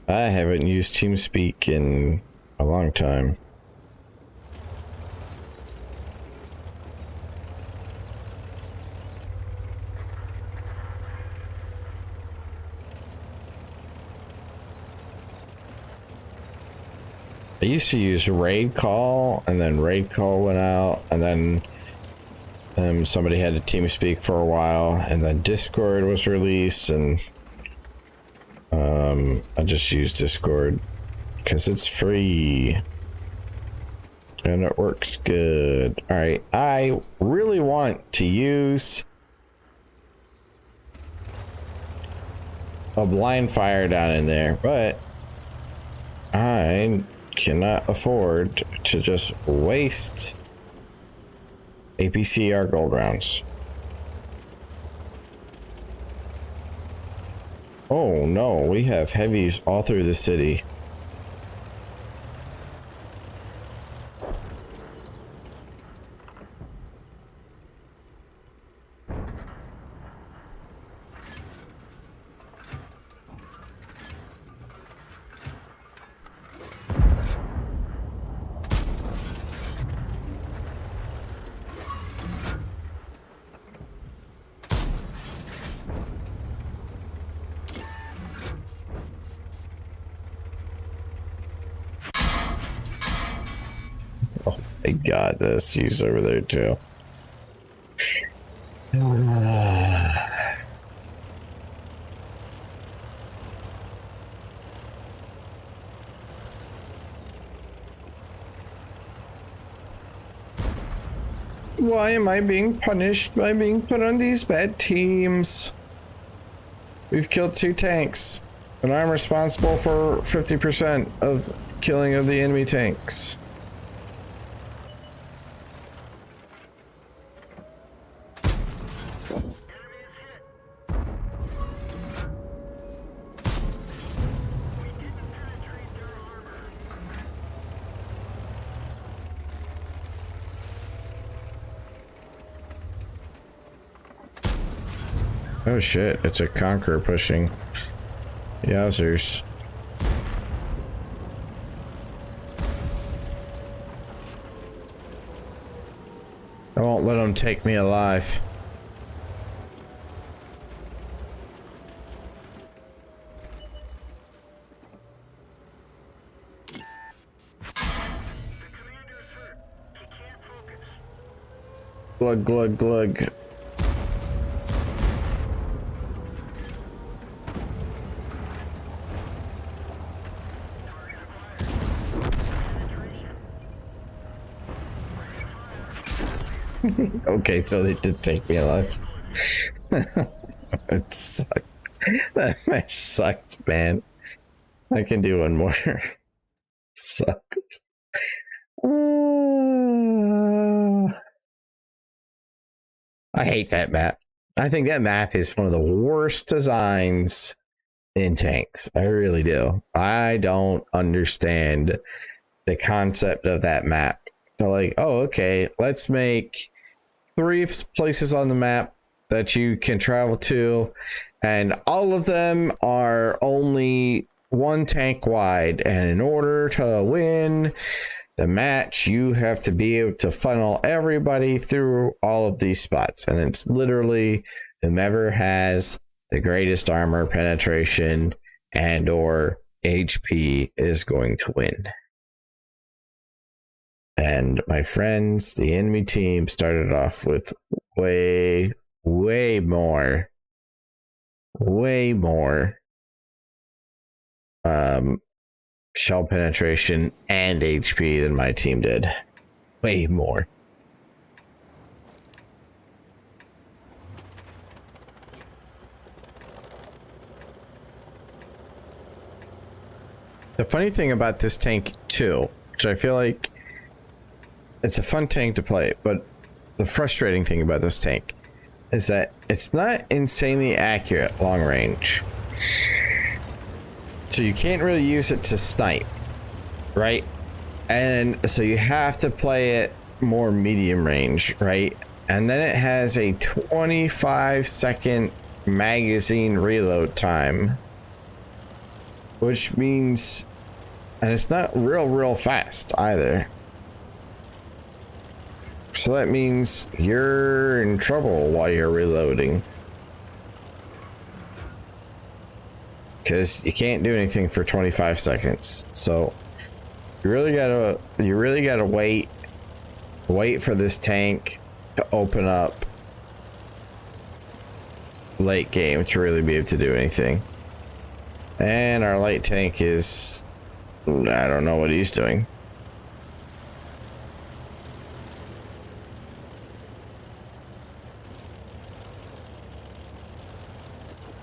I haven't used TeamSpeak in a long time. I used to use Raid Call, and then Raid Call went out, and then somebody had to TeamSpeak for a while, and then Discord was released, and I just use Discord because it's free and it works good. All right, I really want to use a blind fire down in there, but I cannot afford to just waste APCR gold rounds. Oh no, we have heavies all through the city. I got this. He's over there too. Why am I being punished by being put on these bad teams? We've killed 2 tanks, and I'm responsible for 50% of killing of the enemy tanks. Oh shit, it's a Conqueror pushing. Yowzers. I won't let them take me alive. Glug, glug, glug. Okay, so they did take me alive. It sucked. That match sucked, man. I can do one more. Sucked. I hate that map. I think that map is one of the worst designs in tanks. I really do. I don't understand the concept of that map. They're like, oh, okay, let's make 3 places on the map that you can travel to, and all of them are only 1 tank wide, and in order to win the match you have to be able to funnel everybody through all of these spots, and it's literally whomever has the greatest armor penetration and or HP is going to win. And my friends, the enemy team started off with way more shell penetration and HP than my team did. Way more. The funny thing about this tank too, which I feel like it's a fun tank to play, but the frustrating thing about this tank is that it's not insanely accurate long range. So you can't really use it to snipe, right? And so you have to play it more medium range, right? And then it has a 25-second magazine reload time, which means, and it's not real fast either. So that means you're in trouble while you're reloading, because you can't do anything for 25 seconds. So you really gotta wait for this tank to open up late game to really be able to do anything. And our light tank is, I don't know what he's doing.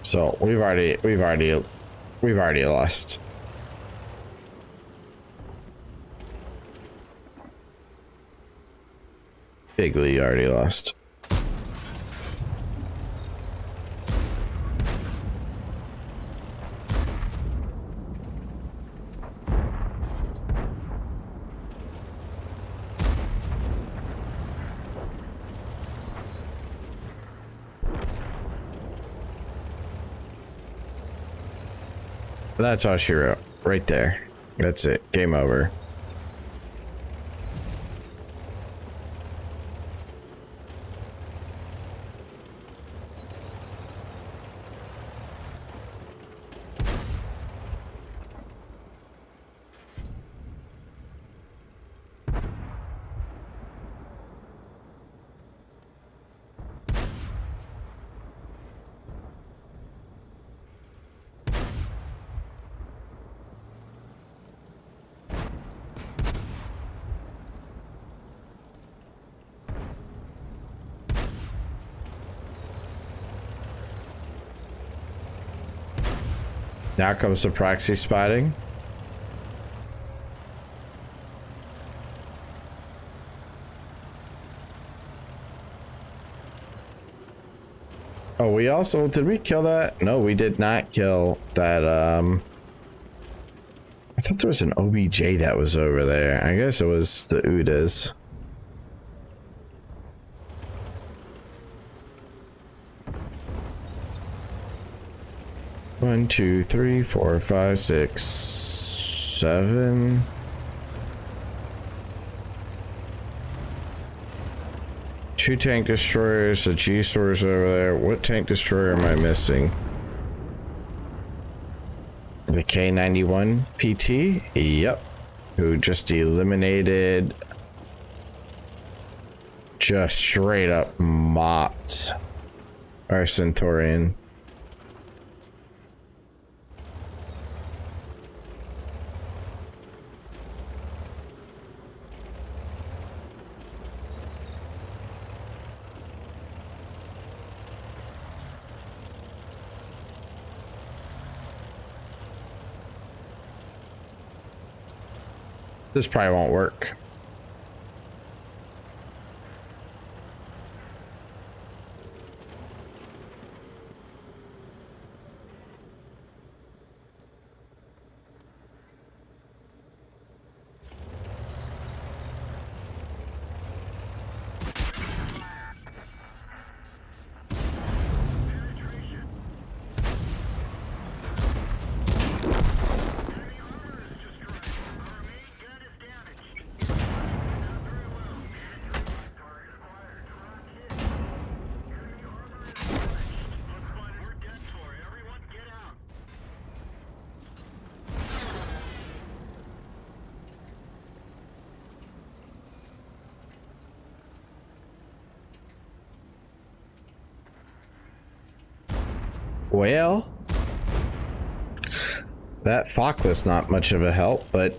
So we've already lost. Bigly already lost. That's all she wrote right there. That's it. Game over. Now comes the proxy spotting. Oh, we also, did we kill that? No, we did not kill that. I thought there was an OBJ that was over there. I guess it was the Udas. One, two, three, four, five, six, seven. Two tank destroyers, the G-Stores over there. What tank destroyer am I missing? The K91 PT? Yep. Who just eliminated, just straight up mopped our Centaurian. This probably won't work. Well, that Fok was not much of a help, but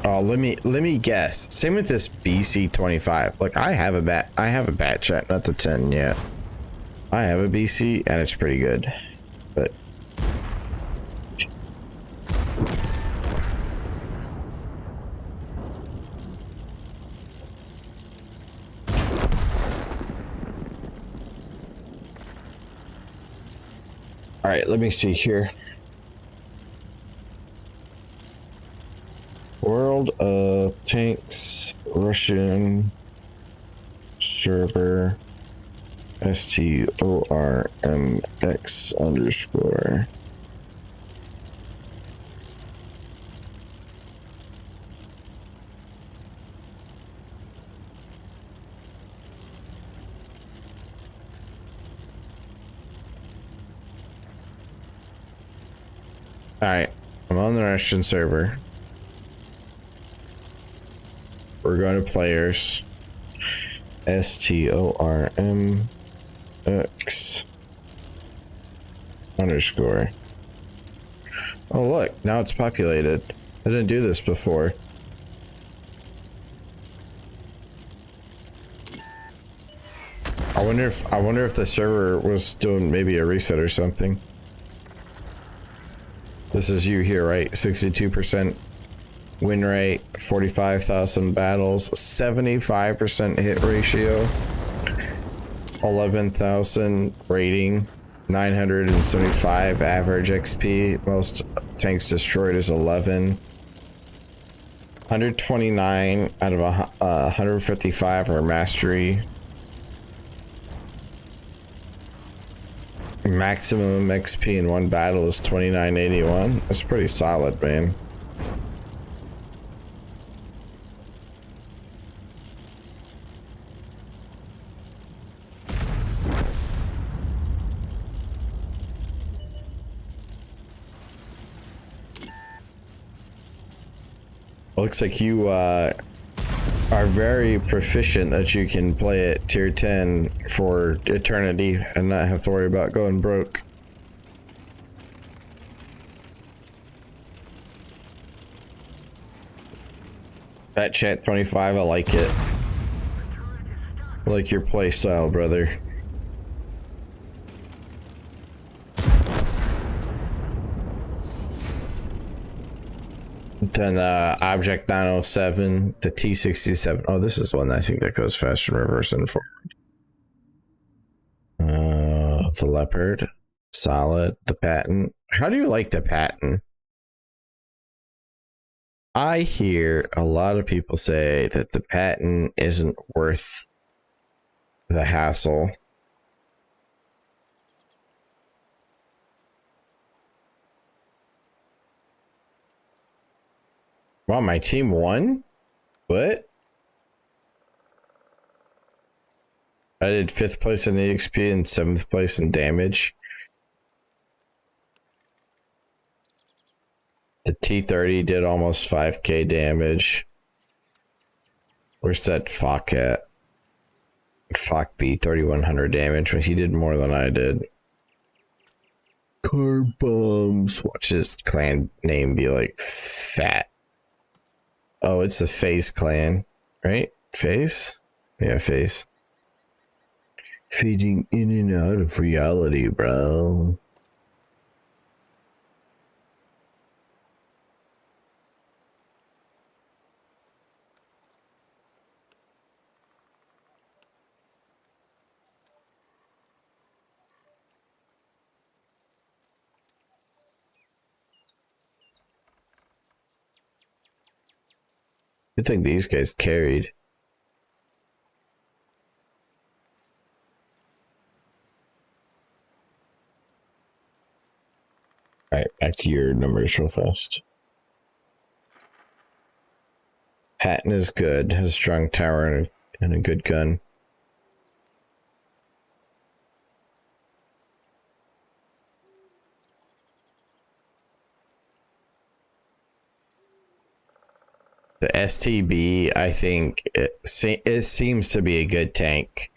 let me guess. Same with this BC-25. Look, I have a bat chat, not the 10 yet. I have a BC and it's pretty good, but all right, let me see here. World of Tanks, Russian server, STORMX_. All right, I'm on the Russian server. We're going to players. STORMX_. Oh look, now it's populated. I didn't do this before. I wonder if the server was doing maybe a reset or something. This is you here, right? 62% win rate, 45,000 battles, 75% hit ratio, 11,000 rating, 975 average XP. Most tanks destroyed is 11. 129 out of 155 are mastery. Maximum XP in one battle is 2981. That's pretty solid, man. Looks like you are very proficient that you can play at tier 10 for eternity and not have to worry about going broke. That chat 25, I like it. I like your play style, brother. Then the Object 907, the T67. Oh, this is one I think that goes faster in reverse and forward. The Leopard, solid. The Patent. How do you like the Patent? I hear a lot of people say that the Patent isn't worth the hassle. Wow, my team won? What? I did 5th place in EXP and 7th place in damage. The T30 did almost 5k damage. Where's that fuck at? Fuck B 3100 damage when he did more than I did. Car bombs. Watch his clan name be like fat. Oh, it's the Face clan, right? Face? Yeah, Face. Fading in and out of reality, bro. I think these guys carried. Alright, back to your numbers real fast. Patton is good, has a strong tower and a good gun. The STB, I think it seems to be a good tank.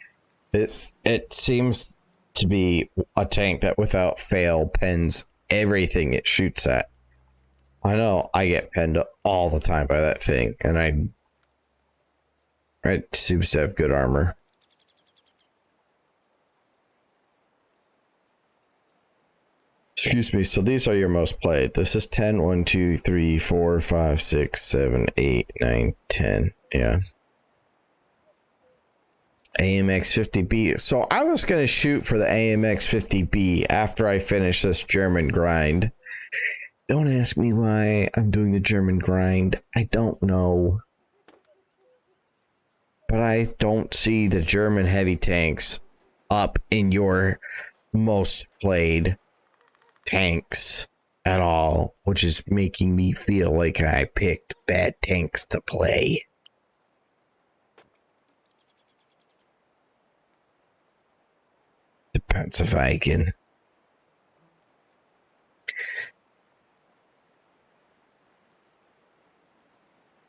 It seems to be a tank that without fail pens everything it shoots at. I know I get penned all the time by that thing, and it seems to have good armor. Excuse me, so these are your most played. This is 10, 1, 2, 3, 4, 5, 6, 7, 8, 9, 10. Yeah. AMX 50B. So I was going to shoot for the AMX 50B after I finish this German grind. Don't ask me why I'm doing the German grind. I don't know. But I don't see the German heavy tanks up in your most played tanks at all, which is making me feel like I picked bad tanks to play. Depends if I can.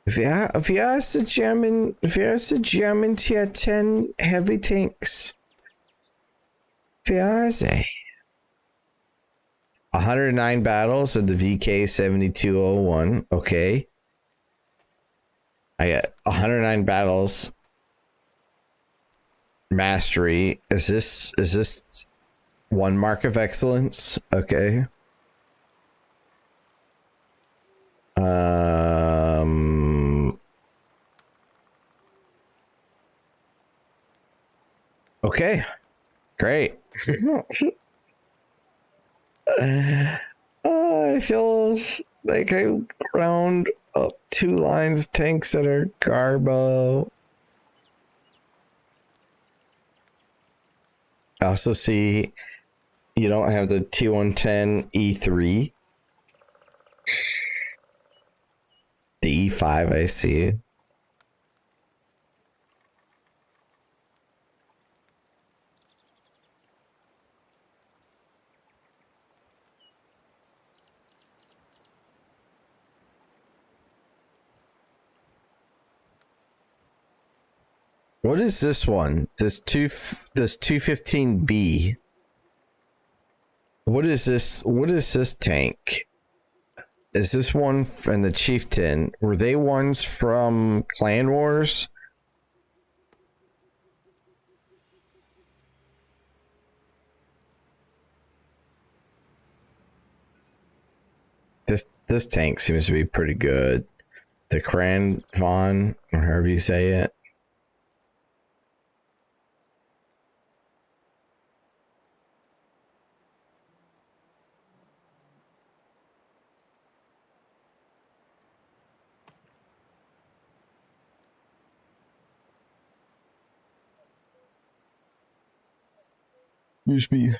Wer ist the German Tier 10 heavy tanks? Wer ist he? 109 battles of the VK 7201. Okay. I got 109 battles. Mastery. Is this one mark of excellence? Okay. Okay. Great. I feel like I ground up 2 lines tanks that are garbo. I also see you don't have the T110 E3. The E5 I see. What is this one? This 215B. What is this? What is this tank? Is this one from the Chieftain? Were they ones from Clan Wars? This tank seems to be pretty good. The Cran Von, or however you say it. Excuse me.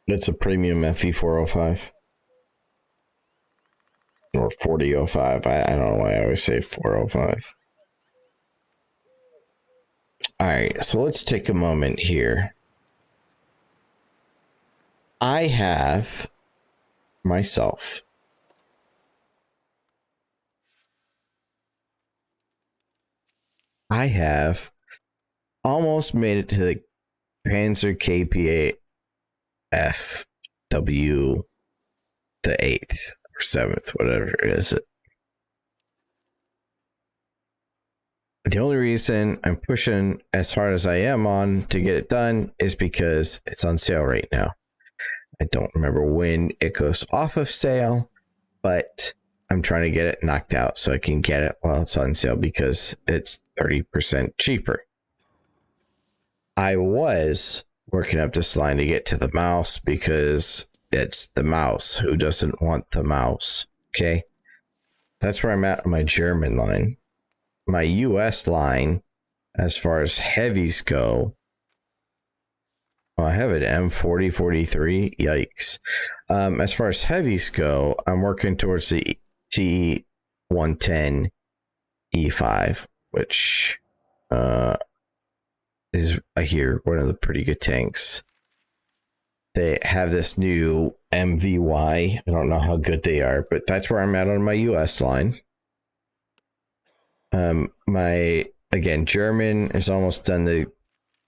It's a premium FE405 or 4005. I don't know why I always say 405. All right, so let's take a moment here. I have myself almost made it to the Panzer KPA FW the 8th or 7th, whatever it is. The only reason I'm pushing as hard as I am on to get it done is because it's on sale right now. I don't remember when it goes off of sale, but I'm trying to get it knocked out so I can get it while it's on sale because it's 30% cheaper. I was working up this line to get to the mouse because it's the mouse. Who doesn't want the mouse? Okay. That's where I'm at on my German line. My US line, as far as heavies go, I have an M4043. Yikes. As far as heavies go, I'm working towards the T110 E5, which is, I hear, one of the pretty good tanks. They have this new MVY. I don't know how good they are, but that's where I'm at on my US line. My, again, German is almost done. The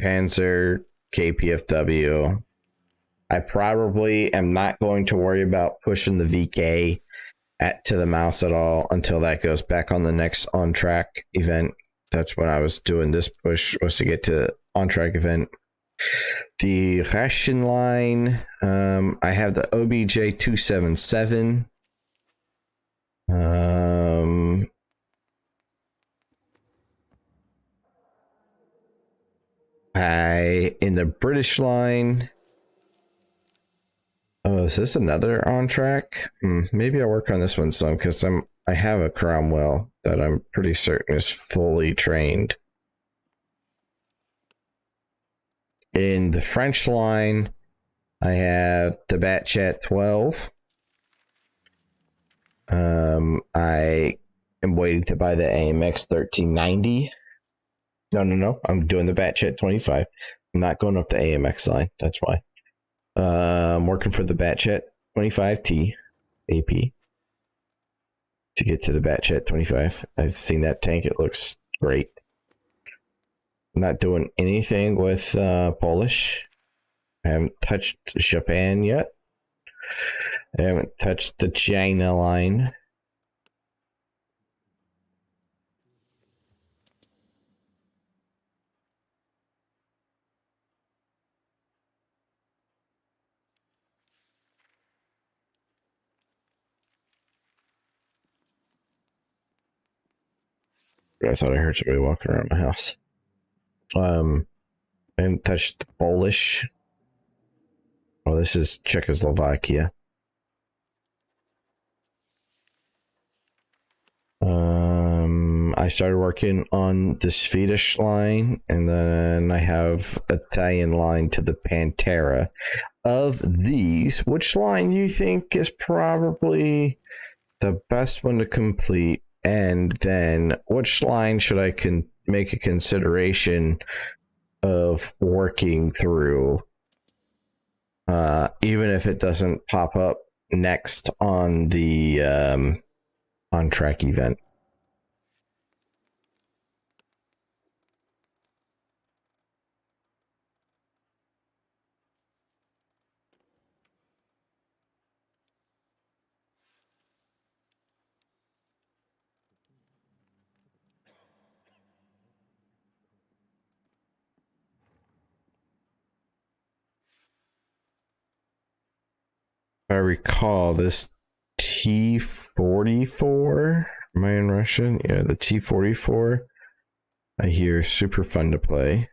Panzer KPFW. I probably am not going to worry about pushing the VK to the mouse at all until that goes back on the next on track event. That's when I was doing this push, was to get to on track event. The Russian line, I have the OBJ 277. In the British line. Oh, is this another on track? Maybe I'll work on this one some because I have a Cromwell that I'm pretty certain is fully trained. In the French line, I have the Batchat 12. I am waiting to buy the AMX 1390. No. I'm doing the Batchat 25. I'm not going up the AMX line. That's why. I'm working for the Batchat 25T AP to get to the Batchat 25. I've seen that tank. It looks great. I'm not doing anything with Polish. I haven't touched Japan yet. I haven't touched the China line. I thought I heard somebody walking around my house. I haven't touched the Polish. Oh, this is Czechoslovakia. I started working on the Swedish line, and then I have Italian line to the Pantera. Of these, which line do you think is probably the best one to complete? And then which line should I make a consideration of working through, even if it doesn't pop up next on the on track event? I recall, this T-44, am I in Russian? Yeah, the T-44 I hear super fun to play.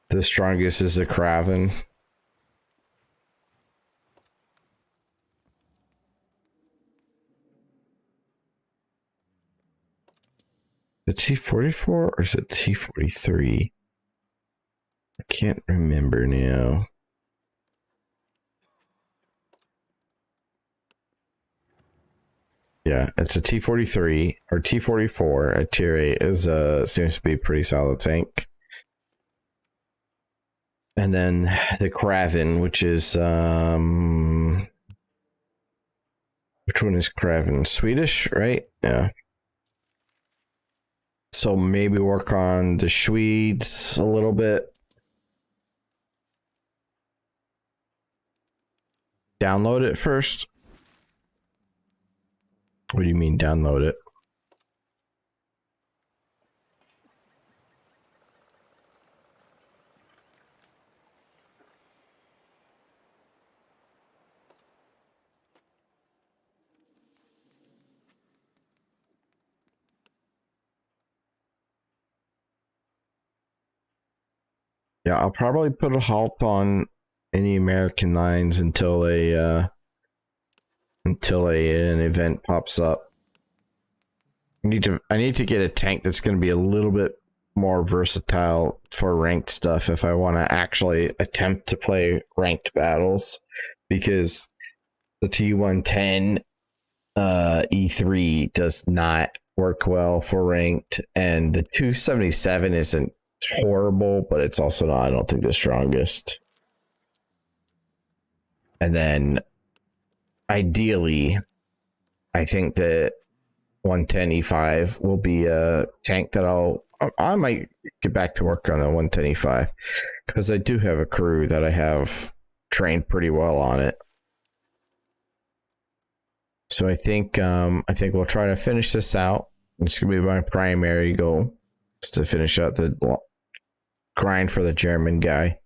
The strongest is the Kraven. The T-44 or is it T-43? I can't remember now. Yeah, it's a T-43 or T-44 at tier 8 is seems to be a pretty solid tank. And then the Kraven, which is which one is Kraven? Swedish, right? Yeah. So maybe work on the Swedes a little bit. Download it first. What do you mean download it? Yeah, I'll probably put a halt on any American 9s until an event pops up. I need to get a tank that's going to be a little bit more versatile for ranked stuff if I want to actually attempt to play ranked battles, because the T110 E3 does not work well for ranked, and the 277 isn't horrible, but it's also not, I don't think, the strongest. And then ideally, I think that 110 E5 will be a tank that I might get back to work on the 110 E5, because I do have a crew that I have trained pretty well on it. So I think we'll try to finish this out. It's gonna be my primary goal, is to finish out the grind for the German guy.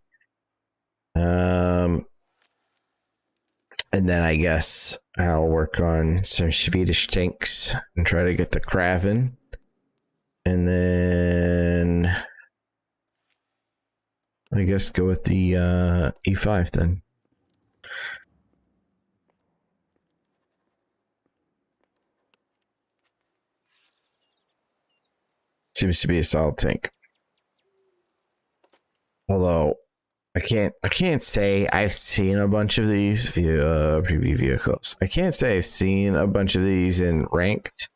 And then I guess I'll work on some Swedish tanks and try to get the Kraven. And then I guess go with the E5 then. Seems to be a solid tank. Although I can't say I've seen a bunch of these via preview vehicles. I can't say I've seen a bunch of these in ranked.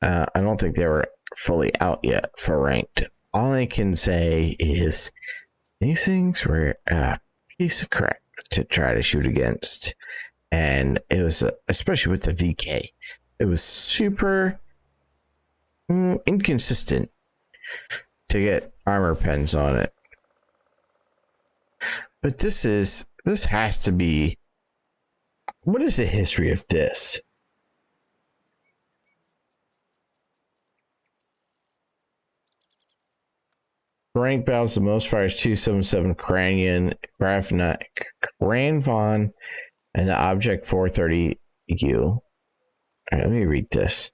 I don't think they were fully out yet for ranked. All I can say is these things were a piece of crap to try to shoot against, and it was especially with the VK, it was super inconsistent to get armor pens on it. But this has to be, what is the history of this? Rank battles, the most fires 277 Cranion, Granvon, and the Object 430U. All right, let me read this.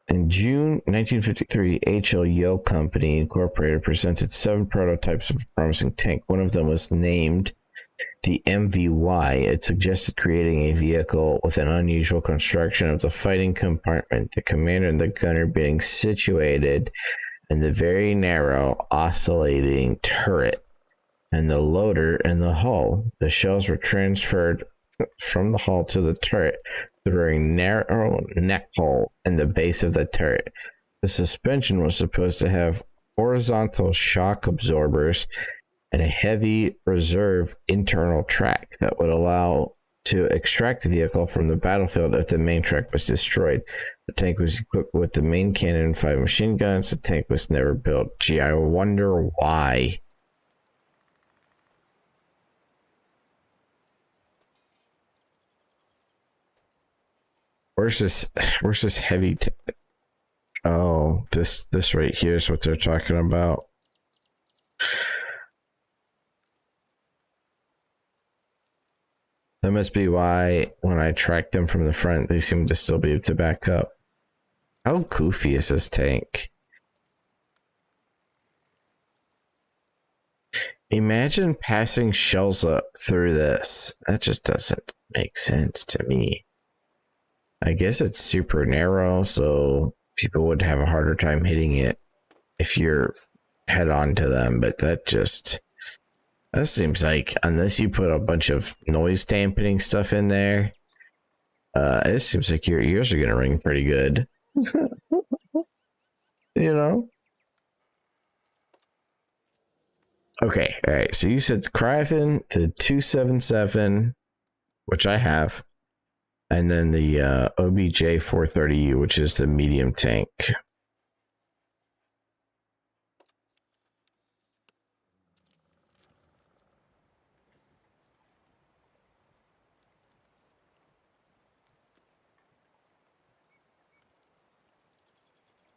In June 1953, H.L. Yale Company Incorporated presented 7 prototypes of a promising tank. One of them was named the MVY. It suggested creating a vehicle with an unusual construction of the fighting compartment, the commander and the gunner being situated in the very narrow oscillating turret, and the loader in the hull. The shells were transferred from the hull to the turret through a narrow neck hole in the base of the turret. The suspension was supposed to have horizontal shock absorbers and a heavy reserve internal track that would allow to extract the vehicle from the battlefield if the main track was destroyed. The tank was equipped with the main cannon and 5 machine guns. The tank was never built. Gee, I wonder why. Where's this heavy oh, this right here is what they're talking about. That must be why when I tracked them from the front, they seem to still be able to back up. How goofy is this tank? Imagine passing shells up through this. That just doesn't make sense to me. I guess it's super narrow, so people would have a harder time hitting it if you're head on to them, but that seems like, unless you put a bunch of noise dampening stuff in there, it seems like your ears are gonna ring pretty good. You know? Okay, all right, so you said Cryphin to 277, which I have, and then the OBJ 430U, which is the medium tank.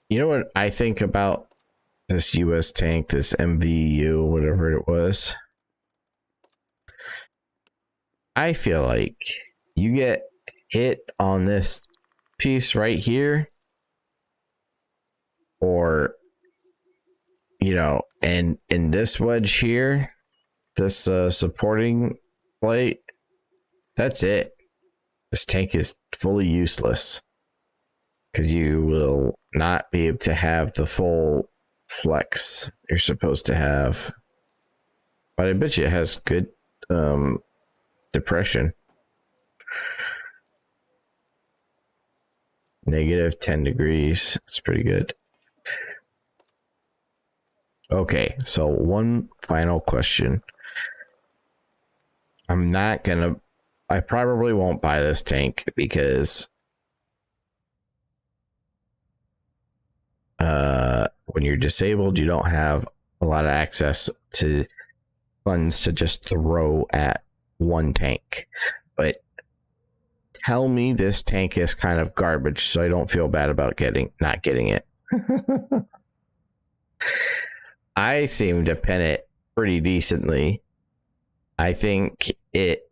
You know what I think about this US tank, this MVU, whatever it was? I feel like you get hit on this piece right here, or, you know, and in this wedge here, this supporting plate, that's it. This tank is fully useless because you will not be able to have the full flex you're supposed to have. But I bet you it has good depression. -10 degrees. It's pretty good. Okay, so one final question. I probably won't buy this tank because when you're disabled, you don't have a lot of access to funds to just throw at one tank. But tell me this tank is kind of garbage, so I don't feel bad about not getting it. I seem to pen it pretty decently. I think it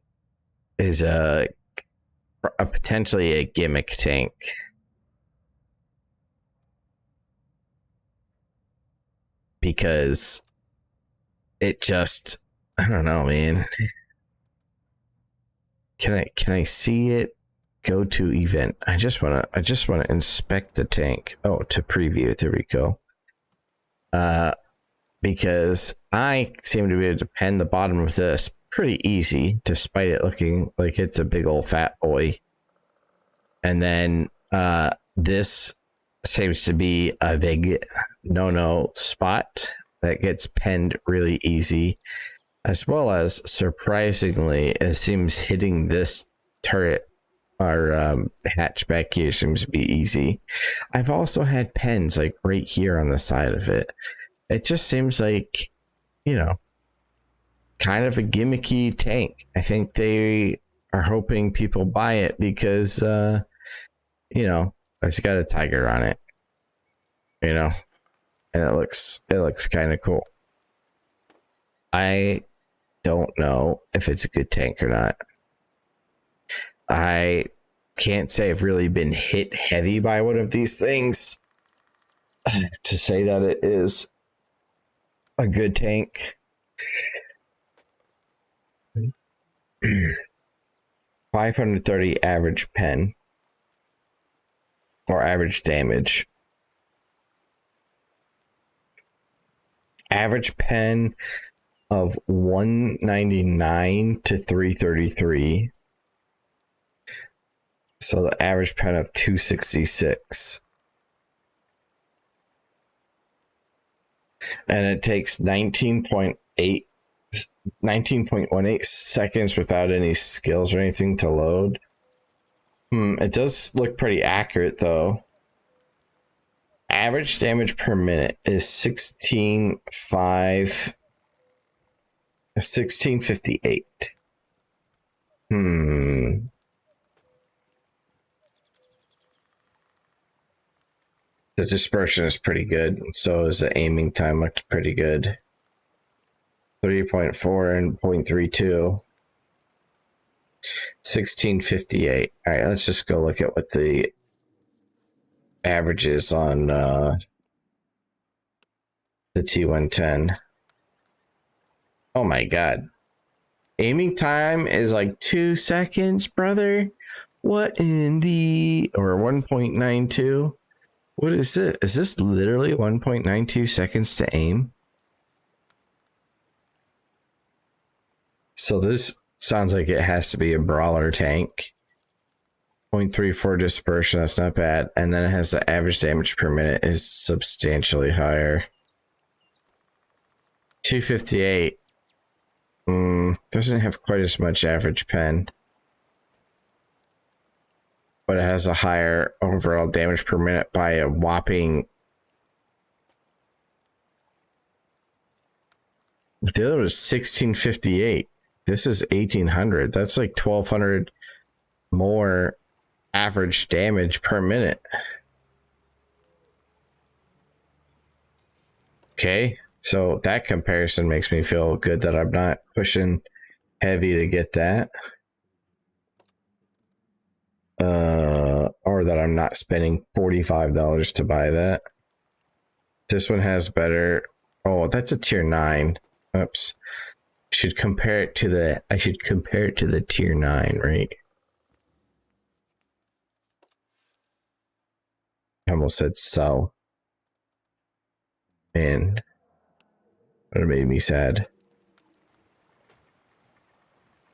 is a potentially a gimmick tank. Because it just, I don't know, man. Can I see it? Go to event. I just wanna inspect the tank. Oh, to preview it. There we go. Because I seem to be able to pen the bottom of this pretty easy, despite it looking like it's a big old fat boy. And then this seems to be a big no spot that gets penned really easy, as well as, surprisingly, it seems hitting this turret or hatchback here seems to be easy. I've also had pens like right here on the side of it. It just seems like, you know, kind of a gimmicky tank. I think they are hoping people buy it because you know, it's got a tiger on it, you know, and it looks kind of cool. I don't know if it's a good tank or not. I can't say I've really been hit heavy by one of these things to say that it is a good tank. 530 average pen or average damage. Average pen of 199 to 333. So the average pen of 266. And it takes 19.18 seconds without any skills or anything to load. It does look pretty accurate though. Average damage per minute is 1658. The dispersion is pretty good. So is the aiming time, looks pretty good. 3.4 and 0.32. 1658. All right, let's just go look at what the average is on the T110. Oh my god. Aiming time is like 2 seconds, brother. What in the... or 1.92? What is it? Is this literally 1.92 seconds to aim? So this sounds like it has to be a brawler tank. 0.34 dispersion, that's not bad. And then it has the average damage per minute is substantially higher. 258. Doesn't have quite as much average pen. But it has a higher overall damage per minute by a whopping... The other was 1658. This is 1800. That's like 1200 more average damage per minute. Okay, so that comparison makes me feel good that I'm not pushing heavy to get that. Or that I'm not spending $45 to buy that. This one has better... Oh, that's a tier 9. Oops. I should compare it to the tier 9, right? I almost said so. Man, that made me sad.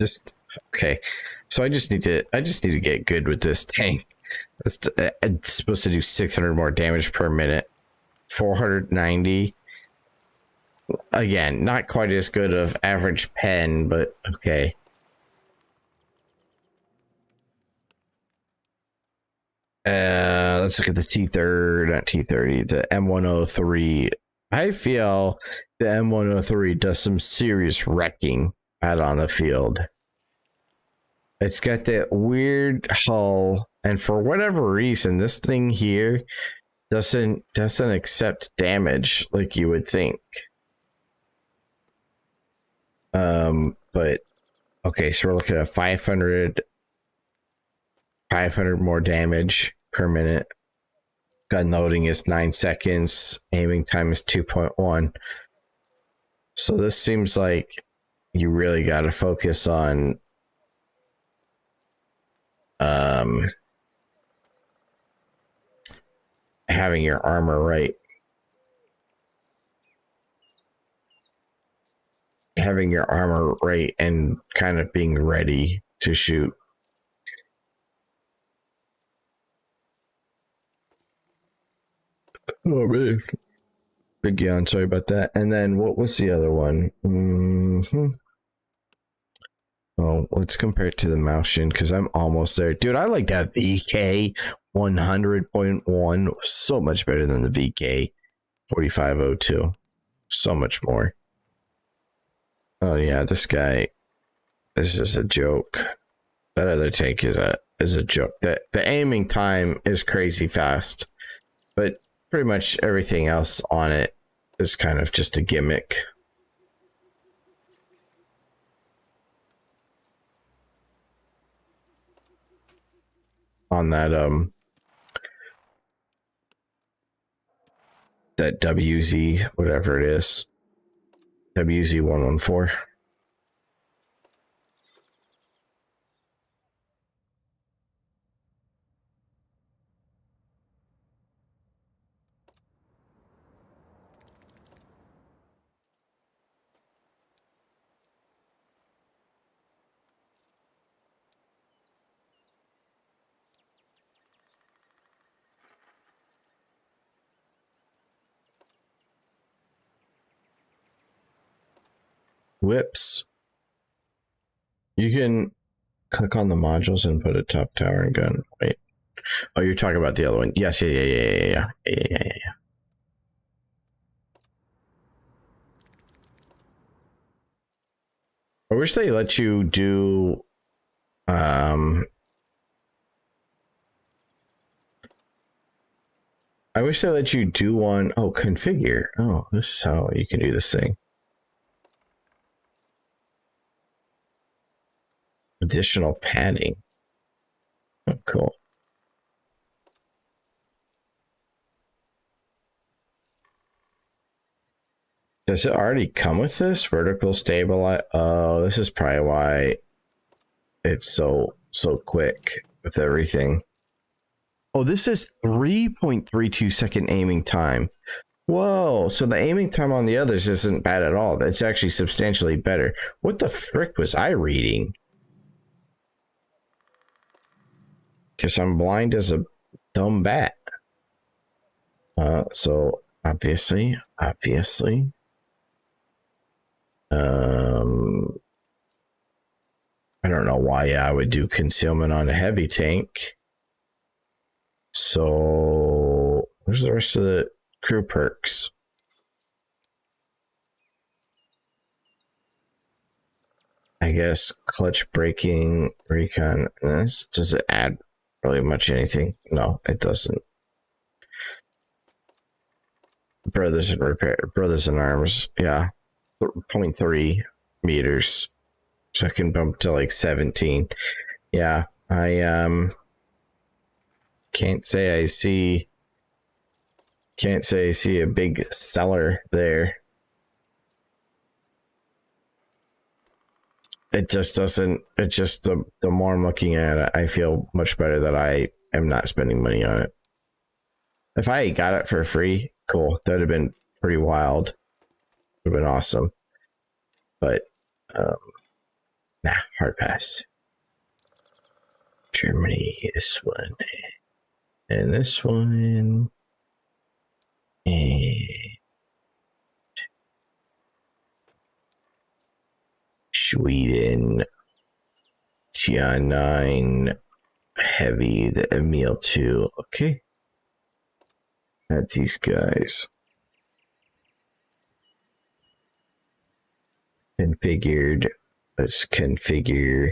Just okay. So I just need to get good with this tank. It's supposed to do 600 more damage per minute. 490. Again, not quite as good of average pen, but okay. Let's look at the T30, not T30, the M103. I feel the M103 does some serious wrecking out on the field. It's got that weird hull, and for whatever reason, this thing here doesn't accept damage like you would think. But okay, so we're looking at 500 more damage per minute. Gun loading is 9 seconds. Aiming time is 2.1. So this seems like you really got to focus on having your armor right. Having your armor right and kind of being ready to shoot. Oh man, big yawn. Sorry about that. And then what was the other one? Oh, let's compare it to the Moushin because I'm almost there, dude. I like that VK 100.1 so much better than the VK 4502. So much more. Oh yeah, this guy. This is a joke. That other tank is a joke. The aiming time is crazy fast, but pretty much everything else on it is kind of just a gimmick. On that that WZ, whatever it is, WZ114. Whips. You can click on the modules and put a top tower and gun. Wait. Oh, you're talking about the other one. Yes, yeah. I wish they let you do I wish they let you do one. Oh, configure. Oh, this is how you can do this thing. Additional padding. Oh, cool. Does it already come with this vertical stabilize? Oh, this is probably why it's so quick with everything. Oh, this is 3.32 second aiming time. Whoa, so the aiming time on the others isn't bad at all. That's actually substantially better. What the frick was I reading? Because I'm blind as a dumb bat. So obviously, I don't know why I would do concealment on a heavy tank. So where's the rest of the crew perks? I guess clutch braking, recon. Does it add really much anything? No, it doesn't. Brothers in repair, brothers in arms. Yeah, 0.3 meters. So I can bump to like 17. Yeah, I can't say I see a big seller there. It just doesn't. It's just the more I'm looking at it, I feel much better that I am not spending money on it. If I got it for free, cool. That'd have been pretty wild. Would have been awesome. But nah, hard pass. Germany, this one, and this one, and Sweden, TI9, heavy, the Emil 2. Okay. Add these guys. Configured. Let's configure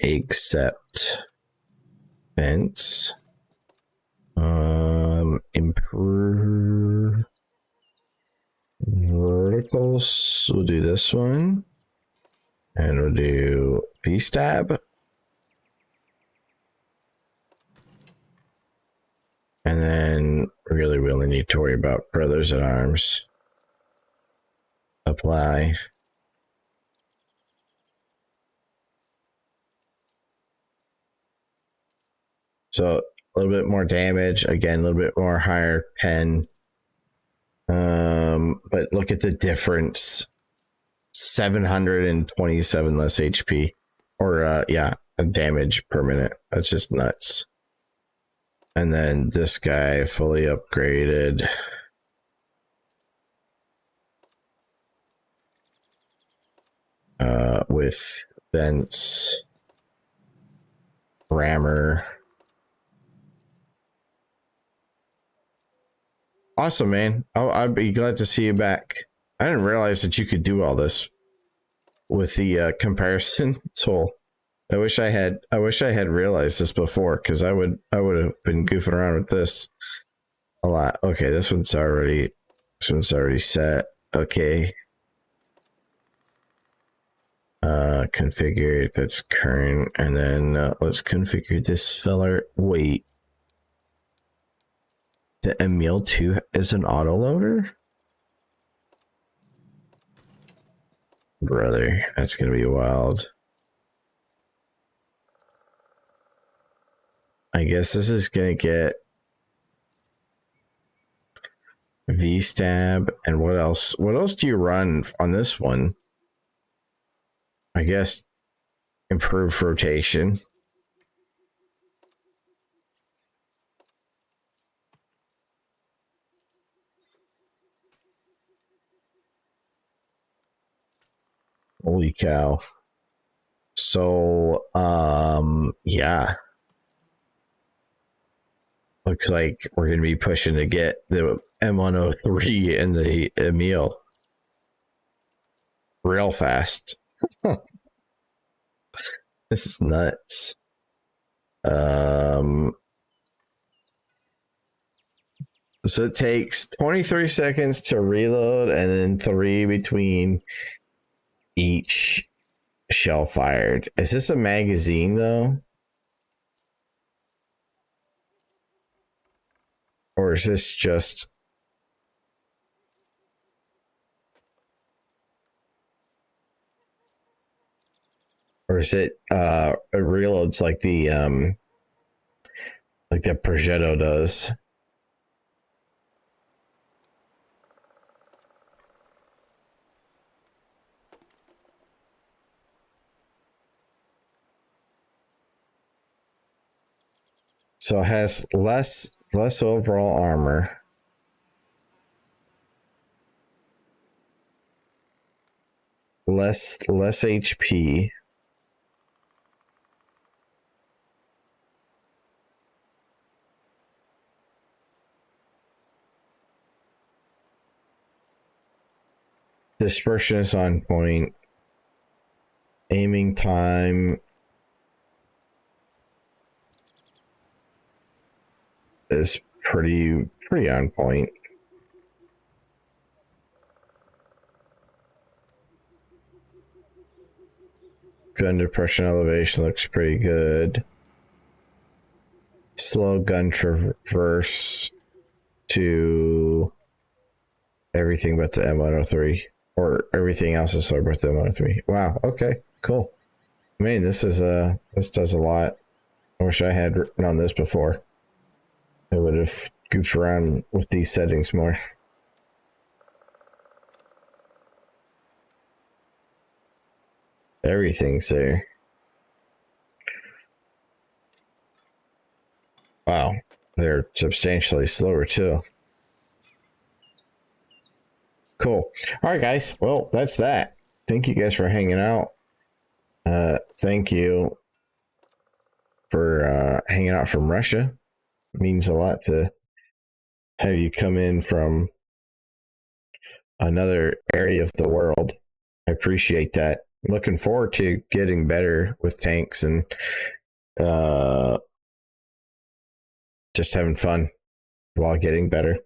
accept fence. Improve verticals. We'll do this one. And we'll do V-stab. And then really we only need to worry about brothers at arms. Apply. So a little bit more damage, again, a little bit more higher pen. But look at the difference. 727 less HP. Or yeah, damage per minute. That's just nuts. And then this guy fully upgraded. With vents, rammer. Awesome, man. I'd be glad to see you back. I didn't realize that you could do all this with the comparison tool. I wish I had realized this before, because I would have been goofing around with this a lot. Okay, this one's already set. Okay. Configure, that's current, and then let's configure this filler. Wait, the Emil 2 is an autoloader? Brother, that's gonna be wild. I guess this is gonna get V-stab, and what else? What else do you run on this one? I guess improve rotation. Holy cow. So, yeah. Looks like we're going to be pushing to get the M103 and the Emil real fast. This is nuts. So it takes 23 seconds to reload and then 3 between each shell fired. Is this a magazine though? Or is this just... Or is it it reloads like the Progetto does? So it has less overall armor. Less HP. Dispersion is on point. Aiming time is pretty on point. Gun depression elevation looks pretty good. Slow gun traverse to everything but the M103, or everything else is slow but the M103. Wow. Okay. Cool. I mean, this does a lot. I wish I had known this before. I would have goofed around with these settings more. Everything's there. Wow, they're substantially slower too. Cool. All right, guys. Well, that's that. Thank you guys for hanging out. Thank you for hanging out from Russia. It means a lot to have you come in from another area of the world. I appreciate that. Looking forward to getting better with tanks and just having fun while getting better.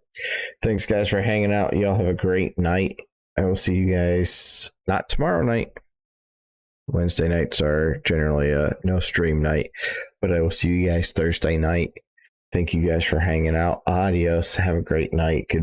Thanks, guys, for hanging out. Y'all have a great night. I will see you guys not tomorrow night. Wednesday nights are generally a no stream night, but I will see you guys Thursday night. Thank you guys for hanging out. Adios. Have a great night. Good